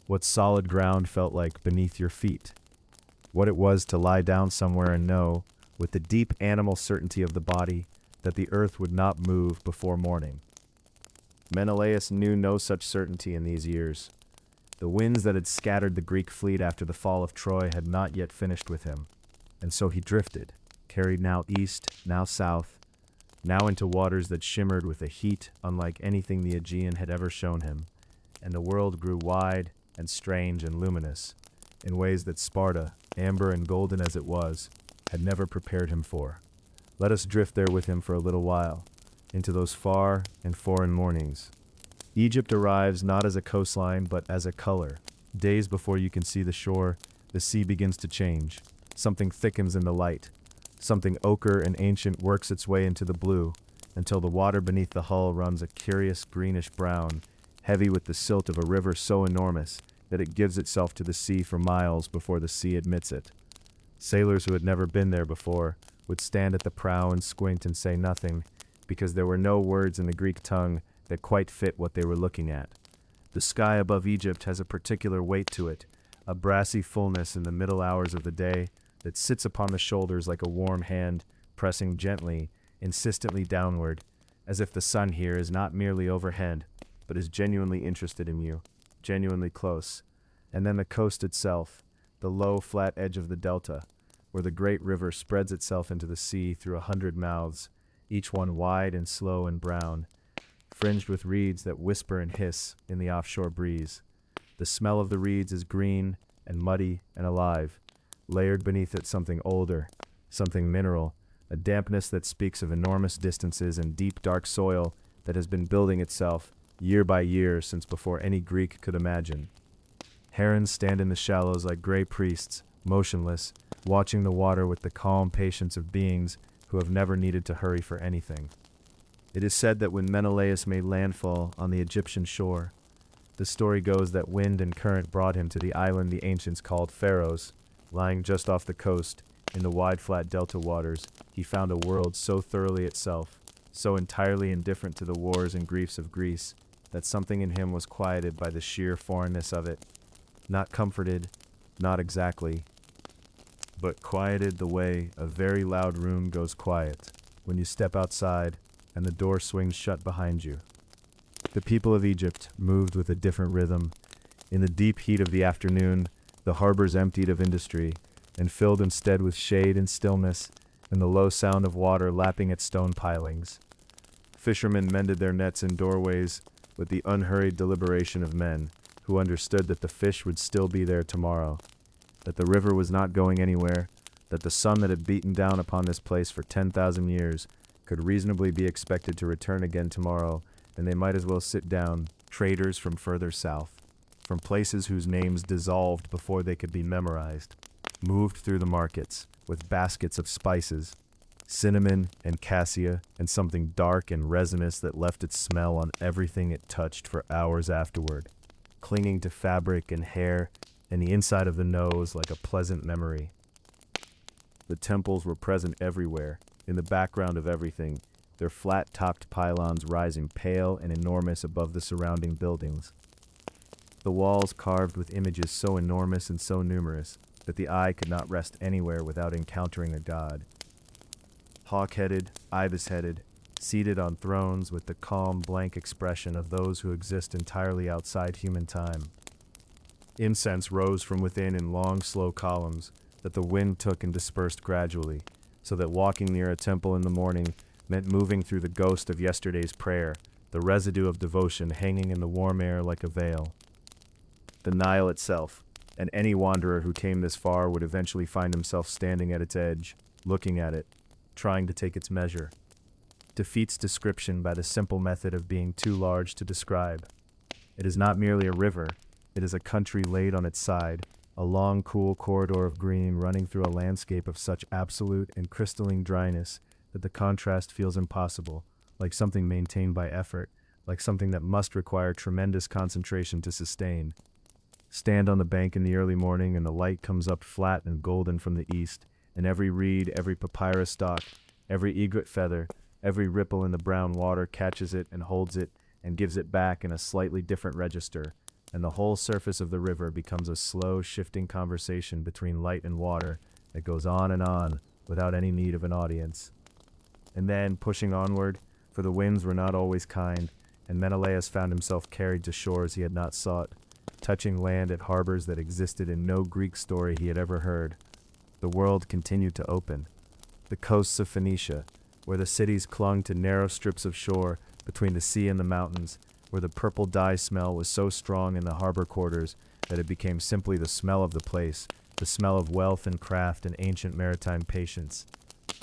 what solid ground felt like beneath your feet, what it was to lie down somewhere and know, with the deep animal certainty of the body, that the earth would not move before morning. Menelaus knew no such certainty in these years. The winds that had scattered the Greek fleet after the fall of Troy had not yet finished with him, and so he drifted, carried now east, now south, now into waters that shimmered with a heat unlike anything the Aegean had ever shown him, and the world grew wide and strange and luminous, in ways that Sparta, amber and golden as it was, had never prepared him for. Let us drift there with him for a little while, into those far and foreign mornings. Egypt arrives not as a coastline, but as a color. Days before you can see the shore, the sea begins to change. Something thickens in the light. Something ochre and ancient works its way into the blue, until the water beneath the hull runs a curious greenish brown, heavy with the silt of a river so enormous that it gives itself to the sea for miles before the sea admits it. Sailors who had never been there before would stand at the prow and squint and say nothing, because there were no words in the Greek tongue that quite fit what they were looking at. The sky above Egypt has a particular weight to it, a brassy fullness in the middle hours of the day that sits upon the shoulders like a warm hand, pressing gently, insistently downward, as if the sun here is not merely overhead, but is genuinely interested in you, genuinely close. And then the coast itself, the low, flat edge of the delta, where the great river spreads itself into the sea through 100 mouths, each one wide and slow and brown, fringed with reeds that whisper and hiss in the offshore breeze. The smell of the reeds is green and muddy and alive, layered beneath it something older, something mineral, a dampness that speaks of enormous distances and deep dark soil that has been building itself year by year since before any Greek could imagine. Herons stand in the shallows like gray priests, motionless, watching the water with the calm patience of beings who have never needed to hurry for anything. It is said that when Menelaus made landfall on the Egyptian shore, the story goes that wind and current brought him to the island the ancients called Pharos. Lying just off the coast, in the wide flat delta waters, he found a world so thoroughly itself, so entirely indifferent to the wars and griefs of Greece, that something in him was quieted by the sheer foreignness of it. Not comforted, not exactly, but quieted the way a very loud room goes quiet when you step outside and the door swings shut behind you. The people of Egypt moved with a different rhythm. In the deep heat of the afternoon, the harbors emptied of industry and filled instead with shade and stillness and the low sound of water lapping at stone pilings. Fishermen mended their nets in doorways with the unhurried deliberation of men who understood that the fish would still be there tomorrow, that the river was not going anywhere, that the sun that had beaten down upon this place for 10,000 years could reasonably be expected to return again tomorrow, and they might as well sit down, traders from further south, from places whose names dissolved before they could be memorized, moved through the markets with baskets of spices, cinnamon and cassia, and something dark and resinous that left its smell on everything it touched for hours afterward, clinging to fabric and hair and the inside of the nose like a pleasant memory. The temples were present everywhere, in the background of everything, their flat-topped pylons rising pale and enormous above the surrounding buildings. The walls carved with images so enormous and so numerous that the eye could not rest anywhere without encountering a god. Hawk-headed, ibis-headed, seated on thrones with the calm, blank expression of those who exist entirely outside human time. Incense rose from within in long, slow columns that the wind took and dispersed gradually, so that walking near a temple in the morning meant moving through the ghost of yesterday's prayer, the residue of devotion hanging in the warm air like a veil. The Nile itself, and any wanderer who came this far would eventually find himself standing at its edge, looking at it, trying to take its measure, defeats description by the simple method of being too large to describe. It is not merely a river, it is a country laid on its side, a long, cool corridor of green running through a landscape of such absolute and crystalline dryness that the contrast feels impossible, like something maintained by effort, like something that must require tremendous concentration to sustain. Stand on the bank in the early morning and the light comes up flat and golden from the east, and every reed, every papyrus stalk, every egret feather, every ripple in the brown water catches it and holds it and gives it back in a slightly different register, and the whole surface of the river becomes a slow, shifting conversation between light and water that goes on without any need of an audience. And then, pushing onward, for the winds were not always kind, and Menelaus found himself carried to shores he had not sought, touching land at harbors that existed in no Greek story he had ever heard. The world continued to open. The coasts of Phoenicia, where the cities clung to narrow strips of shore between the sea and the mountains, where the purple dye smell was so strong in the harbor quarters that it became simply the smell of the place, the smell of wealth and craft and ancient maritime patience.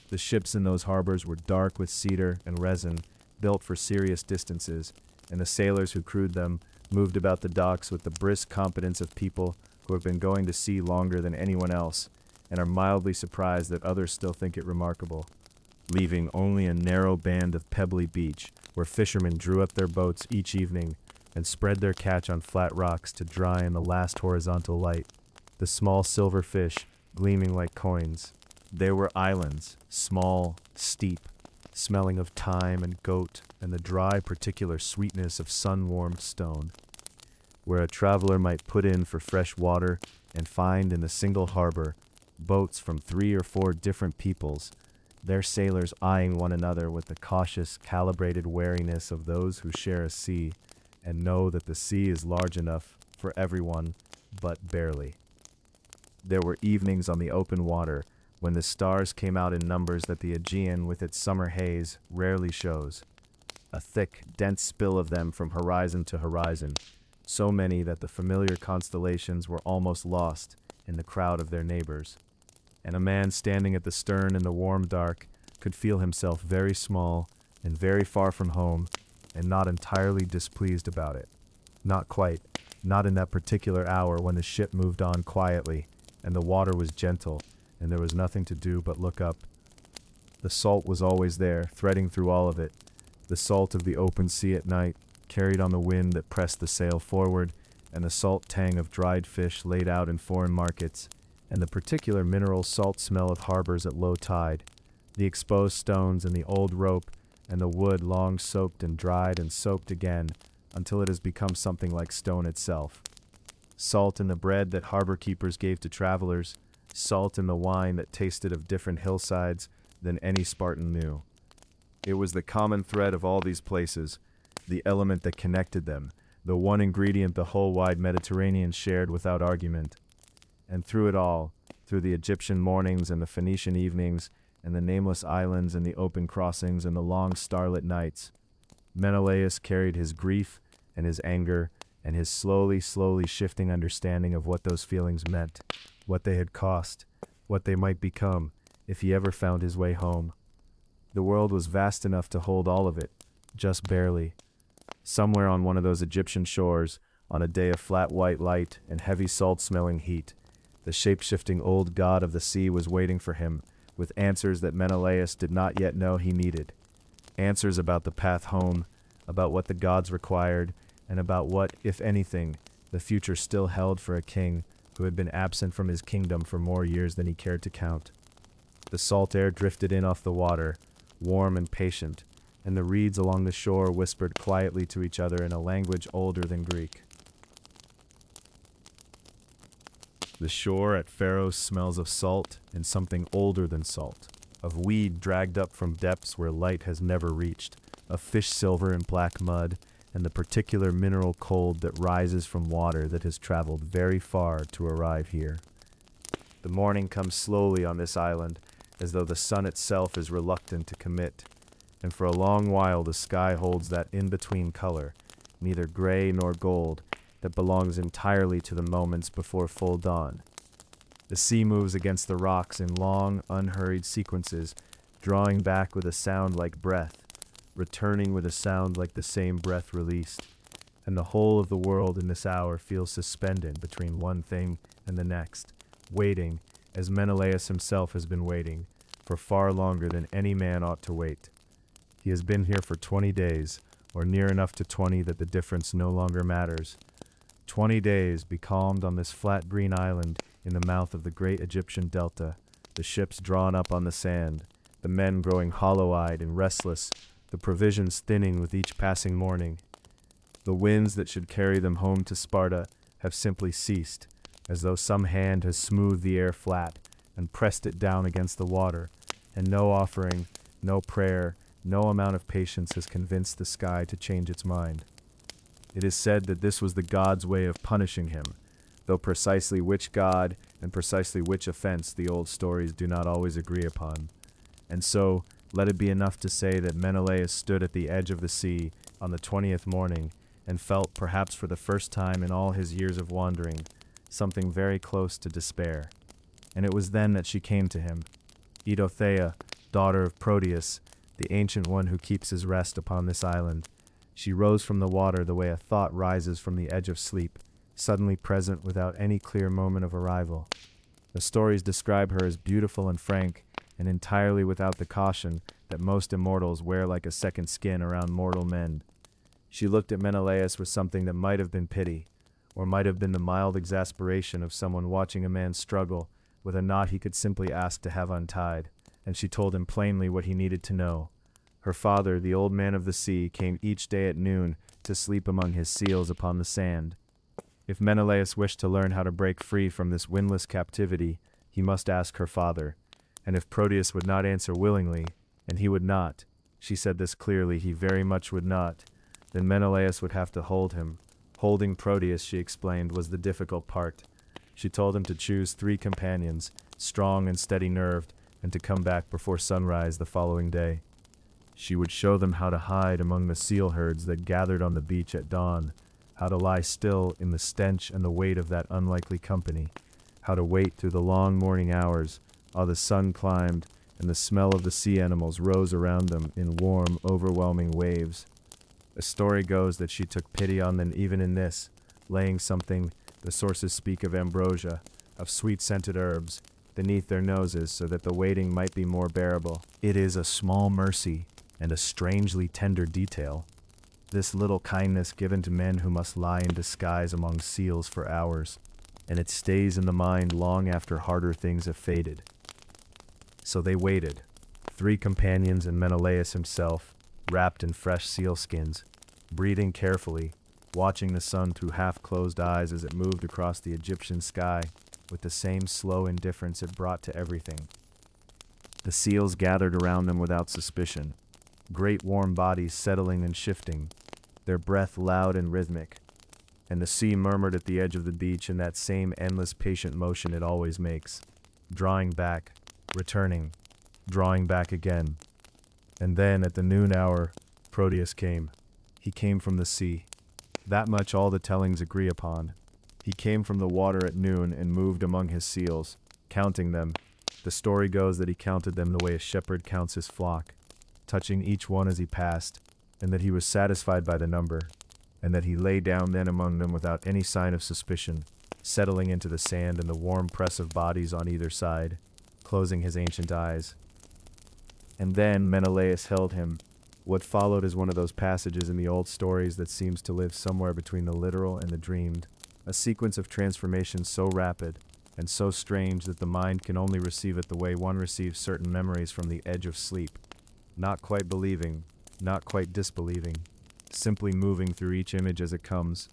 The ships in those harbors were dark with cedar and resin, built for serious distances, and the sailors who crewed them moved about the docks with the brisk competence of people who have been going to sea longer than anyone else, and are mildly surprised that others still think it remarkable, leaving only a narrow band of pebbly beach where fishermen drew up their boats each evening and spread their catch on flat rocks to dry in the last horizontal light, the small silver fish gleaming like coins. There were islands, small, steep, smelling of thyme and goat and the dry particular sweetness of sun-warmed stone, where a traveler might put in for fresh water and find in the single harbor boats from 3 or 4 different peoples, their sailors eyeing one another with the cautious, calibrated wariness of those who share a sea and know that the sea is large enough for everyone, but barely. There were evenings on the open water when the stars came out in numbers that the Aegean with its summer haze rarely shows, a thick, dense spill of them from horizon to horizon, so many that the familiar constellations were almost lost in the crowd of their neighbors. And a man standing at the stern in the warm dark could feel himself very small and very far from home and not entirely displeased about it. Not quite, not in that particular hour when the ship moved on quietly and the water was gentle and there was nothing to do but look up. The salt was always there, threading through all of it, the salt of the open sea at night, carried on the wind that pressed the sail forward, and the salt tang of dried fish laid out in foreign markets, and the particular mineral salt smell of harbors at low tide, the exposed stones and the old rope, and the wood long soaked and dried and soaked again until it has become something like stone itself. Salt in the bread that harbor keepers gave to travelers, salt in the wine that tasted of different hillsides than any Spartan knew. It was the common thread of all these places, the element that connected them, the one ingredient the whole wide Mediterranean shared without argument. And through it all, through the Egyptian mornings and the Phoenician evenings, and the nameless islands and the open crossings and the long starlit nights, Menelaus carried his grief and his anger and his slowly shifting understanding of what those feelings meant, what they had cost, what they might become if he ever found his way home. The world was vast enough to hold all of it, just barely. Somewhere on one of those Egyptian shores, on a day of flat white light and heavy salt-smelling heat, the shape-shifting old god of the sea was waiting for him, with answers that Menelaus did not yet know he needed. Answers about the path home, about what the gods required, and about what, if anything, the future still held for a king who had been absent from his kingdom for more years than he cared to count. The salt air drifted in off the water, warm and patient, and the reeds along the shore whispered quietly to each other in a language older than Greek. The shore at Pharos smells of salt and something older than salt, of weed dragged up from depths where light has never reached, of fish silver and black mud, and the particular mineral cold that rises from water that has traveled very far to arrive here. The morning comes slowly on this island, as though the sun itself is reluctant to commit, and for a long while the sky holds that in-between color, neither gray nor gold, that belongs entirely to the moments before full dawn. The sea moves against the rocks in long, unhurried sequences, drawing back with a sound like breath, returning with a sound like the same breath released, and the whole of the world in this hour feels suspended between one thing and the next, waiting, as Menelaus himself has been waiting, for far longer than any man ought to wait. He has been here for 20 days, or near enough to 20 that the difference no longer matters. 20 days becalmed on this flat green island in the mouth of the great Egyptian delta, the ships drawn up on the sand, the men growing hollow-eyed and restless, the provisions thinning with each passing morning. The winds that should carry them home to Sparta have simply ceased, as though some hand has smoothed the air flat and pressed it down against the water, and no offering, no prayer, no amount of patience has convinced the sky to change its mind. It is said that this was the god's way of punishing him, though precisely which god and precisely which offense the old stories do not always agree upon. And so, let it be enough to say that Menelaus stood at the edge of the sea on the 20th morning and felt, perhaps for the first time in all his years of wandering, something very close to despair. And it was then that she came to him, Eidothea, daughter of Proteus, the ancient one who keeps his rest upon this island. She rose from the water the way a thought rises from the edge of sleep, suddenly present without any clear moment of arrival. The stories describe her as beautiful and frank, and entirely without the caution that most immortals wear like a second skin around mortal men. She looked at Menelaus with something that might have been pity, or might have been the mild exasperation of someone watching a man struggle with a knot he could simply ask to have untied, and she told him plainly what he needed to know. Her father, the old man of the sea, came each day at noon to sleep among his seals upon the sand. If Menelaus wished to learn how to break free from this windless captivity, he must ask her father, and if Proteus would not answer willingly, and he would not, she said this clearly, he very much would not, then Menelaus would have to hold him. Holding Proteus, she explained, was the difficult part. She told him to choose 3 companions, strong and steady-nerved, and to come back before sunrise the following day. She would show them how to hide among the seal herds that gathered on the beach at dawn, how to lie still in the stench and the weight of that unlikely company, how to wait through the long morning hours while the sun climbed and the smell of the sea animals rose around them in warm, overwhelming waves. The story goes that she took pity on them even in this, laying something, the sources speak of ambrosia, of sweet-scented herbs, beneath their noses so that the waiting might be more bearable. It is a small mercy and a strangely tender detail, this little kindness given to men who must lie in disguise among seals for hours, and it stays in the mind long after harder things have faded. So they waited, 3 companions and Menelaus himself, wrapped in fresh sealskins, breathing carefully, watching the sun through half-closed eyes as it moved across the Egyptian sky with the same slow indifference it brought to everything. The seals gathered around them without suspicion, great warm bodies settling and shifting, their breath loud and rhythmic, and the sea murmured at the edge of the beach in that same endless patient motion it always makes, drawing back, returning, drawing back again. And then, at the noon hour, Proteus came. He came from the sea. That much all the tellings agree upon. He came from the water at noon and moved among his seals, counting them. The story goes that he counted them the way a shepherd counts his flock, touching each one as he passed, and that he was satisfied by the number, and that he lay down then among them without any sign of suspicion, settling into the sand and the warm press of bodies on either side, closing his ancient eyes. And then Menelaus held him. What followed is one of those passages in the old stories that seems to live somewhere between the literal and the dreamed, a sequence of transformations so rapid and so strange that the mind can only receive it the way one receives certain memories from the edge of sleep, not quite believing, not quite disbelieving, simply moving through each image as it comes.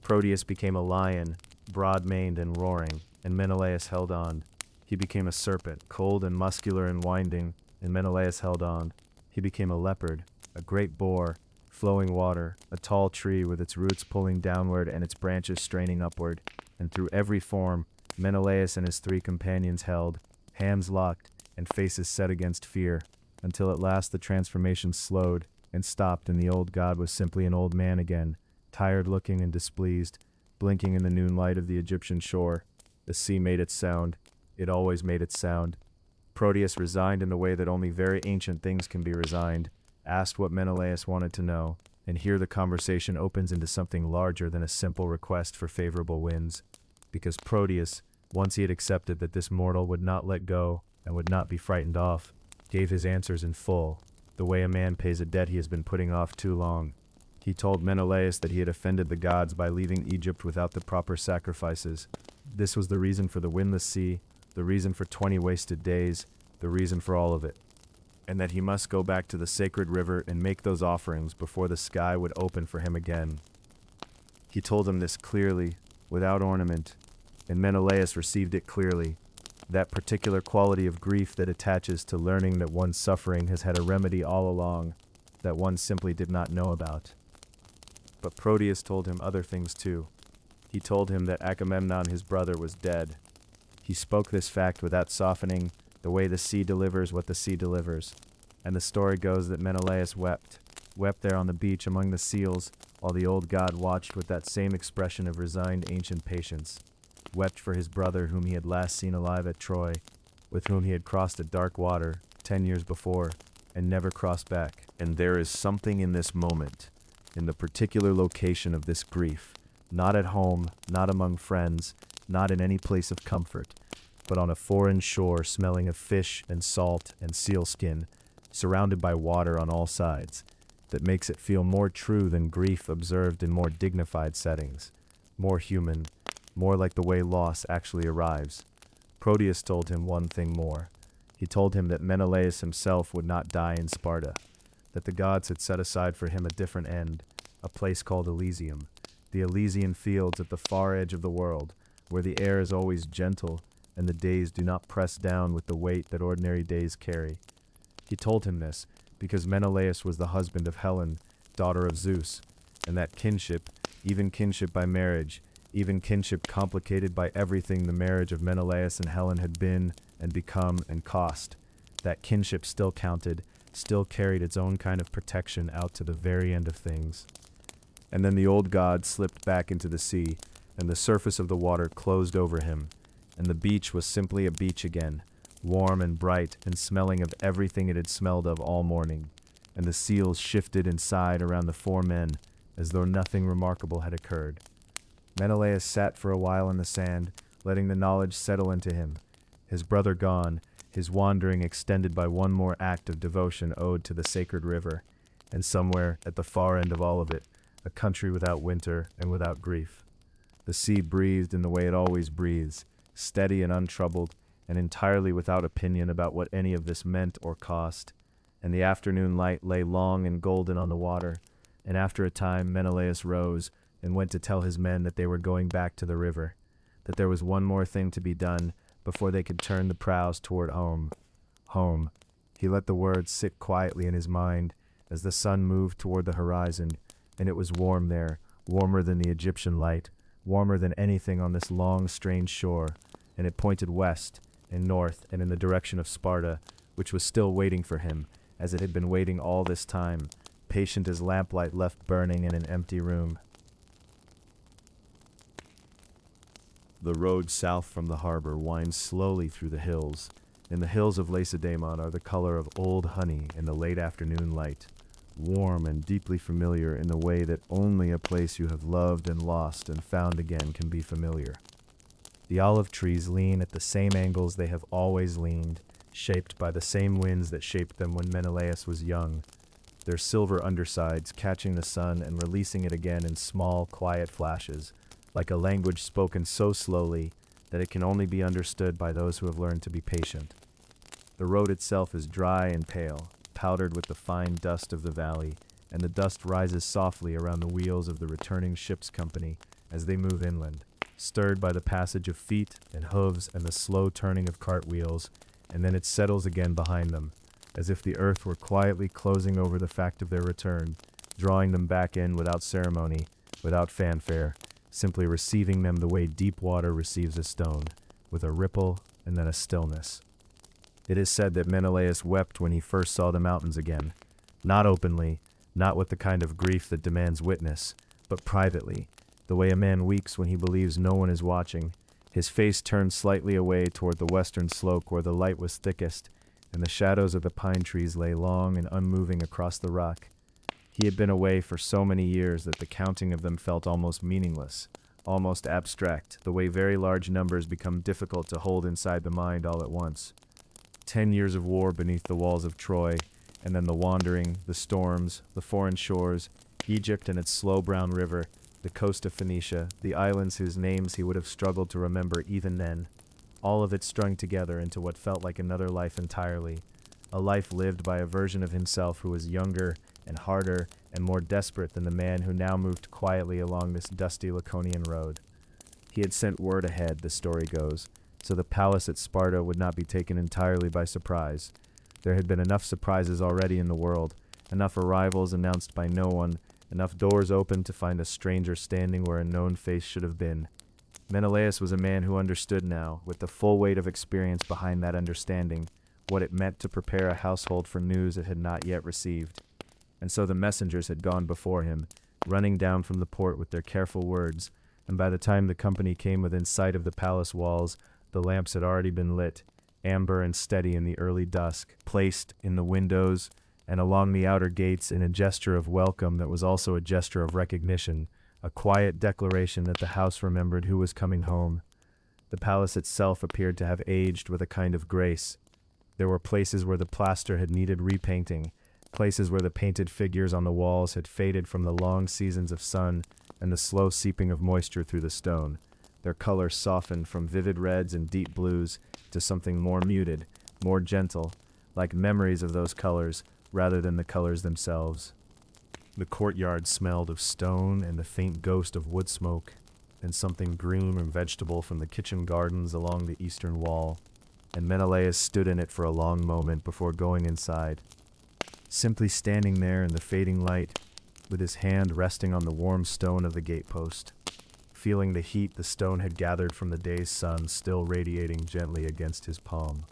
Proteus became a lion, broad-maned and roaring, and Menelaus held on. He became a serpent, cold and muscular and winding, and Menelaus held on. He became a leopard, a great boar, flowing water, a tall tree with its roots pulling downward and its branches straining upward, and through every form, Menelaus and his three companions held, hands locked and faces set against fear, until at last the transformation slowed and stopped and the old god was simply an old man again, tired-looking and displeased, blinking in the noon light of the Egyptian shore. The sea made its sound. It always made its sound. Proteus, resigned in the way that only very ancient things can be resigned, asked what Menelaus wanted to know, and here the conversation opens into something larger than a simple request for favorable winds, because Proteus, once he had accepted that this mortal would not let go and would not be frightened off, gave his answers in full, the way a man pays a debt he has been putting off too long. He told Menelaus that he had offended the gods by leaving Egypt without the proper sacrifices. This was the reason for the windless sea, the reason for 20 wasted days, the reason for all of it, and that he must go back to the sacred river and make those offerings before the sky would open for him again. He told him this clearly, without ornament, and Menelaus received it clearly, that particular quality of grief that attaches to learning that one's suffering has had a remedy all along, that one simply did not know about. But Proteus told him other things too. He told him that Agamemnon, his brother, was dead. He spoke this fact without softening, the way the sea delivers what the sea delivers. And the story goes that Menelaus wept there on the beach among the seals, while the old god watched with that same expression of resigned ancient patience, wept for his brother whom he had last seen alive at Troy, with whom he had crossed a dark water 10 years before, and never crossed back. And there is something in this moment, in the particular location of this grief, not at home, not among friends, not in any place of comfort, but on a foreign shore smelling of fish and salt and sealskin, surrounded by water on all sides, that makes it feel more true than grief observed in more dignified settings, more human, more like the way loss actually arrives. Proteus told him one thing more. He told him that Menelaus himself would not die in Sparta, that the gods had set aside for him a different end, a place called Elysium, the Elysian fields at the far edge of the world, where the air is always gentle and the days do not press down with the weight that ordinary days carry. He told him this because Menelaus was the husband of Helen, daughter of Zeus, and that kinship, even kinship by marriage, even kinship complicated by everything the marriage of Menelaus and Helen had been and become and cost, that kinship still counted, still carried its own kind of protection out to the very end of things. And then the old god slipped back into the sea, and the surface of the water closed over him, and the beach was simply a beach again, warm and bright and smelling of everything it had smelled of all morning, and the seals shifted inside around the four men as though nothing remarkable had occurred. Menelaus sat for a while in the sand, letting the knowledge settle into him, his brother gone, his wandering extended by one more act of devotion owed to the sacred river, and somewhere at the far end of all of it, a country without winter and without grief. The sea breathed in the way it always breathes, steady and untroubled, and entirely without opinion about what any of this meant or cost, and the afternoon light lay long and golden on the water, and after a time Menelaus rose and went to tell his men that they were going back to the river, that there was one more thing to be done before they could turn the prows toward home. Home. He let the words sit quietly in his mind as the sun moved toward the horizon, and it was warm there, warmer than the Egyptian light, warmer than anything on this long, strange shore, and it pointed west and north and in the direction of Sparta, which was still waiting for him, as it had been waiting all this time, patient as lamplight left burning in an empty room. The road south from the harbor winds slowly through the hills, and the hills of Lacedaemon are the color of old honey in the late afternoon light, warm and deeply familiar in the way that only a place you have loved and lost and found again can be familiar. The olive trees lean at the same angles they have always leaned, shaped by the same winds that shaped them when Menelaus was young, their silver undersides catching the sun and releasing it again in small, quiet flashes, like a language spoken so slowly that it can only be understood by those who have learned to be patient. The road itself is dry and pale, powdered with the fine dust of the valley, and the dust rises softly around the wheels of the returning ship's company as they move inland, stirred by the passage of feet and hooves and the slow turning of cartwheels, and then it settles again behind them, as if the earth were quietly closing over the fact of their return, drawing them back in without ceremony, without fanfare, simply receiving them the way deep water receives a stone, with a ripple and then a stillness. It is said that Menelaus wept when he first saw the mountains again, not openly, not with the kind of grief that demands witness, but privately, the way a man weeps when he believes no one is watching, his face turned slightly away toward the western slope where the light was thickest, and the shadows of the pine trees lay long and unmoving across the rock. He had been away for so many years that the counting of them felt almost meaningless, almost abstract, the way very large numbers become difficult to hold inside the mind all at once. 10 years of war beneath the walls of Troy, and then the wandering, the storms, the foreign shores, Egypt and its slow brown river, the coast of Phoenicia, the islands whose names he would have struggled to remember even then, all of it strung together into what felt like another life entirely, a life lived by a version of himself who was younger and harder and more desperate than the man who now moved quietly along this dusty Laconian road. He had sent word ahead, the story goes, so the palace at Sparta would not be taken entirely by surprise. There had been enough surprises already in the world, enough arrivals announced by no one, enough doors opened to find a stranger standing where a known face should have been. Menelaus was a man who understood now, with the full weight of experience behind that understanding, what it meant to prepare a household for news it had not yet received. And so the messengers had gone before him, running down from the port with their careful words, and by the time the company came within sight of the palace walls, the lamps had already been lit, amber and steady in the early dusk, placed in the windows and along the outer gates in a gesture of welcome that was also a gesture of recognition, a quiet declaration that the house remembered who was coming home. The palace itself appeared to have aged with a kind of grace. There were places where the plaster had needed repainting, places where the painted figures on the walls had faded from the long seasons of sun and the slow seeping of moisture through the stone, their color softened from vivid reds and deep blues to something more muted, more gentle, like memories of those colors rather than the colors themselves. The courtyard smelled of stone and the faint ghost of wood smoke, and something green and vegetable from the kitchen gardens along the eastern wall, and Menelaus stood in it for a long moment before going inside, simply standing there in the fading light, with his hand resting on the warm stone of the gatepost, feeling the heat the stone had gathered from the day's sun still radiating gently against his palm.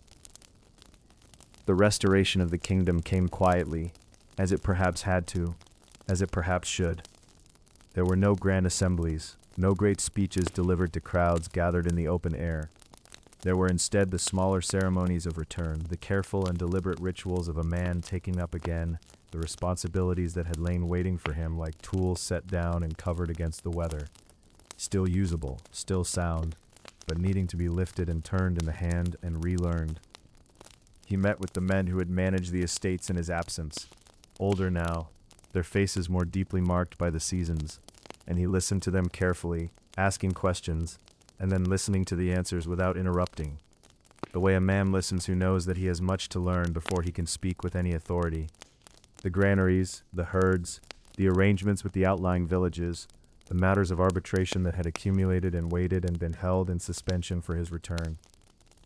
The restoration of the kingdom came quietly, as it perhaps had to, as it perhaps should. There were no grand assemblies, no great speeches delivered to crowds gathered in the open air. There were instead the smaller ceremonies of return, the careful and deliberate rituals of a man taking up again the responsibilities that had lain waiting for him like tools set down and covered against the weather, still usable, still sound, but needing to be lifted and turned in the hand and relearned. He met with the men who had managed the estates in his absence, older now, their faces more deeply marked by the seasons, and he listened to them carefully, asking questions, and then listening to the answers without interrupting, the way a man listens who knows that he has much to learn before he can speak with any authority. The granaries, the herds, the arrangements with the outlying villages, the matters of arbitration that had accumulated and waited and been held in suspension for his return.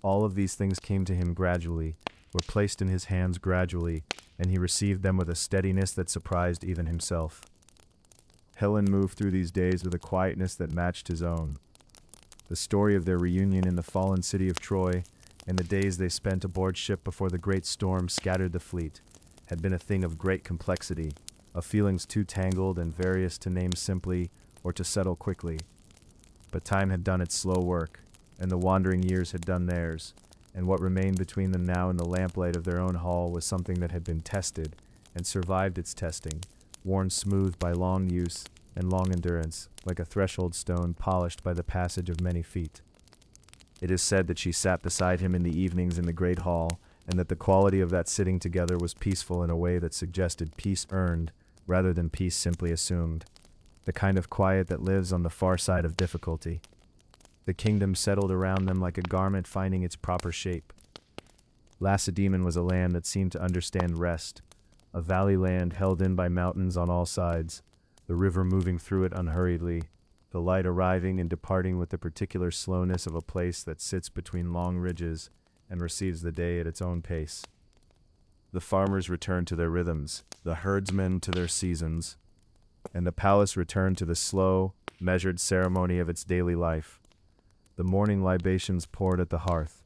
All of these things came to him gradually, were placed in his hands gradually, and he received them with a steadiness that surprised even himself. Helen moved through these days with a quietness that matched his own. The story of their reunion in the fallen city of Troy, and the days they spent aboard ship before the great storm scattered the fleet, had been a thing of great complexity, of feelings too tangled and various to name simply or to settle quickly. But time had done its slow work, and the wandering years had done theirs, and what remained between them now in the lamplight of their own hall was something that had been tested, and survived its testing, worn smooth by long use and long endurance, like a threshold stone polished by the passage of many feet. It is said that she sat beside him in the evenings in the great hall, and that the quality of that sitting together was peaceful in a way that suggested peace earned rather than peace simply assumed, the kind of quiet that lives on the far side of difficulty. The kingdom settled around them like a garment finding its proper shape. Lacedaemon was a land that seemed to understand rest, a valley land held in by mountains on all sides, the river moving through it unhurriedly, the light arriving and departing with the particular slowness of a place that sits between long ridges and receives the day at its own pace. The farmers returned to their rhythms, the herdsmen to their seasons, and the palace returned to the slow, measured ceremony of its daily life. The morning libations poured at the hearth,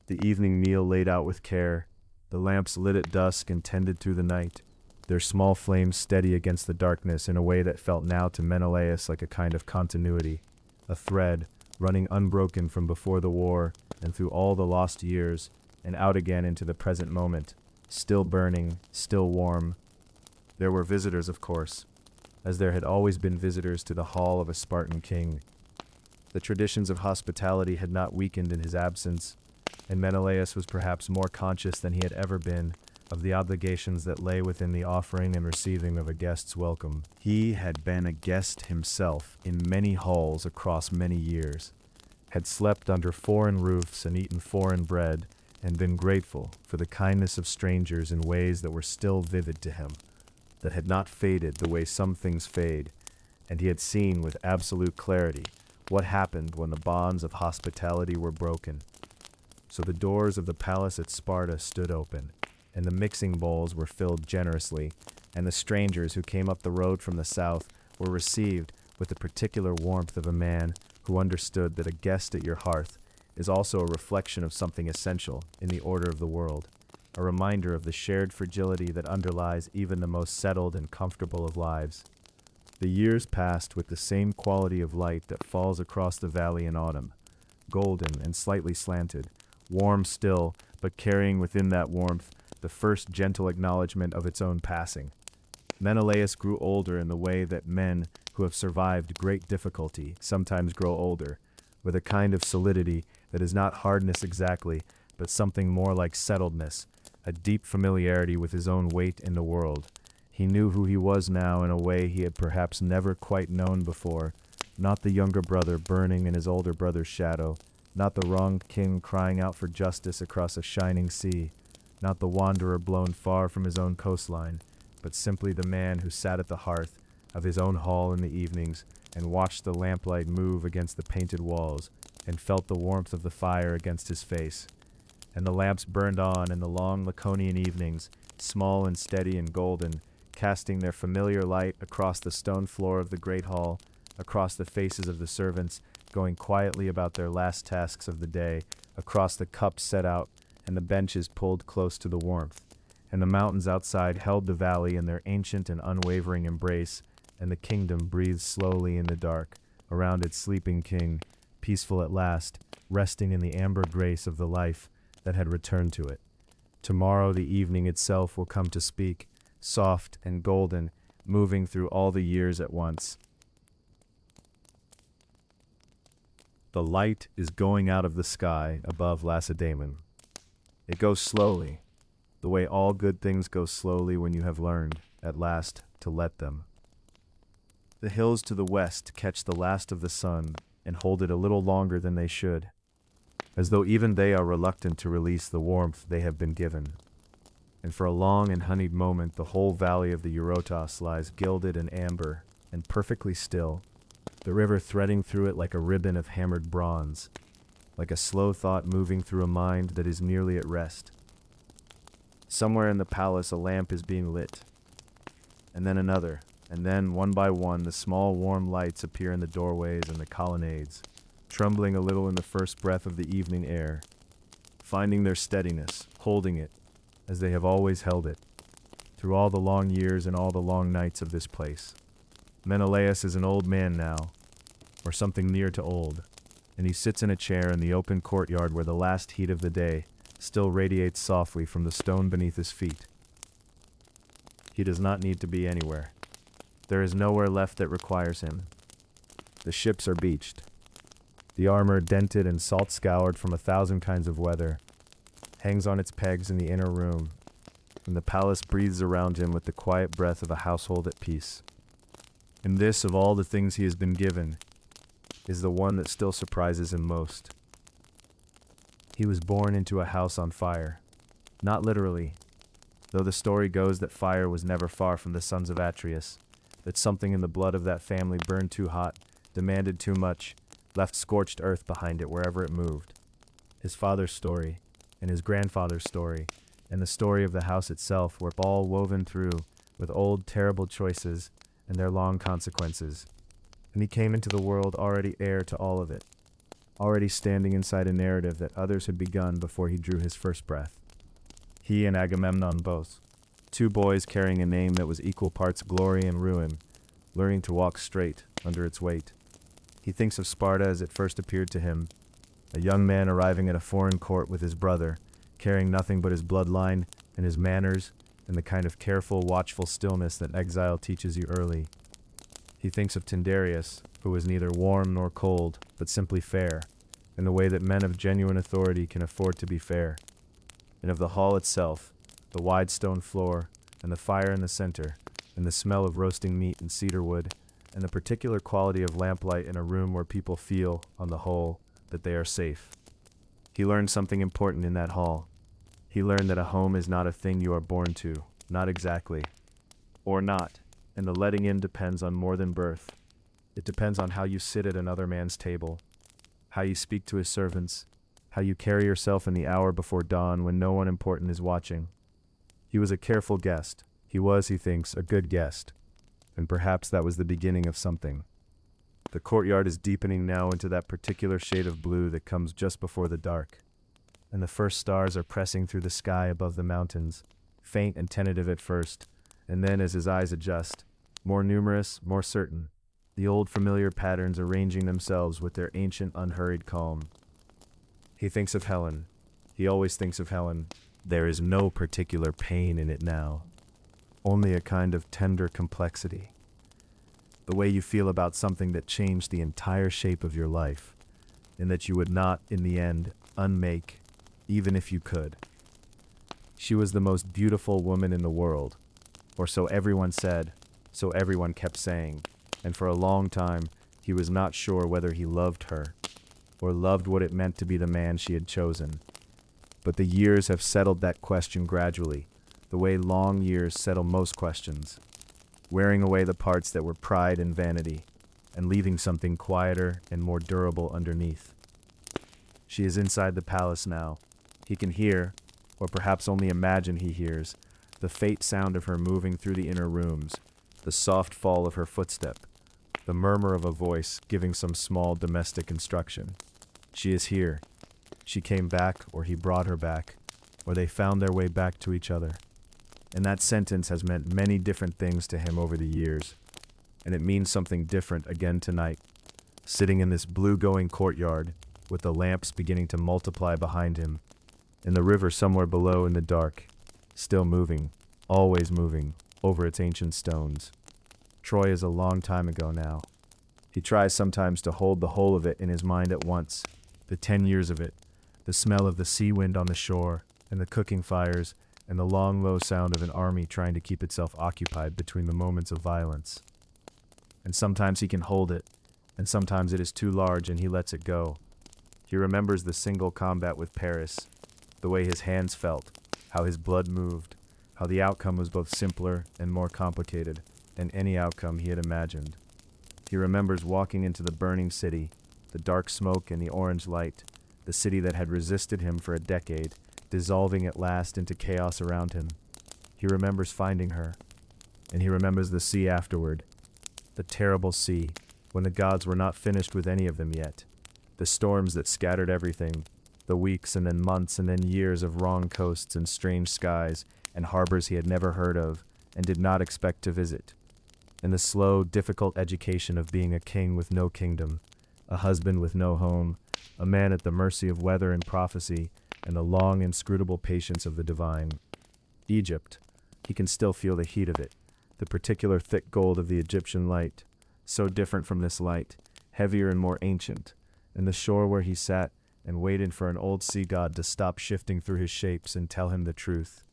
the evening meal laid out with care, the lamps lit at dusk and tended through the night, their small flames steady against the darkness in a way that felt now to Menelaus like a kind of continuity, a thread running unbroken from before the war and through all the lost years and out again into the present moment, still burning, still warm. There were visitors, of course, as there had always been visitors to the hall of a Spartan king. The traditions of hospitality had not weakened in his absence, and Menelaus was perhaps more conscious than he had ever been of the obligations that lay within the offering and receiving of a guest's welcome. He had been a guest himself in many halls across many years, had slept under foreign roofs and eaten foreign bread, and been grateful for the kindness of strangers in ways that were still vivid to him, that had not faded the way some things fade, and he had seen with absolute clarity what happened when the bonds of hospitality were broken. So the doors of the palace at Sparta stood open, and the mixing bowls were filled generously, and the strangers who came up the road from the south were received with the particular warmth of a man who understood that a guest at your hearth is also a reflection of something essential in the order of the world, a reminder of the shared fragility that underlies even the most settled and comfortable of lives. The years passed with the same quality of light that falls across the valley in autumn, golden and slightly slanted, warm still, but carrying within that warmth the first gentle acknowledgement of its own passing. Menelaus grew older in the way that men who have survived great difficulty sometimes grow older, with a kind of solidity that is not hardness exactly, but something more like settledness, a deep familiarity with his own weight in the world. He knew who he was now in a way he had perhaps never quite known before, not the younger brother burning in his older brother's shadow, not the wronged king crying out for justice across a shining sea, not the wanderer blown far from his own coastline, but simply the man who sat at the hearth of his own hall in the evenings and watched the lamplight move against the painted walls and felt the warmth of the fire against his face. And the lamps burned on in the long Laconian evenings, small and steady and golden, casting their familiar light across the stone floor of the great hall, across the faces of the servants, going quietly about their last tasks of the day, across the cups set out and the benches pulled close to the warmth. And the mountains outside held the valley in their ancient and unwavering embrace, and the kingdom breathed slowly in the dark around its sleeping king, peaceful at last, resting in the amber grace of the life that had returned to it. Tomorrow the evening itself will come to speak, soft and golden, moving through all the years at once. The light is going out of the sky above Lacedaemon. It goes slowly, the way all good things go slowly when you have learned, at last, to let them. The hills to the west catch the last of the sun and hold it a little longer than they should, as though even they are reluctant to release the warmth they have been given. And for a long and honeyed moment the whole valley of the Eurotas lies gilded and amber and perfectly still, the river threading through it like a ribbon of hammered bronze, like a slow thought moving through a mind that is nearly at rest. Somewhere in the palace a lamp is being lit, and then another, and then, one by one, the small warm lights appear in the doorways and the colonnades, trembling a little in the first breath of the evening air, finding their steadiness, holding it, as they have always held it, through all the long years and all the long nights of this place. Menelaus is an old man now, or something near to old, and he sits in a chair in the open courtyard where the last heat of the day still radiates softly from the stone beneath his feet. He does not need to be anywhere. There is nowhere left that requires him. The ships are beached. The armor, dented and salt-scoured from 1,000 kinds of weather, hangs on its pegs in the inner room, and the palace breathes around him with the quiet breath of a household at peace. And this, of all the things he has been given, is the one that still surprises him most. He was born into a house on fire. Not literally, though the story goes that fire was never far from the sons of Atreus, that something in the blood of that family burned too hot, demanded too much, left scorched earth behind it wherever it moved. His father's story, and his grandfather's story, and the story of the house itself were all woven through with old terrible choices and their long consequences. And he came into the world already heir to all of it, already standing inside a narrative that others had begun before he drew his first breath. He and Agamemnon both, two boys carrying a name that was equal parts glory and ruin, learning to walk straight under its weight. He thinks of Sparta as it first appeared to him, a young man arriving at a foreign court with his brother, carrying nothing but his bloodline and his manners and the kind of careful, watchful stillness that exile teaches you early. He thinks of Tyndareus, who was neither warm nor cold, but simply fair, in the way that men of genuine authority can afford to be fair, and of the hall itself, the wide stone floor, and the fire in the center, and the smell of roasting meat and cedar wood, and the particular quality of lamplight in a room where people feel, on the whole, that they are safe. He learned something important in that hall. He learned that a home is not a thing you are born to, not exactly, or not, and the letting in depends on more than birth. It depends on how you sit at another man's table, how you speak to his servants, how you carry yourself in the hour before dawn when no one important is watching. He was a careful guest. He was, he thinks, a good guest, and perhaps that was the beginning of something. The courtyard is deepening now into that particular shade of blue that comes just before the dark, and the first stars are pressing through the sky above the mountains, faint and tentative at first, and then as his eyes adjust, more numerous, more certain, the old familiar patterns arranging themselves with their ancient unhurried calm. He thinks of Helen. He always thinks of Helen. There is no particular pain in it now, only a kind of tender complexity. The way you feel about something that changed the entire shape of your life, and that you would not, in the end, unmake, even if you could. She was the most beautiful woman in the world, or so everyone said, so everyone kept saying, and for a long time he was not sure whether he loved her, or loved what it meant to be the man she had chosen. But the years have settled that question gradually, the way long years settle most questions, wearing away the parts that were pride and vanity, and leaving something quieter and more durable underneath. She is inside the palace now. He can hear, or perhaps only imagine he hears, the faint sound of her moving through the inner rooms, the soft fall of her footstep, the murmur of a voice giving some small domestic instruction. She is here. She came back, or he brought her back, or they found their way back to each other. And that sentence has meant many different things to him over the years, and it means something different again tonight, sitting in this blue-going courtyard, with the lamps beginning to multiply behind him, and the river somewhere below in the dark, still moving, always moving, over its ancient stones. Troy is a long time ago now. He tries sometimes to hold the whole of it in his mind at once, the 10 years of it, the smell of the sea wind on the shore, and the cooking fires, and the long, low sound of an army trying to keep itself occupied between the moments of violence. And sometimes he can hold it, and sometimes it is too large and he lets it go. He remembers the single combat with Paris, the way his hands felt, how his blood moved, how the outcome was both simpler and more complicated than any outcome he had imagined. He remembers walking into the burning city, the dark smoke and the orange light, the city that had resisted him for a decade, dissolving at last into chaos around him. He remembers finding her, and he remembers the sea afterward, the terrible sea, when the gods were not finished with any of them yet, the storms that scattered everything, the weeks and then months and then years of wrong coasts and strange skies and harbors he had never heard of and did not expect to visit, and the slow, difficult education of being a king with no kingdom, a husband with no home, a man at the mercy of weather and prophecy, and the long, inscrutable patience of the divine. Egypt, He can still feel the heat of it, the particular thick gold of the Egyptian light, so different from this light, heavier and more ancient, and the shore where he sat and waited for an old sea god to stop shifting through his shapes and tell him the truth.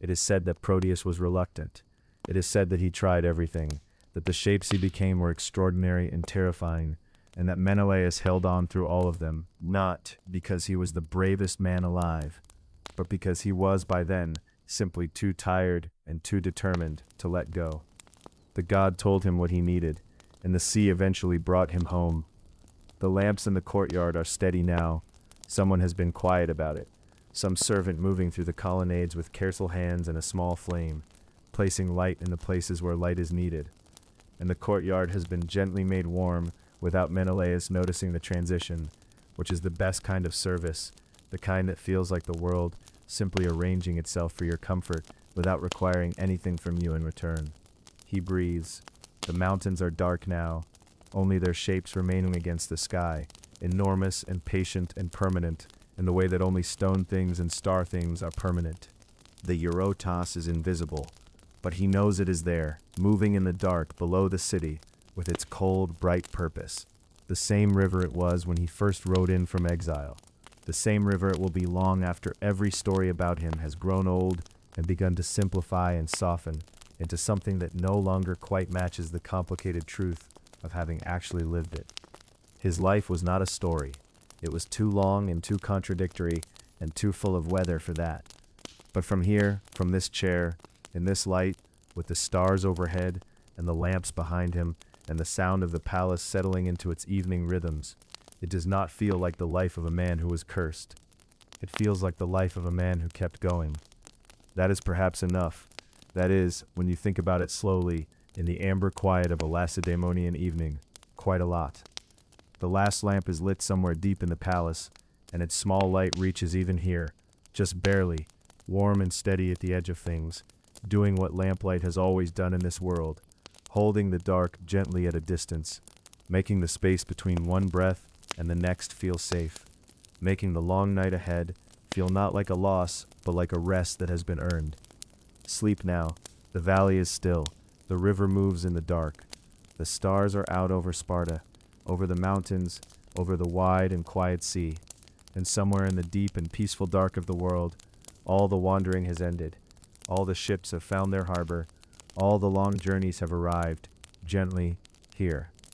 It is said that Proteus was reluctant. It is said that he tried everything, that the shapes he became were extraordinary and terrifying, and that Menelaus held on through all of them, not because he was the bravest man alive, but because he was by then simply too tired and too determined to let go. The god told him what he needed, and the sea eventually brought him home. The lamps in the courtyard are steady now. Someone has been quiet about it, some servant moving through the colonnades with careful hands and a small flame, placing light in the places where light is needed. And the courtyard has been gently made warm without Menelaus noticing the transition, which is the best kind of service, the kind that feels like the world simply arranging itself for your comfort without requiring anything from you in return. He breathes. The mountains are dark now, only their shapes remaining against the sky, enormous and patient and permanent, in the way that only stone things and star things are permanent. The Eurotas is invisible, but he knows it is there, moving in the dark below the city, with its cold, bright purpose. The same river it was when he first rode in from exile. The same river it will be long after every story about him has grown old and begun to simplify and soften into something that no longer quite matches the complicated truth of having actually lived it. His life was not a story. It was too long and too contradictory and too full of weather for that. But from here, from this chair, in this light, with the stars overhead and the lamps behind him and the sound of the palace settling into its evening rhythms, it does not feel like the life of a man who was cursed. It feels like the life of a man who kept going. That is perhaps enough. That is, when you think about it slowly, in the amber quiet of a Lacedaemonian evening, quite a lot. The last lamp is lit somewhere deep in the palace, and its small light reaches even here, just barely, warm and steady at the edge of things, doing what lamplight has always done in this world, holding the dark gently at a distance, making the space between one breath and the next feel safe, making the long night ahead feel not like a loss, but like a rest that has been earned. Sleep now. The valley is still. The river moves in the dark. The stars are out over Sparta, over the mountains, over the wide and quiet sea. And somewhere in the deep and peaceful dark of the world, all the wandering has ended. All the ships have found their harbor. All the long journeys have arrived, gently, here.